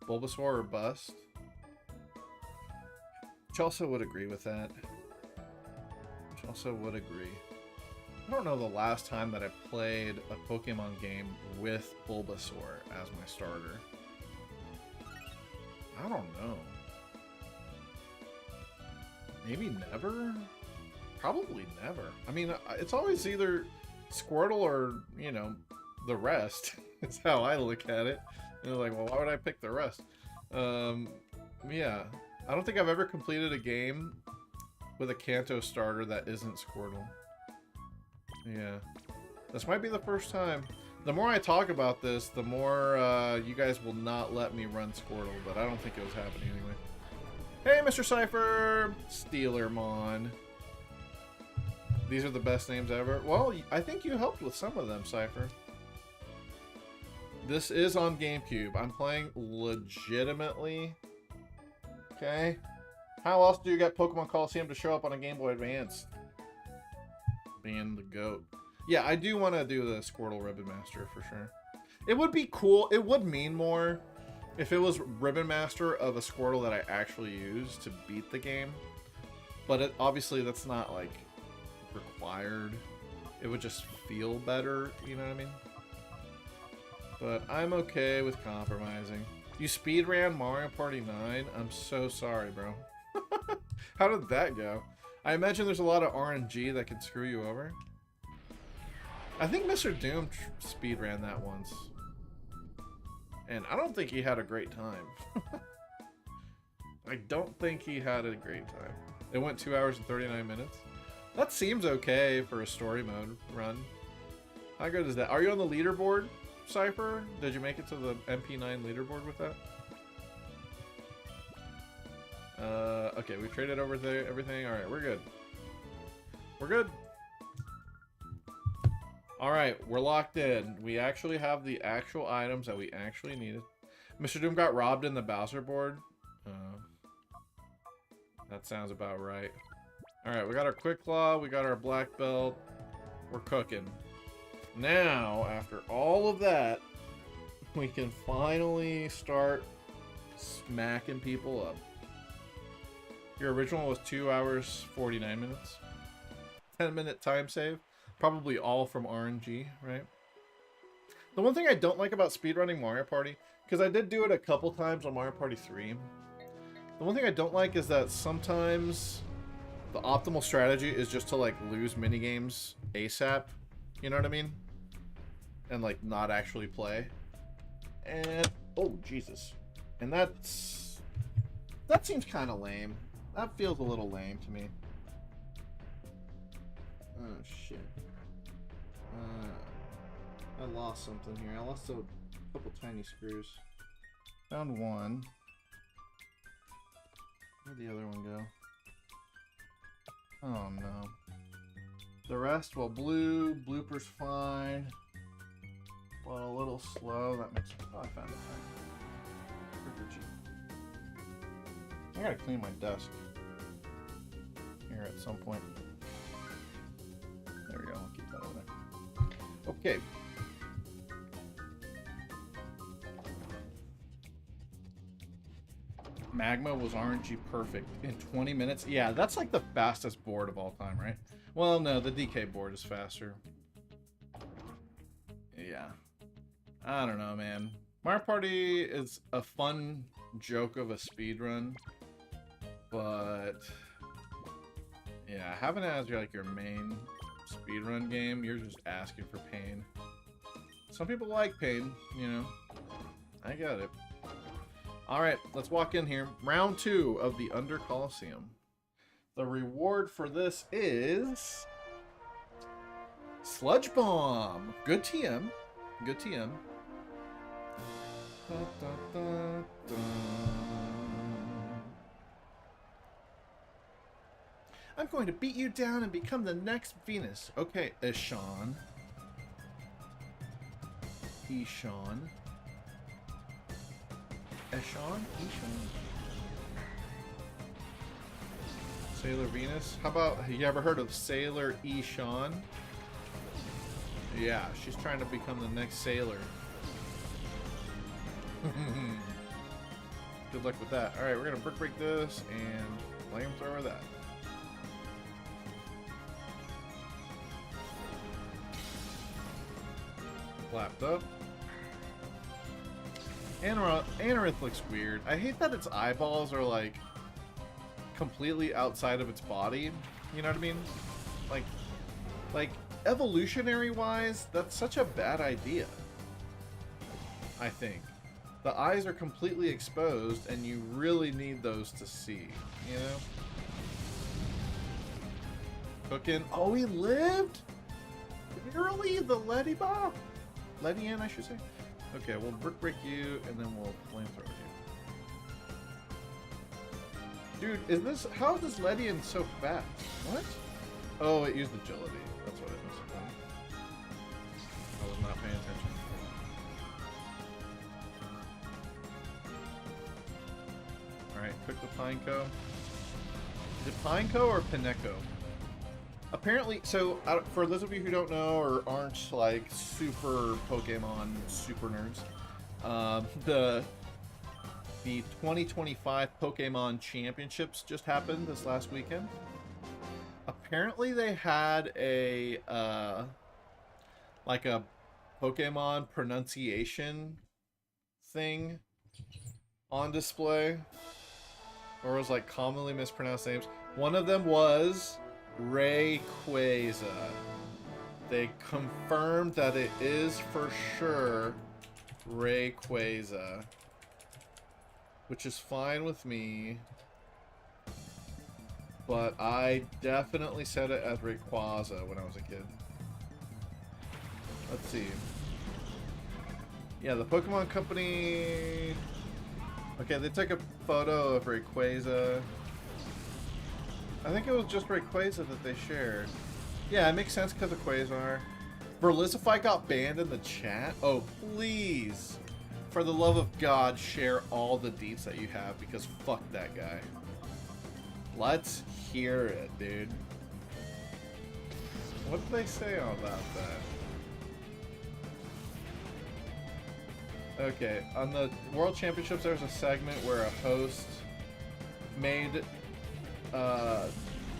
Bulbasaur or bust? Chelsea would agree with that. Chelsea would agree. I don't know the last time that I played a Pokemon game with Bulbasaur as my starter. I don't know. Maybe never? Probably never. I mean, it's always either Squirtle or, you know, the rest. That's how I look at it. And I was like, well, why would I pick the rest? Yeah. I don't think I've ever completed a game with a Kanto starter that isn't Squirtle. Yeah. This might be the first time. The more I talk about this, the more you guys will not let me run Squirtle, but I don't think it was happening anyway. Hey, Mr. Cypher! Steelermon. These are the best names ever. Well, I think you helped with some of them, Cypher. This is on GameCube. I'm playing legitimately. Okay. How else do you get Pokemon Colosseum to show up on a Game Boy Advance? Being the GOAT. Yeah, I do want to do the Squirtle Ribbon Master for sure. It would be cool. It would mean more if it was Ribbon Master of a Squirtle that I actually use to beat the game. But obviously that's not like required. It would just feel better, you know what I mean? But I'm okay with compromising. You speedran Mario Party 9? I'm so sorry, bro. How did that go? I imagine there's a lot of RNG that can screw you over. I think Mr. Doom speedran that once. And I don't think he had a great time. I don't think he had a great time. It went 2 hours and 39 minutes. That seems okay for a story mode run. How good is that? Are you on the leaderboard, Cypher? Did you make it to the MP9 leaderboard with that? Okay, we've traded over there, everything. Alright, we're good. We're good. Alright, we're locked in. We actually have the actual items that we actually needed. Mr. Doom got robbed in the Bowser board. That sounds about right. Alright, we got our Quick Claw, we got our Black Belt. We're cooking. Now, after all of that, we can finally start smacking people up. Your original was 2 hours, 49 minutes. 10-minute time save. Probably all from RNG, right? The one thing I don't like about speedrunning Mario Party, because I did do it a couple times on Mario Party 3. The one thing I don't like is that sometimes the optimal strategy is just to like lose minigames ASAP. You know what I mean? And like not actually play. And oh Jesus. And that's That seems kind of lame. That feels a little lame to me. Oh, shit. I lost something here. I lost a couple tiny screws. Found one. Where'd the other one go? Oh, no. The rest, well, blue. Blooper's fine. But a little slow. That makes... Oh, I found it. I gotta clean my desk here at some point. There we go. I'll keep that over there. Okay. Magma was RNG perfect in 20 minutes. Yeah, that's like the fastest board of all time, right? Well, no, the DK board is faster. Yeah. I don't know, man. Mario Party is a fun joke of a speedrun, but yeah, having it as your main speedrun game, you're just asking for pain. Some people like pain, you know. I get it. Alright, let's walk in here. Round 2 of the Under Colosseum. The reward for this is... Sludge Bomb! Good TM. Good TM. Da, da, da, da. I'm going to beat you down and become the next Venus. Okay, Ishan. Ishan. Ishan? Sailor Venus? How about, have you ever heard of Sailor Ishan? Yeah, she's trying to become the next sailor. Good luck with that. Alright, we're gonna brick break this and flamethrower that. Flapped up. Anorith looks weird. I hate that its eyeballs are like completely outside of its body. You know what I mean? Like evolutionary wise, that's such a bad idea. I think. The eyes are completely exposed and you really need those to see, you know? Cooking. Oh, he lived? Really? The Letty Bob? Letty in, I should say. Okay, we'll brick break you, and then we'll flamethrower you. Dude, is this... How is this Ledian so fast? What? Oh, it used agility. That's what it was. I was not paying attention. Alright, cook the Pineco. Is it Pineco or Pineco? Apparently, so for those of you who don't know or aren't like super Pokemon super nerds, the 2025 Pokemon Championships just happened this last weekend. Apparently, they had a like a Pokemon pronunciation thing on display, or it was like commonly mispronounced names. One of them was Rayquaza. They confirmed that it is for sure Rayquaza, which is fine with me, but I definitely said it as Rayquaza when I was a kid. Let's see. Yeah, the Pokemon Company... Okay, they took a photo of Rayquaza. I think it was just Rayquaza that they shared. Yeah, it makes sense because of Quasar. Verlisify got banned in the chat? Oh, please. For the love of God, share all the deets that you have, because fuck that guy. Let's hear it, dude. What did they say about that? Okay, on the World Championships, there's a segment where a host made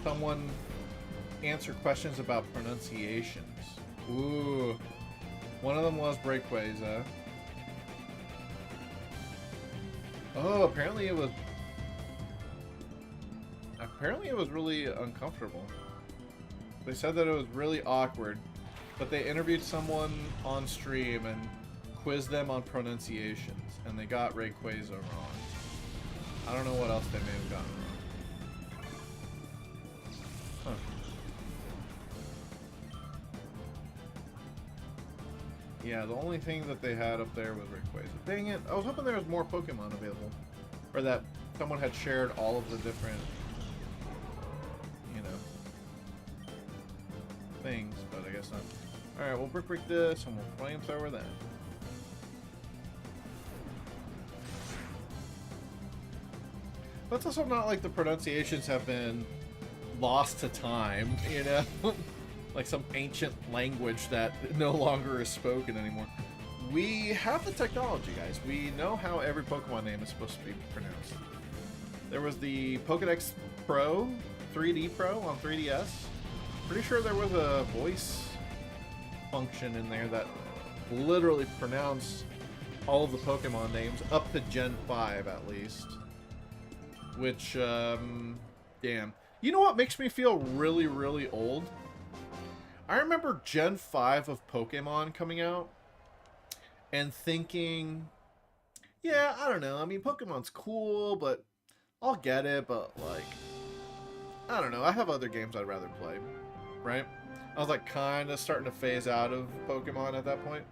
someone answer questions about pronunciations. Ooh. One of them was Rayquaza. Oh, apparently it was really uncomfortable. They said that it was really awkward, but they interviewed someone on stream and quizzed them on pronunciations, and they got Rayquaza wrong. I don't know what else they may have gotten wrong. Huh. Yeah, the only thing that they had up there was Rayquaza. Dang it! I was hoping there was more Pokemon available, or that someone had shared all of the different, you know, things. But I guess not. All right, we'll brick this, and we'll flamethrower that. But it's also not like the pronunciations have been lost to time, you know? Like some ancient language that no longer is spoken anymore. We have the technology, guys. We know how every Pokemon name is supposed to be pronounced. There was the Pokedex Pro, 3D Pro on 3DS. Pretty sure there was a voice function in there that literally pronounced all of the Pokemon names up to Gen 5 at least. Which, damn. You know what makes me feel really, really old? I remember Gen 5 of Pokemon coming out and thinking, yeah, I don't know. I mean, Pokemon's cool, but I'll get it, but, like, I don't know. I have other games I'd rather play, right? I was, like, kind of starting to phase out of Pokemon at that point.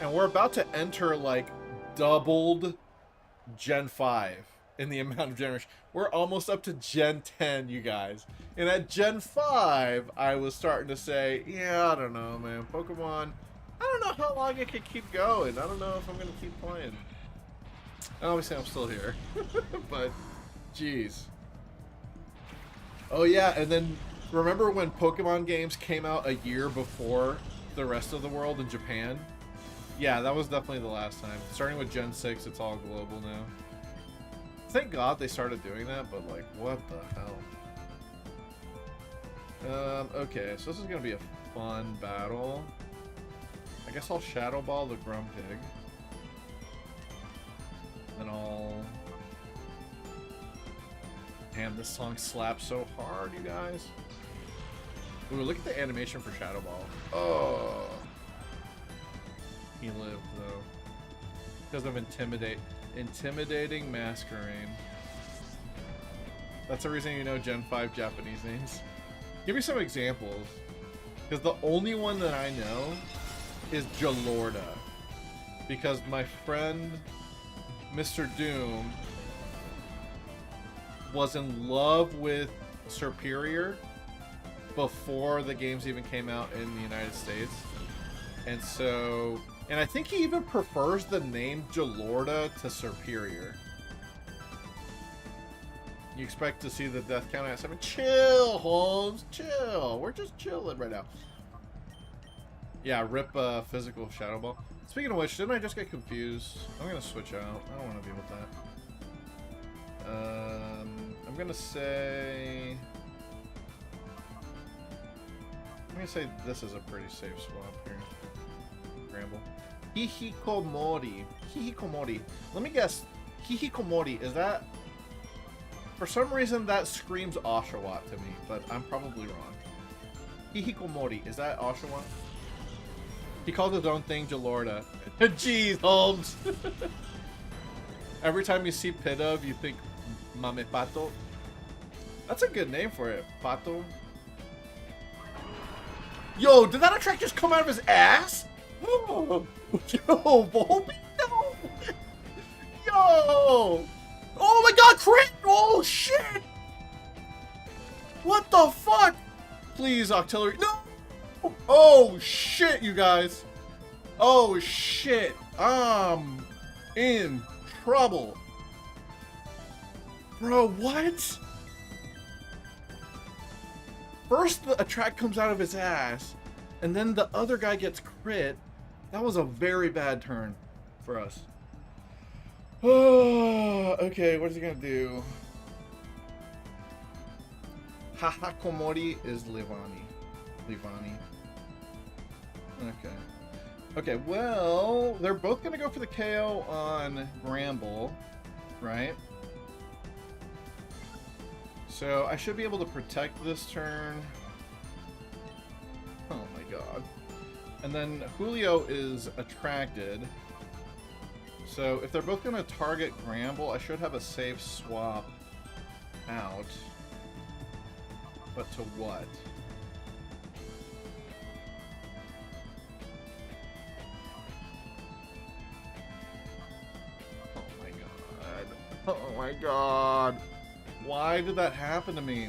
And we're about to enter, like, doubled Gen 5 in the amount of generation. We're almost up to Gen 10, you guys. And at Gen 5, I was starting to say, yeah, I don't know, man. Pokemon, I don't know how long it could keep going. I don't know if I'm going to keep playing. And obviously, I'm still here. But, jeez. Oh, yeah, and then remember when Pokemon games came out a year before the rest of the world in Japan? Yeah, that was definitely the last time. Starting with Gen 6, it's all global now. Thank God they started doing that, but like, what the hell? Okay, so this is gonna be a fun battle. I guess I'll Shadow Ball the Grumpig. Then I'll... Damn, this song slaps so hard, you guys. Ooh, look at the animation for Shadow Ball. Oh! He lived, though. Because of Intimidating Masquerain. That's the reason you know Gen 5 Japanese names. Give me some examples. Because the only one that I know is Jalorda. Because my friend, Mr. Doom, was in love with Superior before the games even came out in the United States. And so... And I think he even prefers the name Jalorda to Superior. You expect to see the death count at 7. Chill, Holmes. Chill. We're just chilling right now. Yeah, rip physical Shadow Ball. Speaking of which, didn't I just get confused? I'm going to switch out. I don't want to deal with that. I'm going to say... I'm going to say this is a pretty safe swap here. Scramble. Hihikomori. Hihikomori. Let me guess. Hihikomori, is that... For some reason, that screams Oshawott to me, but I'm probably wrong. Hihikomori, is that Oshawott? He called his own thing Jalorda. Jeez, Holmes! Every time you see Pidove, you think Mame Pato. That's a good name for it. Pato. Yo, did that attract just come out of his ass? Oh, yo, Volby, no! Yo! Oh my god, crit! Oh shit! What the fuck? Please, Octillery. No! Oh shit, you guys. Oh shit. I'm in trouble. Bro, what? First the attract comes out of his ass, and then the other guy gets crit. That was a very bad turn for us. Oh, okay, what is he gonna do? Hahakomori is Livani. Okay. Okay, well, they're both gonna go for the KO on Bramble, right? So I should be able to protect this turn. Oh my god. And then Julio is attracted. So if they're both going to target Gramble, I should have a safe swap out. But to what? Oh my god. Oh my god. Why did that happen to me?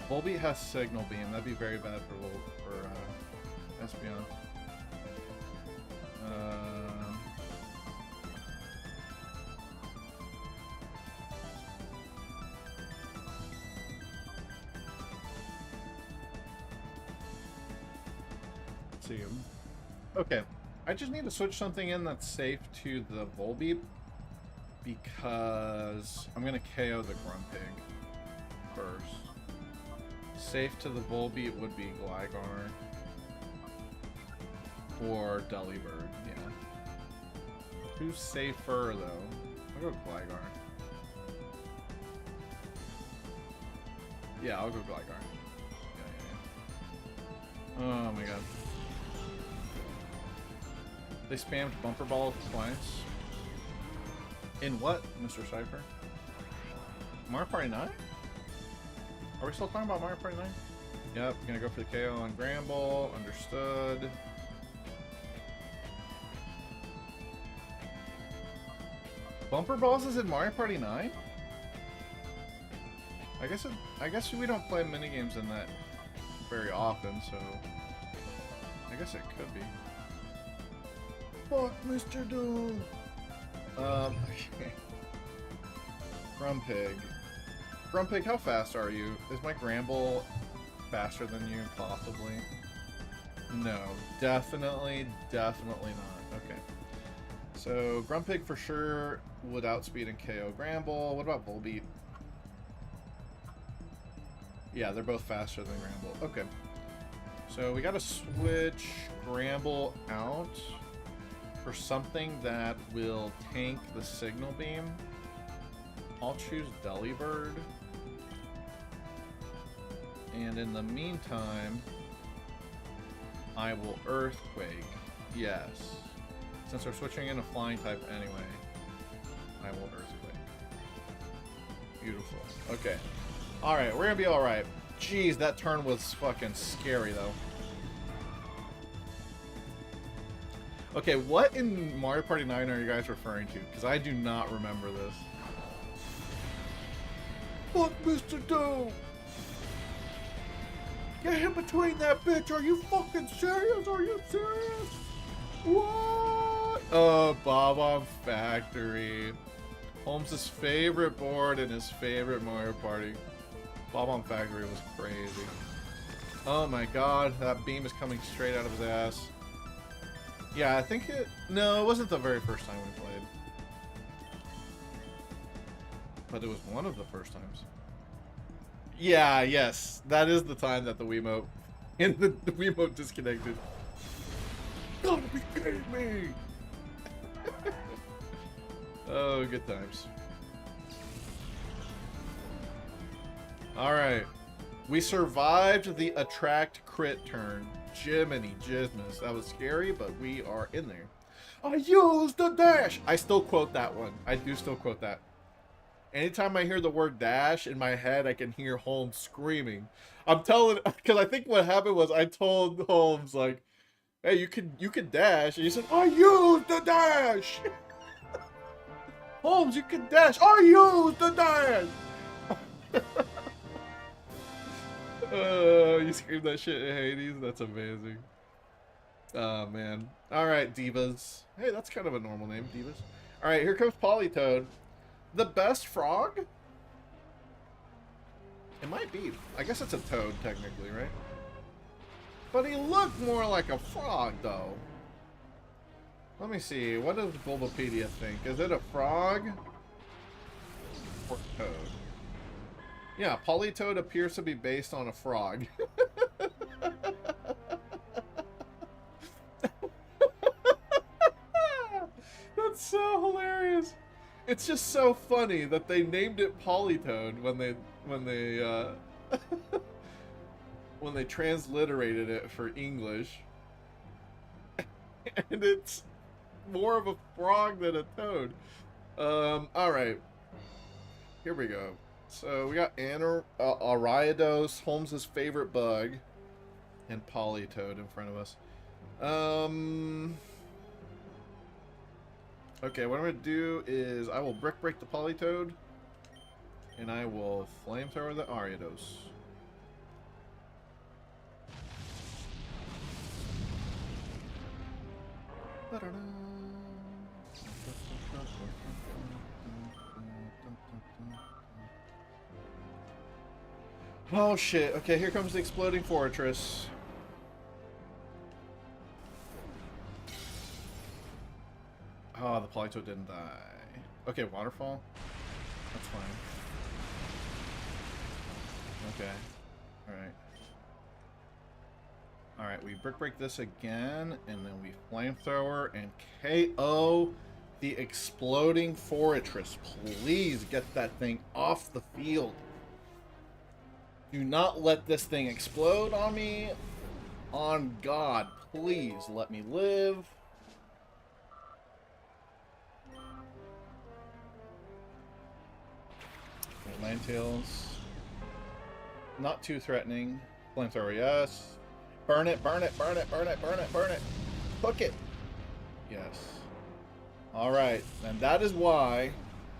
Volbeat has Signal Beam. That'd be very bad for Espeon. Let's see. Okay, I just need to switch something in that's safe to the Volbeat because I'm gonna KO the Grumpig first. Safe to the Volbeat would be Gligar or Delibird, yeah. Who's safer though? I'll go Gligar. Yeah, I'll go Gligar. Yeah. Oh my god. They spammed Bumper Ball twice. In what, Mr. Cypher? Mario Party 9? Are we still talking about Mario Party 9? Yep, gonna go for the KO on Gramble. Understood. Bumper Balls is in Mario Party 9? I guess we don't play minigames in that very often, so I guess it could be. Fuck Mr. Doom! Okay. Grumpig. Grumpig, how fast are you? Is my Gramble faster than you, possibly? No, definitely not. Okay. So, Grumpig for sure would outspeed and KO Gramble. What about Volbeat? Yeah, they're both faster than Gramble. Okay. So, we gotta switch Gramble out for something that will tank the Signal Beam. I'll choose Delibird. And in the meantime, I will Earthquake. Yes. Since we're switching in a flying type anyway, I will Earthquake. Beautiful. Okay. Alright, we're gonna be alright. Jeez, that turn was fucking scary though. Okay, what in Mario Party 9 are you guys referring to? Because I do not remember this. Fuck Mr. Doom! Get him between that bitch! Are you fucking serious? Are you serious? What? Bob-omb Factory. Holmes' favorite board in his favorite Mario Party. Bob-omb Factory was crazy. Oh my god, that beam is coming straight out of his ass. Yeah, I think it... No, it wasn't the very first time we played. But it was one of the first times. Yeah, yes. That is the time that the Wiimote... the Wiimote disconnected. Gotta be kidding me! Oh, good times. Alright. We survived the attract crit turn. Jiminy Jizmas. That was scary, but we are in there. I used the dash! I still quote that one. I do still quote that. Anytime I hear the word dash in my head, I can hear Holmes screaming. I'm telling, because I think what happened was I told Holmes, like, hey, you can dash. And he said, I used the dash! Holmes, you can dash! I used the dash! You screamed that shit in Hades? That's amazing. Oh, man. Alright, Divas. Hey, that's kind of a normal name, Divas. Alright, here comes Politoed. The best frog? It might be. I guess it's a toad, technically, right? But he looked more like a frog, though. Let me see. What does Bulbapedia think? Is it a frog? Or toad? Yeah, Politoed appears to be based on a frog. That's so hilarious. It's just so funny that they named it Politoed when they transliterated it for English. And it's more of a frog than a toad. Alright. Here we go. So we got Ariados, Holmes's favorite bug, and Polytoad in front of us. Okay, what I'm going to do is I will Brick Break the Polytoad, and I will Flamethrower the Ariados. Oh shit, okay, here comes the Exploding Fortress. Oh, the Polytoad didn't die. Okay, Waterfall. That's fine. Okay. Alright. Alright, we Brick Break this again, and then we Flamethrower and KO the Exploding Fortress. Please get that thing off the field. Do not let this thing explode on me. On God, please let me live. Landtails. Not too threatening. Flamethrower, yes. Burn it, burn it, burn it, burn it, burn it, burn it. Hook it. Yes. Alright, and that is why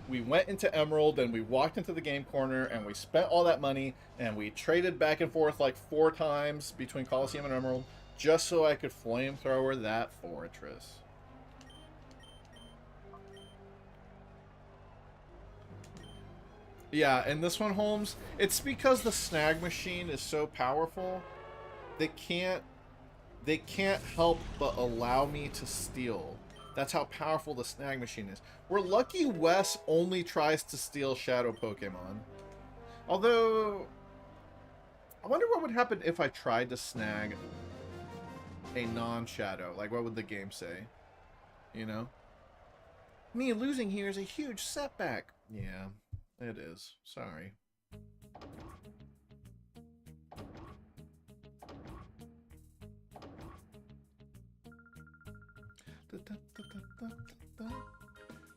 we went into Emerald and we walked into the game corner and we spent all that money and we traded back and forth like 4 times between Colosseum and Emerald just so I could Flamethrower that fortress. Yeah, and this one, Holmes, it's because the snag machine is so powerful. They can't help but allow me to steal. That's how powerful the snag machine is. We're lucky Wes only tries to steal shadow Pokemon. Although, I wonder what would happen if I tried to snag a non-shadow. Like, what would the game say? You know? Me losing here is a huge setback. Yeah, it is. Sorry.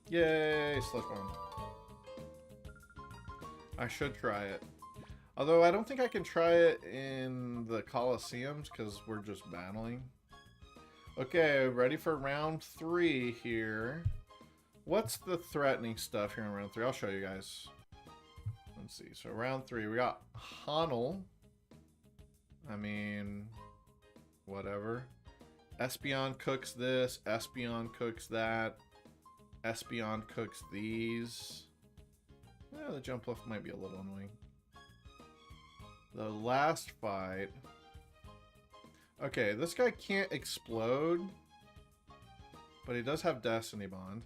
Yay, Sludge Bomb. I should try it. Although I don't think I can try it in the Colosseums because we're just battling. Okay, ready for round 3 here. What's the threatening stuff here in round 3? I'll show you guys. Let's see. So round 3, we got Honel. I mean, whatever. Espeon cooks this. Espeon cooks that. Espeon cooks these. Yeah, the jump lift might be a little annoying. The last fight. Okay, this guy can't explode, but he does have Destiny Bond.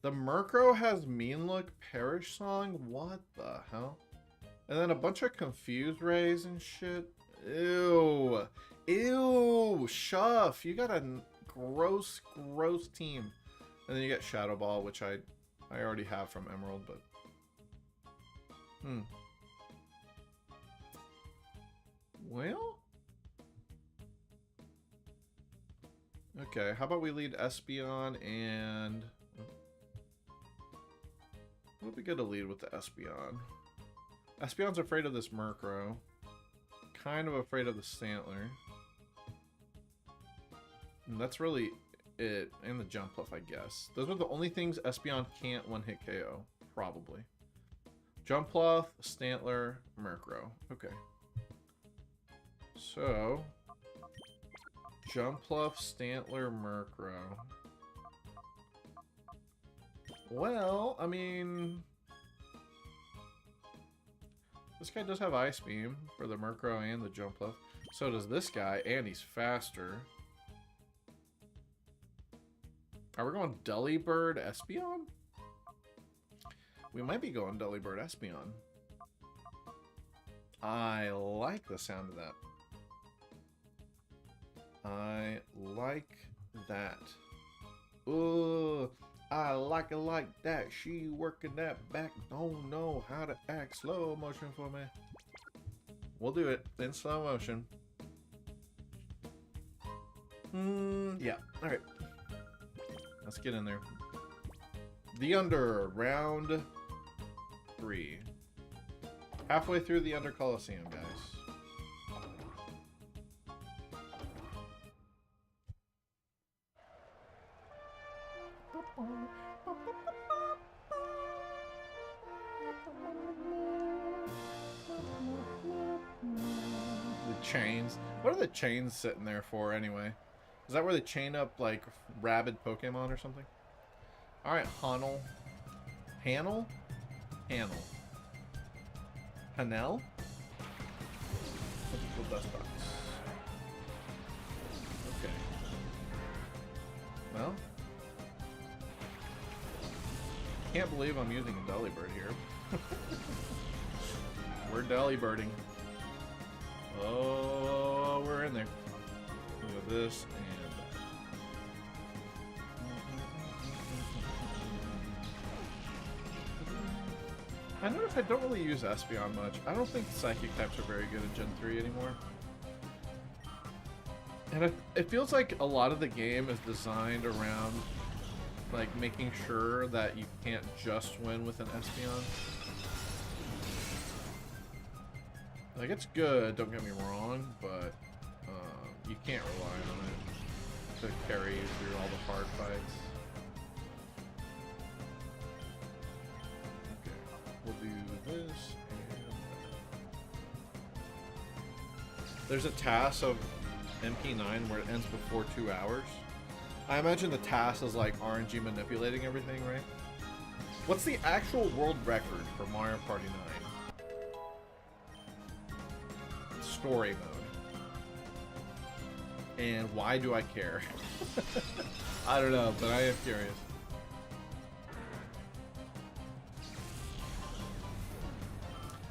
The Murkrow has Mean Look, Perish Song. What the hell? And then a bunch of Confused Rays and shit. Ew. Ew. Shuff. You got a gross, gross team. And then you get Shadow Ball, which I already have from Emerald, but... Well? Okay, how about we lead Espeon and... What would be good to lead with the Espeon? Espeon's afraid of this Murkrow. Kind of afraid of the Stantler. And that's really it. And the Jumpluff, I guess. Those are the only things Espeon can't one-hit KO. Probably. Jumpluff, Stantler, Murkrow. Okay. So... Jumpluff, Stantler, Murkrow. Well, I mean... This guy does have Ice Beam for the Murkrow and the Jumpluff. So does this guy, and he's faster. Are we going Delibird Espeon? We might be going Delibird Espeon. I like the sound of that. I like that. Ooh, I like it like that. She working that back. Don't know how to act. Slow motion for me. We'll do it in slow motion. Yeah. All right. Let's get in there. The Under, round 3. Halfway through the Under Colosseum, guys. The chains. What are the chains sitting there for anyway? Is that where they chain up like rabid Pokemon or something? Alright, Hanel. Hanel? Hanel. Hanel? Typical dust box. Okay. Well. Can't believe I'm using a Delibird here. We're Delibirding. Oh, we're in there. Look at this and I notice I don't really use Espeon much. I don't think Psychic types are very good in Gen 3 anymore. And it feels like a lot of the game is designed around like making sure that you can't just win with an Espeon. Like, it's good, don't get me wrong, but you can't rely on it to carry you through all the hard fights. Okay, we'll do this and there's a task of MP9 where it ends before 2 hours. I imagine the task is like RNG manipulating everything, right? What's the actual world record for Mario Party 9? Story mode. And why do I care? I don't know, but I am curious.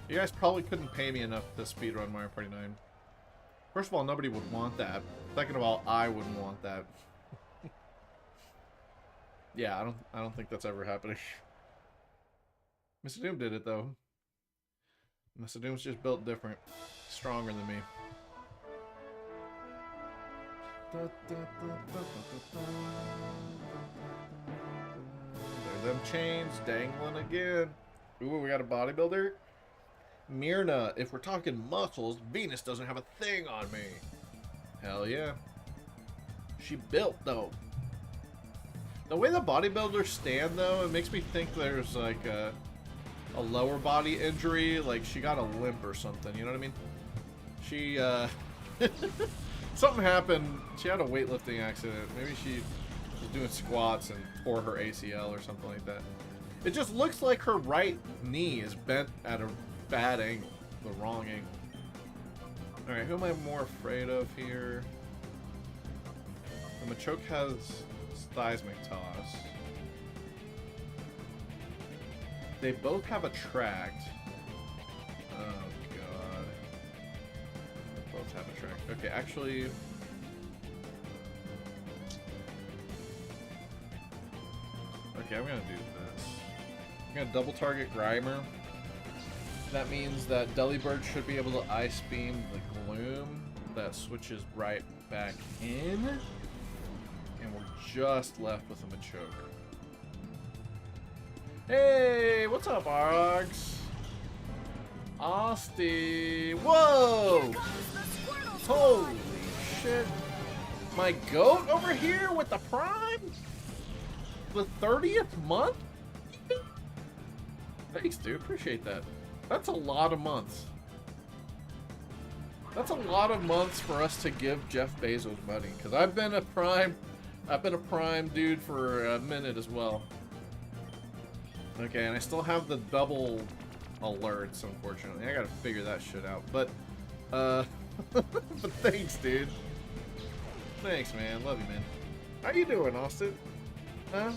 You guys probably couldn't pay me enough to speedrun Mario Party 9. First of all, nobody would want that. Second of all, I wouldn't want that. Yeah, I don't think that's ever happening. Mr. Doom did it though. Mr. Doom's just built different. Stronger than me. There them chains dangling again. Ooh, we got a bodybuilder. Myrna, if we're talking muscles, Venus doesn't have a thing on me. Hell yeah. She built though. The way the bodybuilders stand though, it makes me think there's like a lower body injury, like she got a limp or something, you know what I mean? She, something happened, she had a weightlifting accident, maybe she was doing squats and tore her ACL or something like that. It just looks like her right knee is bent at a bad angle, the wrong angle. Alright, who am I more afraid of here? The Machoke has Seismic Toss. They both have Attract. Oh god. They both have Attract. Okay, actually... Okay, I'm gonna do this. I'm gonna double target Grimer. That means that Delibird should be able to Ice Beam the Gloom. That switches right back in. And we're just left with a Machoke. Hey, what's up, Args? Austin. Whoa! Holy shit. My goat over here with the Prime? The 30th month? Thanks, dude. Appreciate that. That's a lot of months. That's a lot of months for us to give Jeff Bezos money. Because I've been a Prime dude for a minute as well. Okay, and I still have the double alerts, unfortunately. I gotta figure that shit out. But, but thanks, dude. Thanks, man. Love you, man. How you doing, Austin? Huh?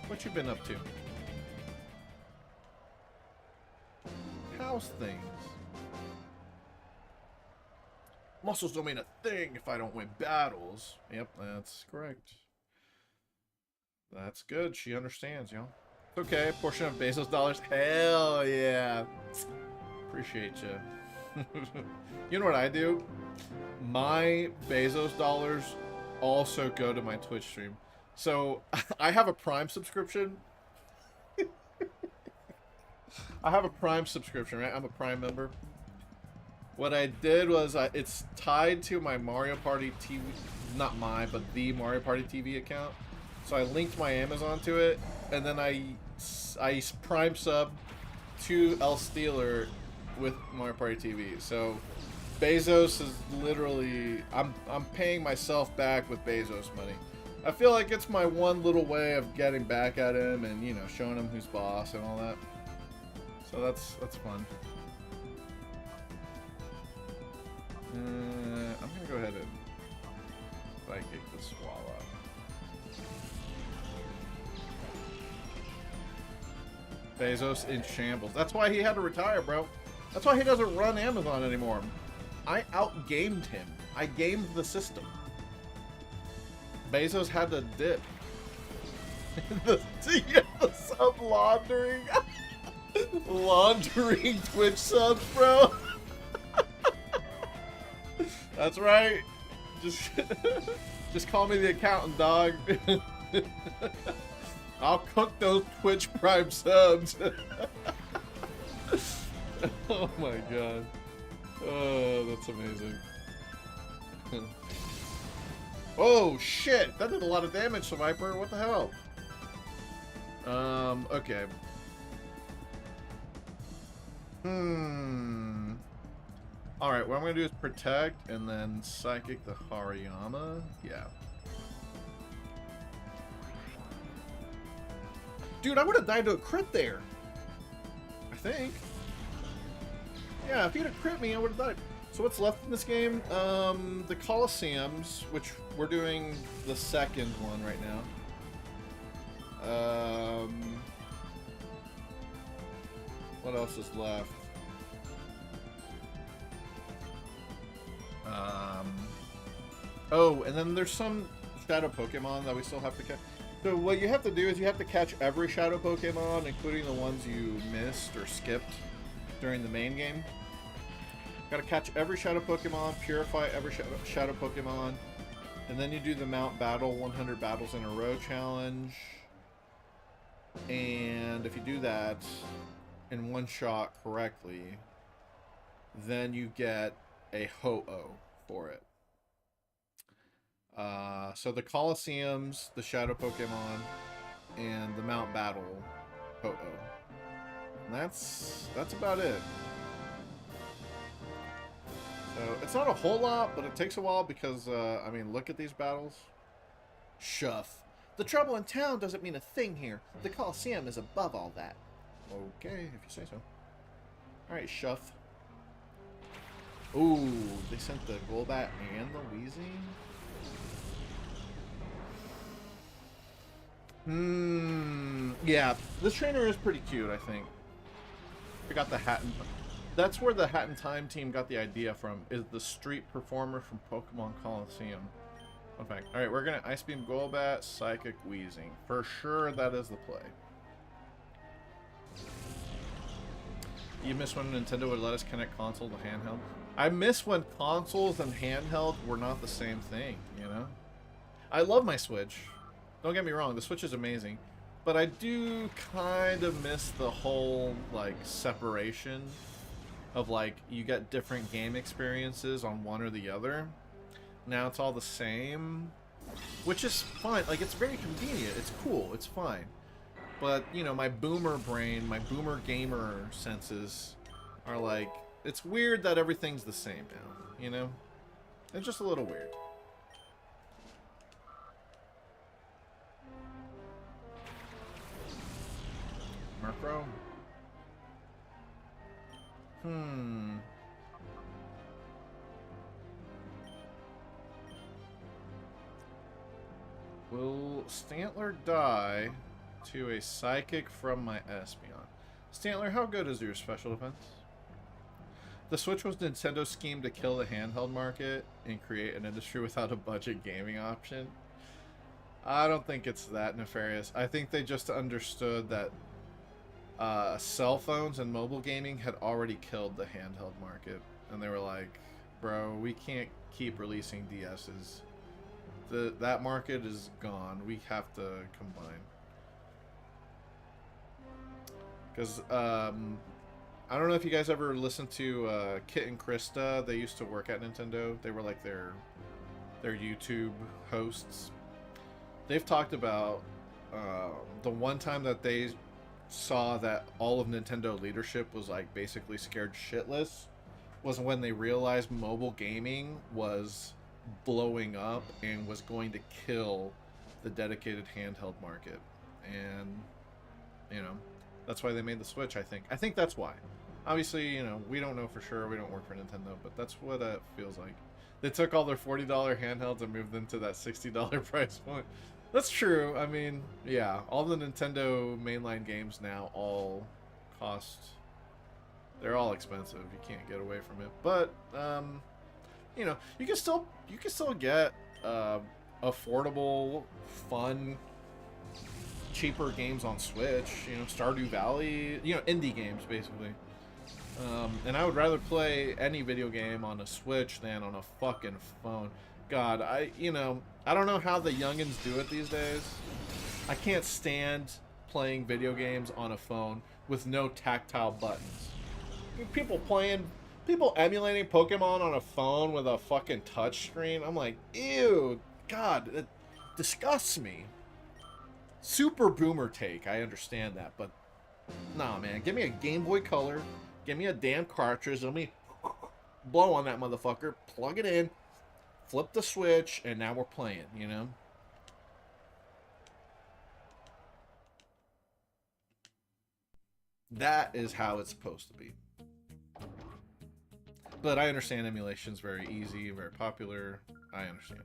What you been up to? How's things? Muscles don't mean a thing if I don't win battles. Yep, that's correct. That's good. She understands, yo. It's okay. Portion of Bezos dollars. Hell yeah. Appreciate you. You know what I do? My Bezos dollars also go to my Twitch stream. So I have a Prime subscription. I have a Prime subscription, right? I'm a Prime member. What I did was it's tied to my Mario Party TV, not my, but the Mario Party TV account. So I linked my Amazon to it, and then I Prime sub to El Steeler with Mario Party TV. So Bezos is literally, I'm paying myself back with Bezos money. I feel like it's my one little way of getting back at him and, you know, showing him who's boss and all that. So that's fun. I'm gonna go ahead and psychic the Swallow. Bezos in shambles. That's why he had to retire, bro. That's why he doesn't run Amazon anymore. I outgamed him. I gamed the system. Bezos had to dip. the sub laundering. Laundering Twitch subs, bro. That's right. Just call me the accountant, dog. I'll cook those Twitch Prime subs. Oh my god. Oh, that's amazing. Oh shit! That did a lot of damage to Viper. What the hell? Okay. Alright, what I'm gonna do is protect and then psychic the Hariyama. Yeah. Dude, I would have died to a crit there. I think. Yeah, if he'd have crit me, I would have died. So what's left in this game? The Colosseums, which we're doing the second one right now. What else is left? Oh, and then there's some shadow Pokemon that we still have to catch. So what you have to do is you have to catch every shadow Pokemon, including the ones you missed or skipped during the main game. Gotta catch every shadow Pokemon, purify every shadow Pokemon, and then you do the Mount Battle 100 battles in a row challenge. And if you do that in one shot correctly, then you get a Ho-Oh for it. So the Colosseums, the Shadow Pokemon, and the Mount Battle Ho-Oh. And that's about it. So it's not a whole lot, but it takes a while because, I mean, look at these battles. Shuff. The trouble in town doesn't mean a thing here. The Colosseum is above all that. Okay, if you say so. Alright, Shuff. Ooh, they sent the Golbat and the Weezing? Yeah, this trainer is pretty cute, I think. We got the Hat and... That's where the Hat in Time team got the idea from, is the street performer from Pokemon Colosseum. Fun fact. Alright, we're gonna Ice Beam Golbat, Psychic Weezing. For sure, that is the play. You miss when Nintendo would let us connect console to handheld? I miss when consoles and handheld were not the same thing, you know? I love my Switch. Don't get me wrong, the Switch is amazing. But I do kind of miss the whole, like, separation of, like, you get different game experiences on one or the other. Now it's all the same, which is fine. Like, it's very convenient. It's cool. It's fine. But, you know, my boomer brain, my boomer gamer senses are like, it's weird that everything's the same now, you know? It's just a little weird. Murkrow? Will Stantler die to a Psychic from my Espeon? Stantler, how good is your special defense? The Switch was Nintendo's scheme to kill the handheld market and create an industry without a budget gaming option. I don't think it's that nefarious. I think they just understood that cell phones and mobile gaming had already killed the handheld market, and they were like, bro, we can't keep releasing DSs. That market is gone. We have to combine. Because I don't know if you guys ever listened to Kit and Krista. They used to work at Nintendo. They were like their YouTube hosts. They've talked about the one time that they saw that all of Nintendo leadership was like basically scared shitless was when they realized mobile gaming was blowing up and was going to kill the dedicated handheld market. And you know, that's why they made the Switch. I think that's why. Obviously, you know, we don't know for sure. We don't work for Nintendo, but that's what it feels like. They took all their $40 handhelds and moved them to that $60 price point. That's true. I mean, yeah, all the Nintendo mainline games now all cost. They're all expensive. You can't get away from it. But you know, you can still get affordable, fun, cheaper games on Switch. You know, Stardew Valley. You know, indie games basically. And I would rather play any video game on a Switch than on a fucking phone. God, I don't know how the youngins do it these days. I can't stand playing video games on a phone with no tactile buttons. People emulating Pokemon on a phone with a fucking touchscreen. I'm like, ew, God, it disgusts me. Super boomer take, I understand that, but nah, man, give me a Game Boy Color. Give me a damn cartridge. Let me blow on that motherfucker. Plug it in. Flip the switch. And now we're playing, you know? That is how it's supposed to be. But I understand emulation's very easy, very popular. I understand.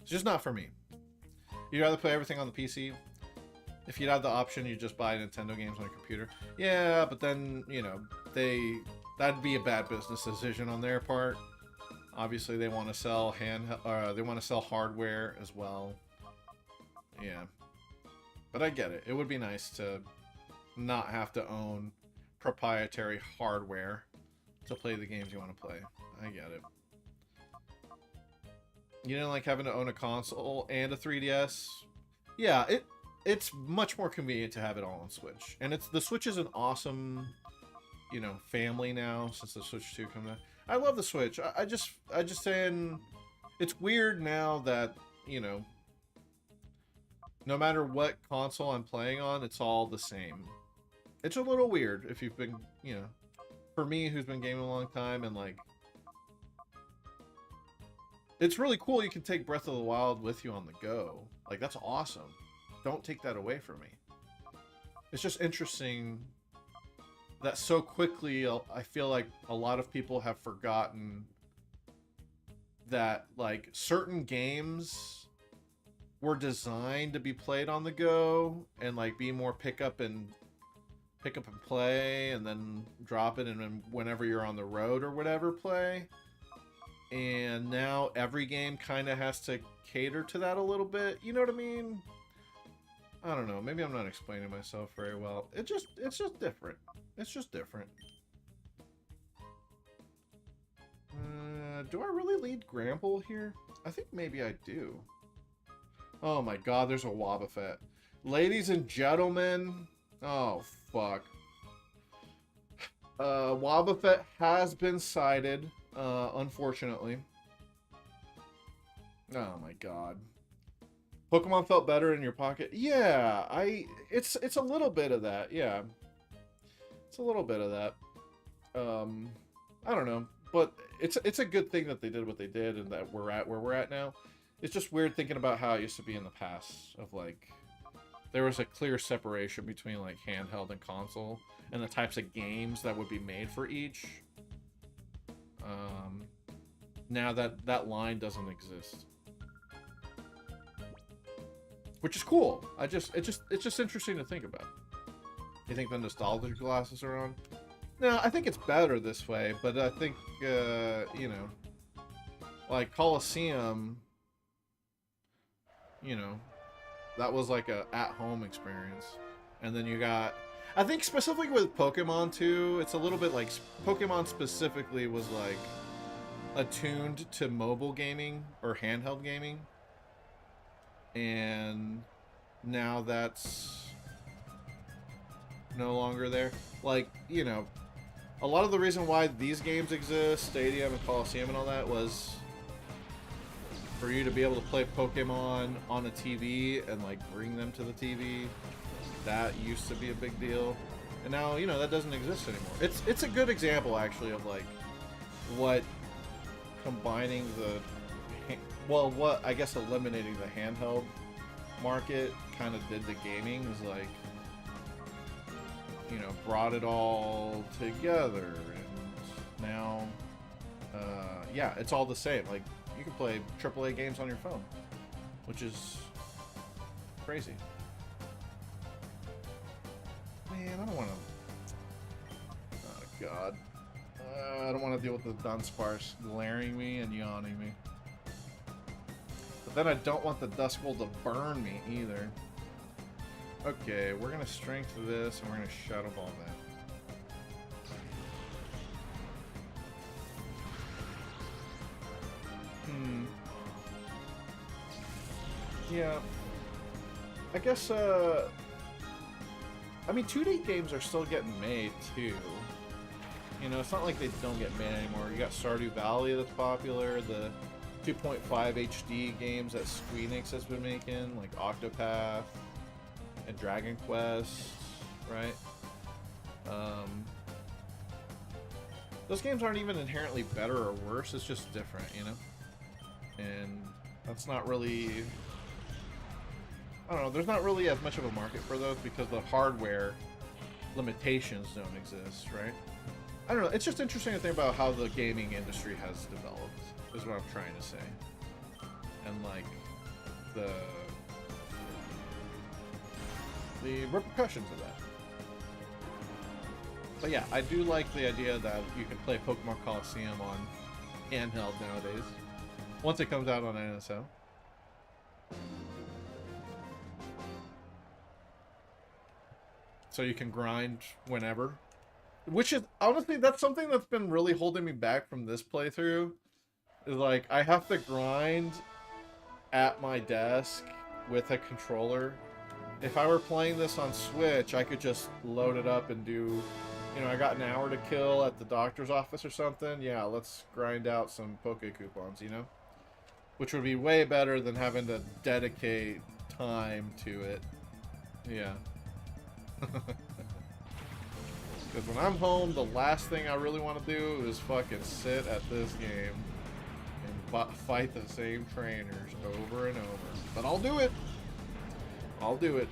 It's just not for me. You'd rather play everything on the PC? If you'd have the option, you just buy Nintendo games on a computer. Yeah, but then, you know, that'd be a bad business decision on their part. Obviously, they want to sell hardware as well. Yeah. But I get it. It would be nice to not have to own proprietary hardware to play the games you want to play. I get it. You didn't like having to own a console and a 3DS? Yeah, it's much more convenient to have it all on Switch. And the Switch is an awesome, you know, family now since the Switch 2 comes out. I love the Switch. I just saying it's weird now that, you know, no matter what console I'm playing on, it's all the same. It's a little weird if you've been, you know, for me who's been gaming a long time, and like it's really cool you can take Breath of the Wild with you on the go. Like, that's awesome. Don't take that away from me. It's just interesting that so quickly I feel like a lot of people have forgotten that like certain games were designed to be played on the go and like be more pick up and play and then drop it and then whenever you're on the road or whatever play. And now every game kind of has to cater to that a little bit. You know what I mean? I don't know. Maybe I'm not explaining myself very well. It's just different. It's just different. Do I really lead Gramble here? I think maybe I do. Oh my god, there's a Wobbuffet. Ladies and gentlemen. Oh, fuck. Wobbuffet has been sighted, unfortunately. Oh my god. Pokemon felt better in your pocket. Yeah, it's a little bit of that. Yeah, it's a little bit of that. I don't know, but it's a good thing that they did what they did and that we're at where we're at now. It's just weird thinking about how it used to be in the past. Of like, there was a clear separation between like handheld and console and the types of games that would be made for each. Now that line doesn't exist. Which is cool. It's just interesting to think about. You think the nostalgia glasses are on? No, I think it's better this way, but I think you know, like Colosseum, you know, that was like a at-home experience. And then you got I think specifically with Pokemon too, it's a little bit like Pokemon specifically was like attuned to mobile gaming or handheld gaming, and now that's no longer there. Like, you know, a lot of the reason why these games exist, Stadium and Colosseum and all that, was for you to be able to play Pokemon on a TV and like bring them to the TV. That used to be a big deal, and now, you know, that doesn't exist anymore. It's a good example actually of like what combining the what I guess eliminating the handheld market kind of did to gaming is like, you know, brought it all together, and now yeah, it's all the same. Like, you can play AAA games on your phone, which is crazy. Man, I don't want to... Oh, God. I don't want to deal with the Dunsparce glaring me and yawning me. But then I don't want the Duskull to burn me, either. Okay, we're going to Strength this, and we're going to Shadow Ball that. Yeah. I guess, I mean, 2D games are still getting made, too. You know, it's not like they don't get made anymore. You got Stardew Valley that's popular, the 2.5 HD games that Squeenix has been making, like Octopath and Dragon Quest, right? Those games aren't even inherently better or worse, it's just different, you know? And that's not really... I don't know, there's not really as much of a market for those because the hardware limitations don't exist, right? I don't know, it's just interesting to think about how the gaming industry has developed, is what I'm trying to say. And like, the repercussions of that. But yeah, I do like the idea that you can play Pokemon Colosseum on handheld nowadays, once it comes out on NSO. So you can grind whenever. Which is, honestly, that's something that's been really holding me back from this playthrough. Is like, I have to grind at my desk with a controller. If I were playing this on Switch, I could just load it up and do, you know, I got an hour to kill at the doctor's office or something. Yeah, let's grind out some Poke Coupons, you know? Which would be way better than having to dedicate time to it. Yeah. Because when I'm home, the last thing I really want to do is fucking sit at this game and fight the same trainers over and over. But I'll do it. I'll do it.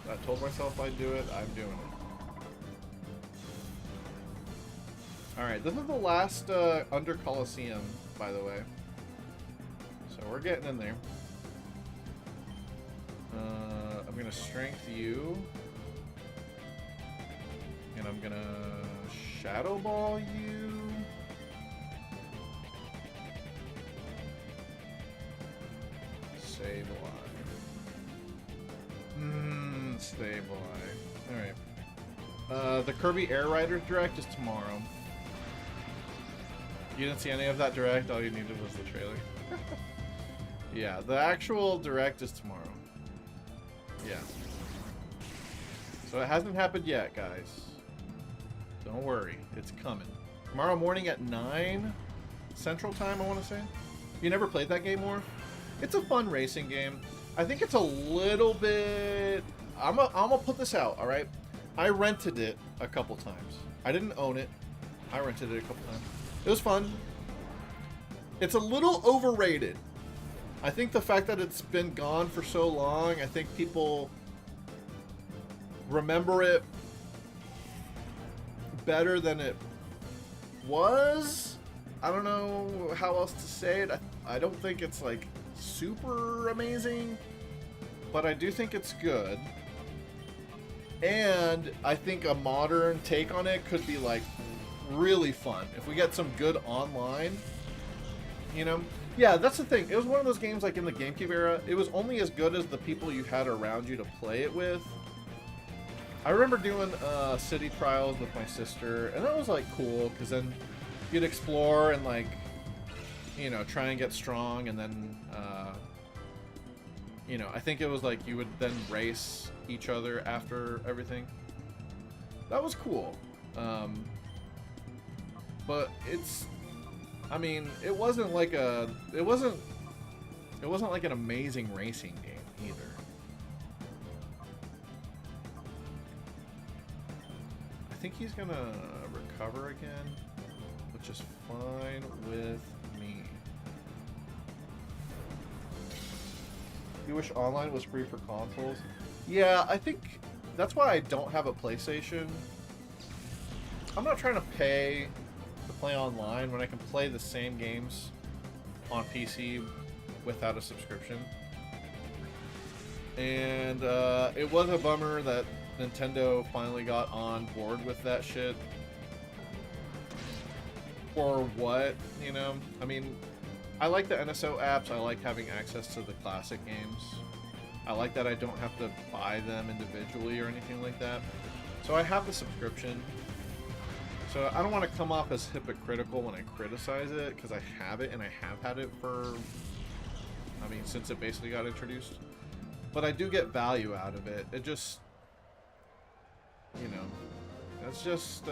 I told myself I'd do it. I'm doing it. Alright, this is the last Under Colosseum, by the way. So we're getting in there. I'm going to Strength you. And I'm gonna Shadow Ball you. Save alive. Stay alive. Alright. The Kirby Air Riders Direct is tomorrow. You didn't see any of that Direct? All you needed was the trailer. Yeah, the actual Direct is tomorrow. Yeah. So it hasn't happened yet, guys. Don't worry, it's coming. Tomorrow morning at 9 Central Time, I want to say. You never played that game more? It's a fun racing game. I think it's a little bit... I'm gonna put this out, alright? I rented it a couple times. I didn't own it. I rented it a couple times. It was fun. It's a little overrated. I think the fact that it's been gone for so long, I think people remember it better than it was. I don't know how else to say it. I don't think it's like super amazing, but I do think it's good. And I think a modern take on it could be like really fun if we get some good online, you know? Yeah, that's the thing. It was one of those games like in the GameCube era, it was only as good as the people you had around you to play it with. I remember doing city trials with my sister, and that was like cool because then you'd explore and like, you know, try and get strong, and then you know, I think it was like you would then race each other after everything. That was cool. But it's, I mean, it wasn't like like an amazing racing game either. I think he's gonna recover again, which is fine with me. You wish online was free for consoles? Yeah, I think that's why I don't have a PlayStation. I'm not trying to pay to play online when I can play the same games on PC without a subscription. And it was a bummer that Nintendo finally got on board with that shit. For what, you know? I mean, I like the NSO apps. I like having access to the classic games. I like that I don't have to buy them individually or anything like that. So I have the subscription. So I don't want to come off as hypocritical when I criticize it, because I have it and I have had it for, I mean, since it basically got introduced. But I do get value out of it. It just, you know, it's just,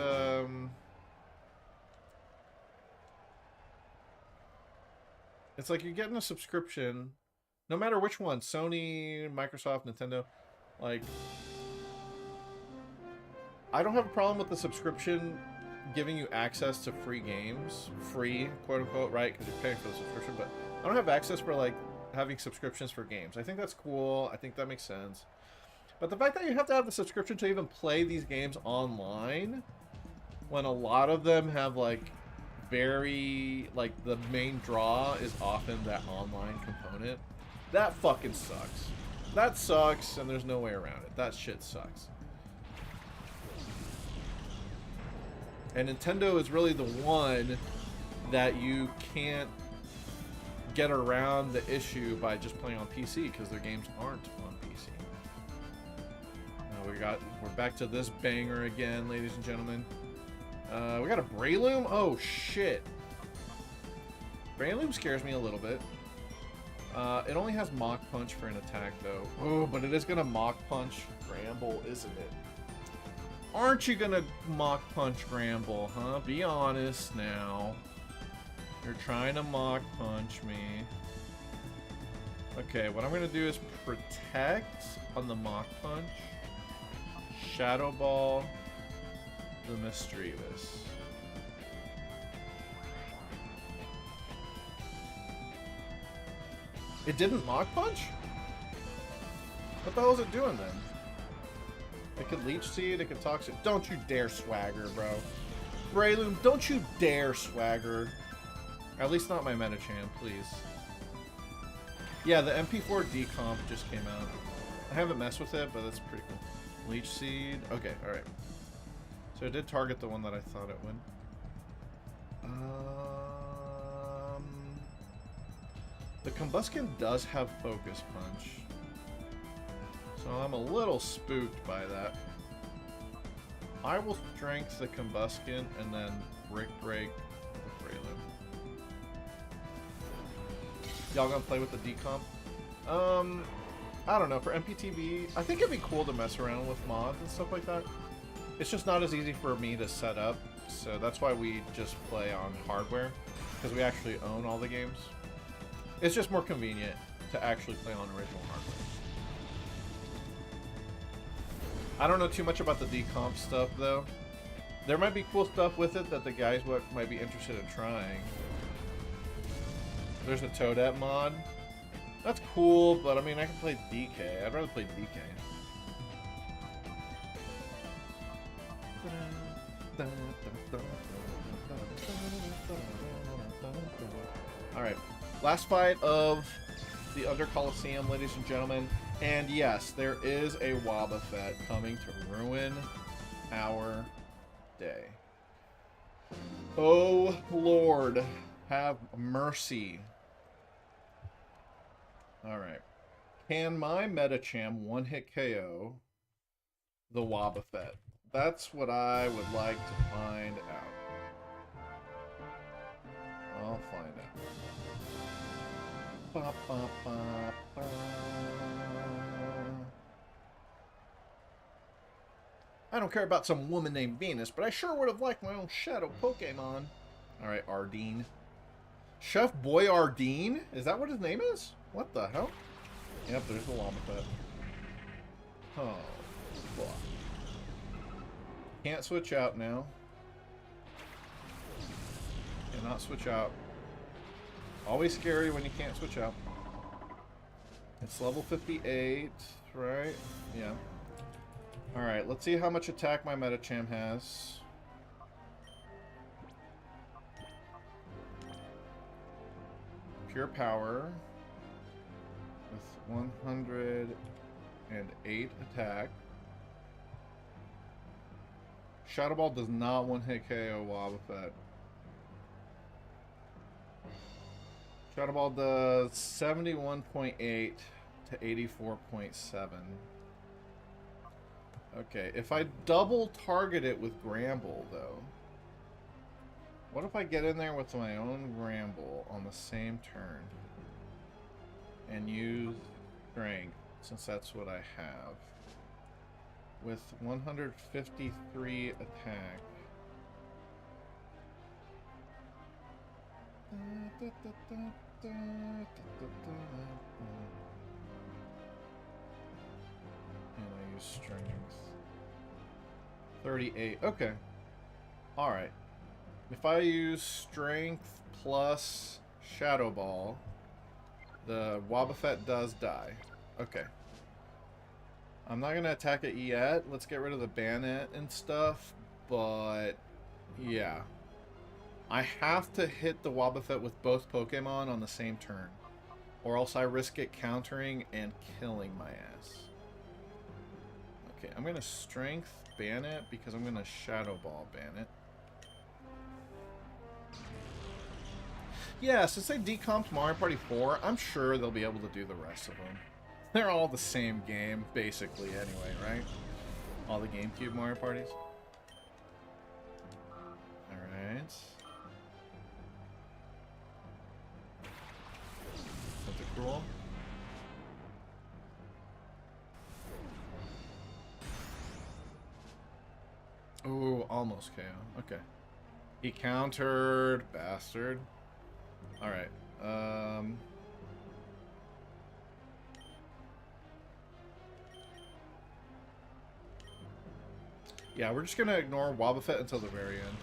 it's like you're getting a subscription, no matter which one, Sony, Microsoft, Nintendo, like, I don't have a problem with the subscription giving you access to free games, free, quote unquote, right, because you're paying for the subscription, but I don't have access for, like, having subscriptions for games. I think that's cool, I think that makes sense. But the fact that you have to have the subscription to even play these games online, when a lot of them have, like, very, like, the main draw is often that online component, that fucking sucks. That sucks, and there's no way around it. That shit sucks. And Nintendo is really the one that you can't get around the issue by just playing on PC, because their games aren't on PC. We're back to this banger again, ladies and gentlemen. We got a Breloom? Oh, shit. Breloom scares me a little bit. It only has Mach Punch for an attack, though. Oh, but it is going to Mach Punch Gramble, isn't it? Aren't you going to Mach Punch Gramble, huh? Be honest now. You're trying to Mach Punch me. Okay, what I'm going to do is protect on the Mach Punch. Shadow Ball the Mischievous. It didn't Mach Punch? What the hell is it doing then? It could Leech Seed, it could Toxic. Don't you dare swagger, bro. Breloom, don't you dare swagger. At least not my Metacham, please. Yeah, the MP4 decomp just came out. I haven't messed with it, but that's pretty cool. Leech Seed. Okay, alright. So it did target the one that I thought it would. The Combuskin does have Focus Punch. So I'm a little spooked by that. I will Strength the Combuskin and then Brick Break the Breloom. Y'all gonna play with the decomp? I don't know, for MPTV, I think it'd be cool to mess around with mods and stuff like that. It's just not as easy for me to set up, so that's why we just play on hardware, because we actually own all the games. It's just more convenient to actually play on original hardware. I don't know too much about the decomp stuff, though. There might be cool stuff with it that the guys might be interested in trying. There's a Toadette mod. That's cool, but I mean, I can play DK. I'd rather play DK. Alright, last fight of the Under Colosseum, ladies and gentlemen. And yes, there is a Wobbuffet coming to ruin our day. Oh Lord, have mercy. Alright. Can my Metacham one-hit KO the Wobbuffet? That's what I would like to find out. I'll find out. Ba, ba, ba, ba. I don't care about some woman named Venus, but I sure would have liked my own shadow Pokemon. Alright, Ardeen. Chef Boy Ardeen? Is that what his name is? What the hell? Yep, there's the Wobbuffet. Oh, fuck. Can't switch out now. Cannot switch out. Always scary when you can't switch out. It's level 58, right? Yeah. Alright, let's see how much attack my Medicham has. Pure power. With 108 attack. Shadow Ball does not one-hit KO Wobbuffet. Shadow Ball does 71.8 to 84.7. Okay, if I double target it with Gramble, though. What if I get in there with my own Gramble on the same turn? And use Strength, since that's what I have. With 153 attack. And I use Strength. 38. Okay. Alright. If I use Strength plus Shadow Ball, the Wobbuffet does die. Okay. I'm not going to attack it yet. Let's get rid of the Banet and stuff. But, yeah. I have to hit the Wobbuffet with both Pokemon on the same turn. Or else I risk it countering and killing my ass. Okay, I'm going to Strength Banet because I'm going to Shadow Ball Banet. Yeah, since they decomped Mario Party 4, I'm sure they'll be able to do the rest of them. They're all the same game, basically, anyway, right? All the GameCube Mario Parties. Alright. Tentacruel. Ooh, almost KO. Okay. He countered, bastard. Alright. Yeah, we're just gonna ignore Wobbuffet until the very end.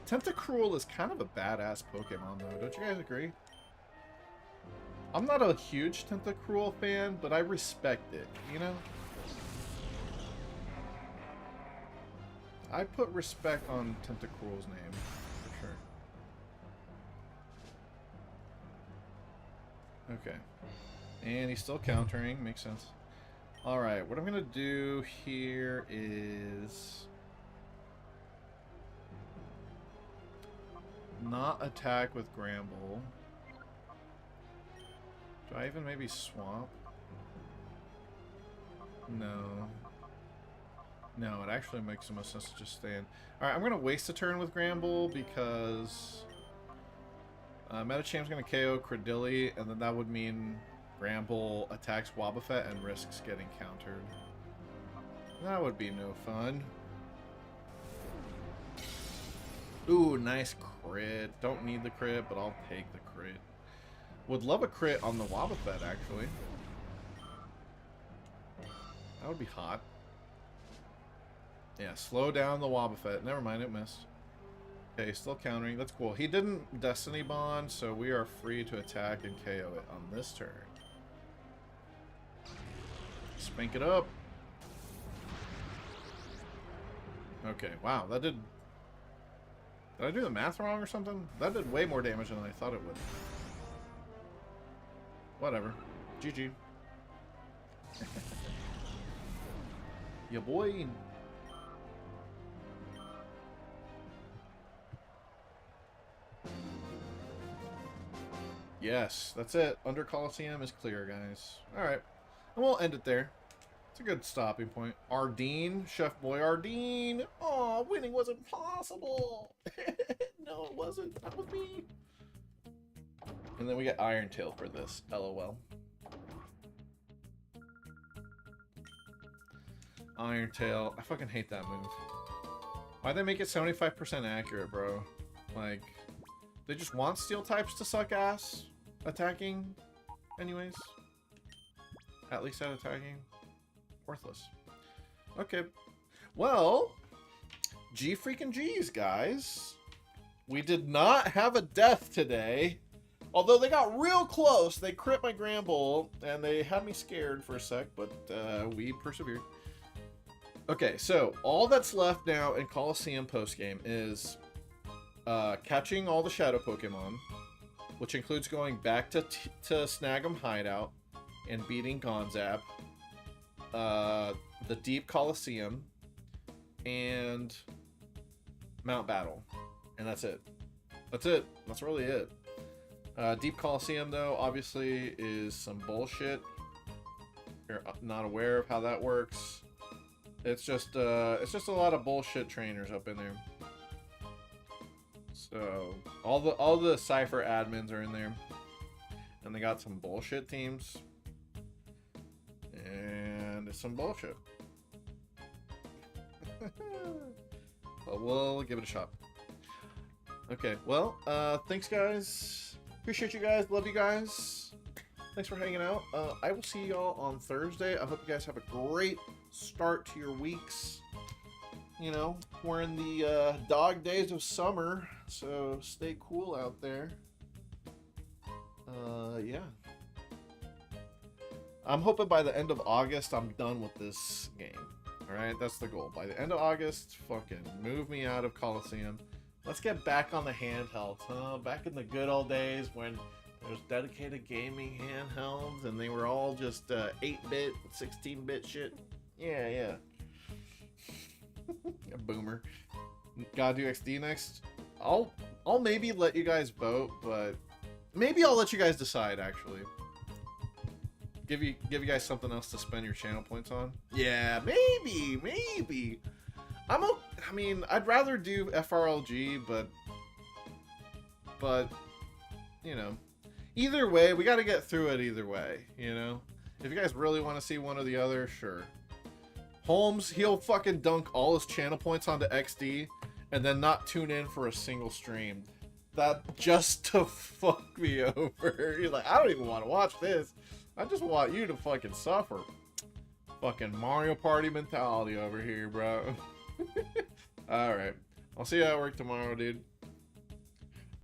Tentacruel is kind of a badass Pokemon, though. Don't you guys agree? I'm not a huge Tentacruel fan, but I respect it, you know? I put respect on Tentacruel's name, for sure. Okay. And he's still countering, makes sense. Alright, what I'm gonna do here is not attack with Gramble. Do I even maybe swap? No. No, it actually makes the most sense to just stay in. Alright, I'm going to waste a turn with Gramble because Metacham's going to KO Credilli, and then that would mean Gramble attacks Wobbuffet and risks getting countered. That would be no fun. Ooh, nice crit. Don't need the crit, but I'll take the crit. Would love a crit on the Wobbuffet, actually. That would be hot. Yeah, slow down the Wobbuffet. Never mind, it missed. Okay, still countering. That's cool. He didn't Destiny Bond, so we are free to attack and KO it on this turn. Spank it up. Okay, wow, that did... Did I do the math wrong or something? That did way more damage than I thought it would. Whatever. GG. Ya boy. Yes, that's it. Under Colosseum is clear, guys. Alright. And we'll end it there. It's a good stopping point. Ardeen, Chef Boy Ardeen. Aw, winning wasn't possible. No, it wasn't. Not with me. And then we get Iron Tail for this. LOL. Iron Tail. I fucking hate that move. Why'd they make it 75% accurate, bro? Like, they just want steel types to suck ass attacking anyways. At least at attacking. Worthless. Okay. Well, G freaking G's, guys. We did not have a death today. Although they got real close. They crit my Gramble, and they had me scared for a sec, but we persevered. Okay, so all that's left now in Colosseum postgame is catching all the Shadow Pokemon, which includes going back to Snag'em Hideout and beating Gonzap, the Deep Colosseum, and Mount Battle. And that's it. That's it. That's really it. Deep Colosseum, though, obviously is some bullshit. You're not aware of how that works. It's just a lot of bullshit trainers up in there. So all the Cypher admins are in there, and they got some bullshit teams, and it's some bullshit. But we'll give it a shot. Okay, well, thanks guys. Appreciate you guys. Love you guys. Thanks for hanging out. I will see y'all on Thursday. I hope you guys have a great start to your weeks. You know, we're in the dog days of summer, so stay cool out there. Yeah. I'm hoping by the end of August I'm done with this game. Alright, that's the goal. By the end of August, fucking move me out of Colosseum. Let's get back on the handhelds, huh? Back in the good old days when there was dedicated gaming handhelds and they were all just 8-bit, 16-bit shit. Yeah. A boomer. Gotta do XD next. I'll maybe let you guys vote, but maybe I'll let you guys decide actually. Give you guys something else to spend your channel points on. Yeah, maybe. I mean, I'd rather do FRLG, but you know, either way, we got to get through it either way. You know, if you guys really want to see one or the other, sure. Holmes, he'll fucking dunk all his channel points onto XD and then not tune in for a single stream. That just to fuck me over. You're like, I don't even want to watch this. I just want you to fucking suffer. Fucking Mario Party mentality over here, bro. Alright. I'll see you at work tomorrow, dude.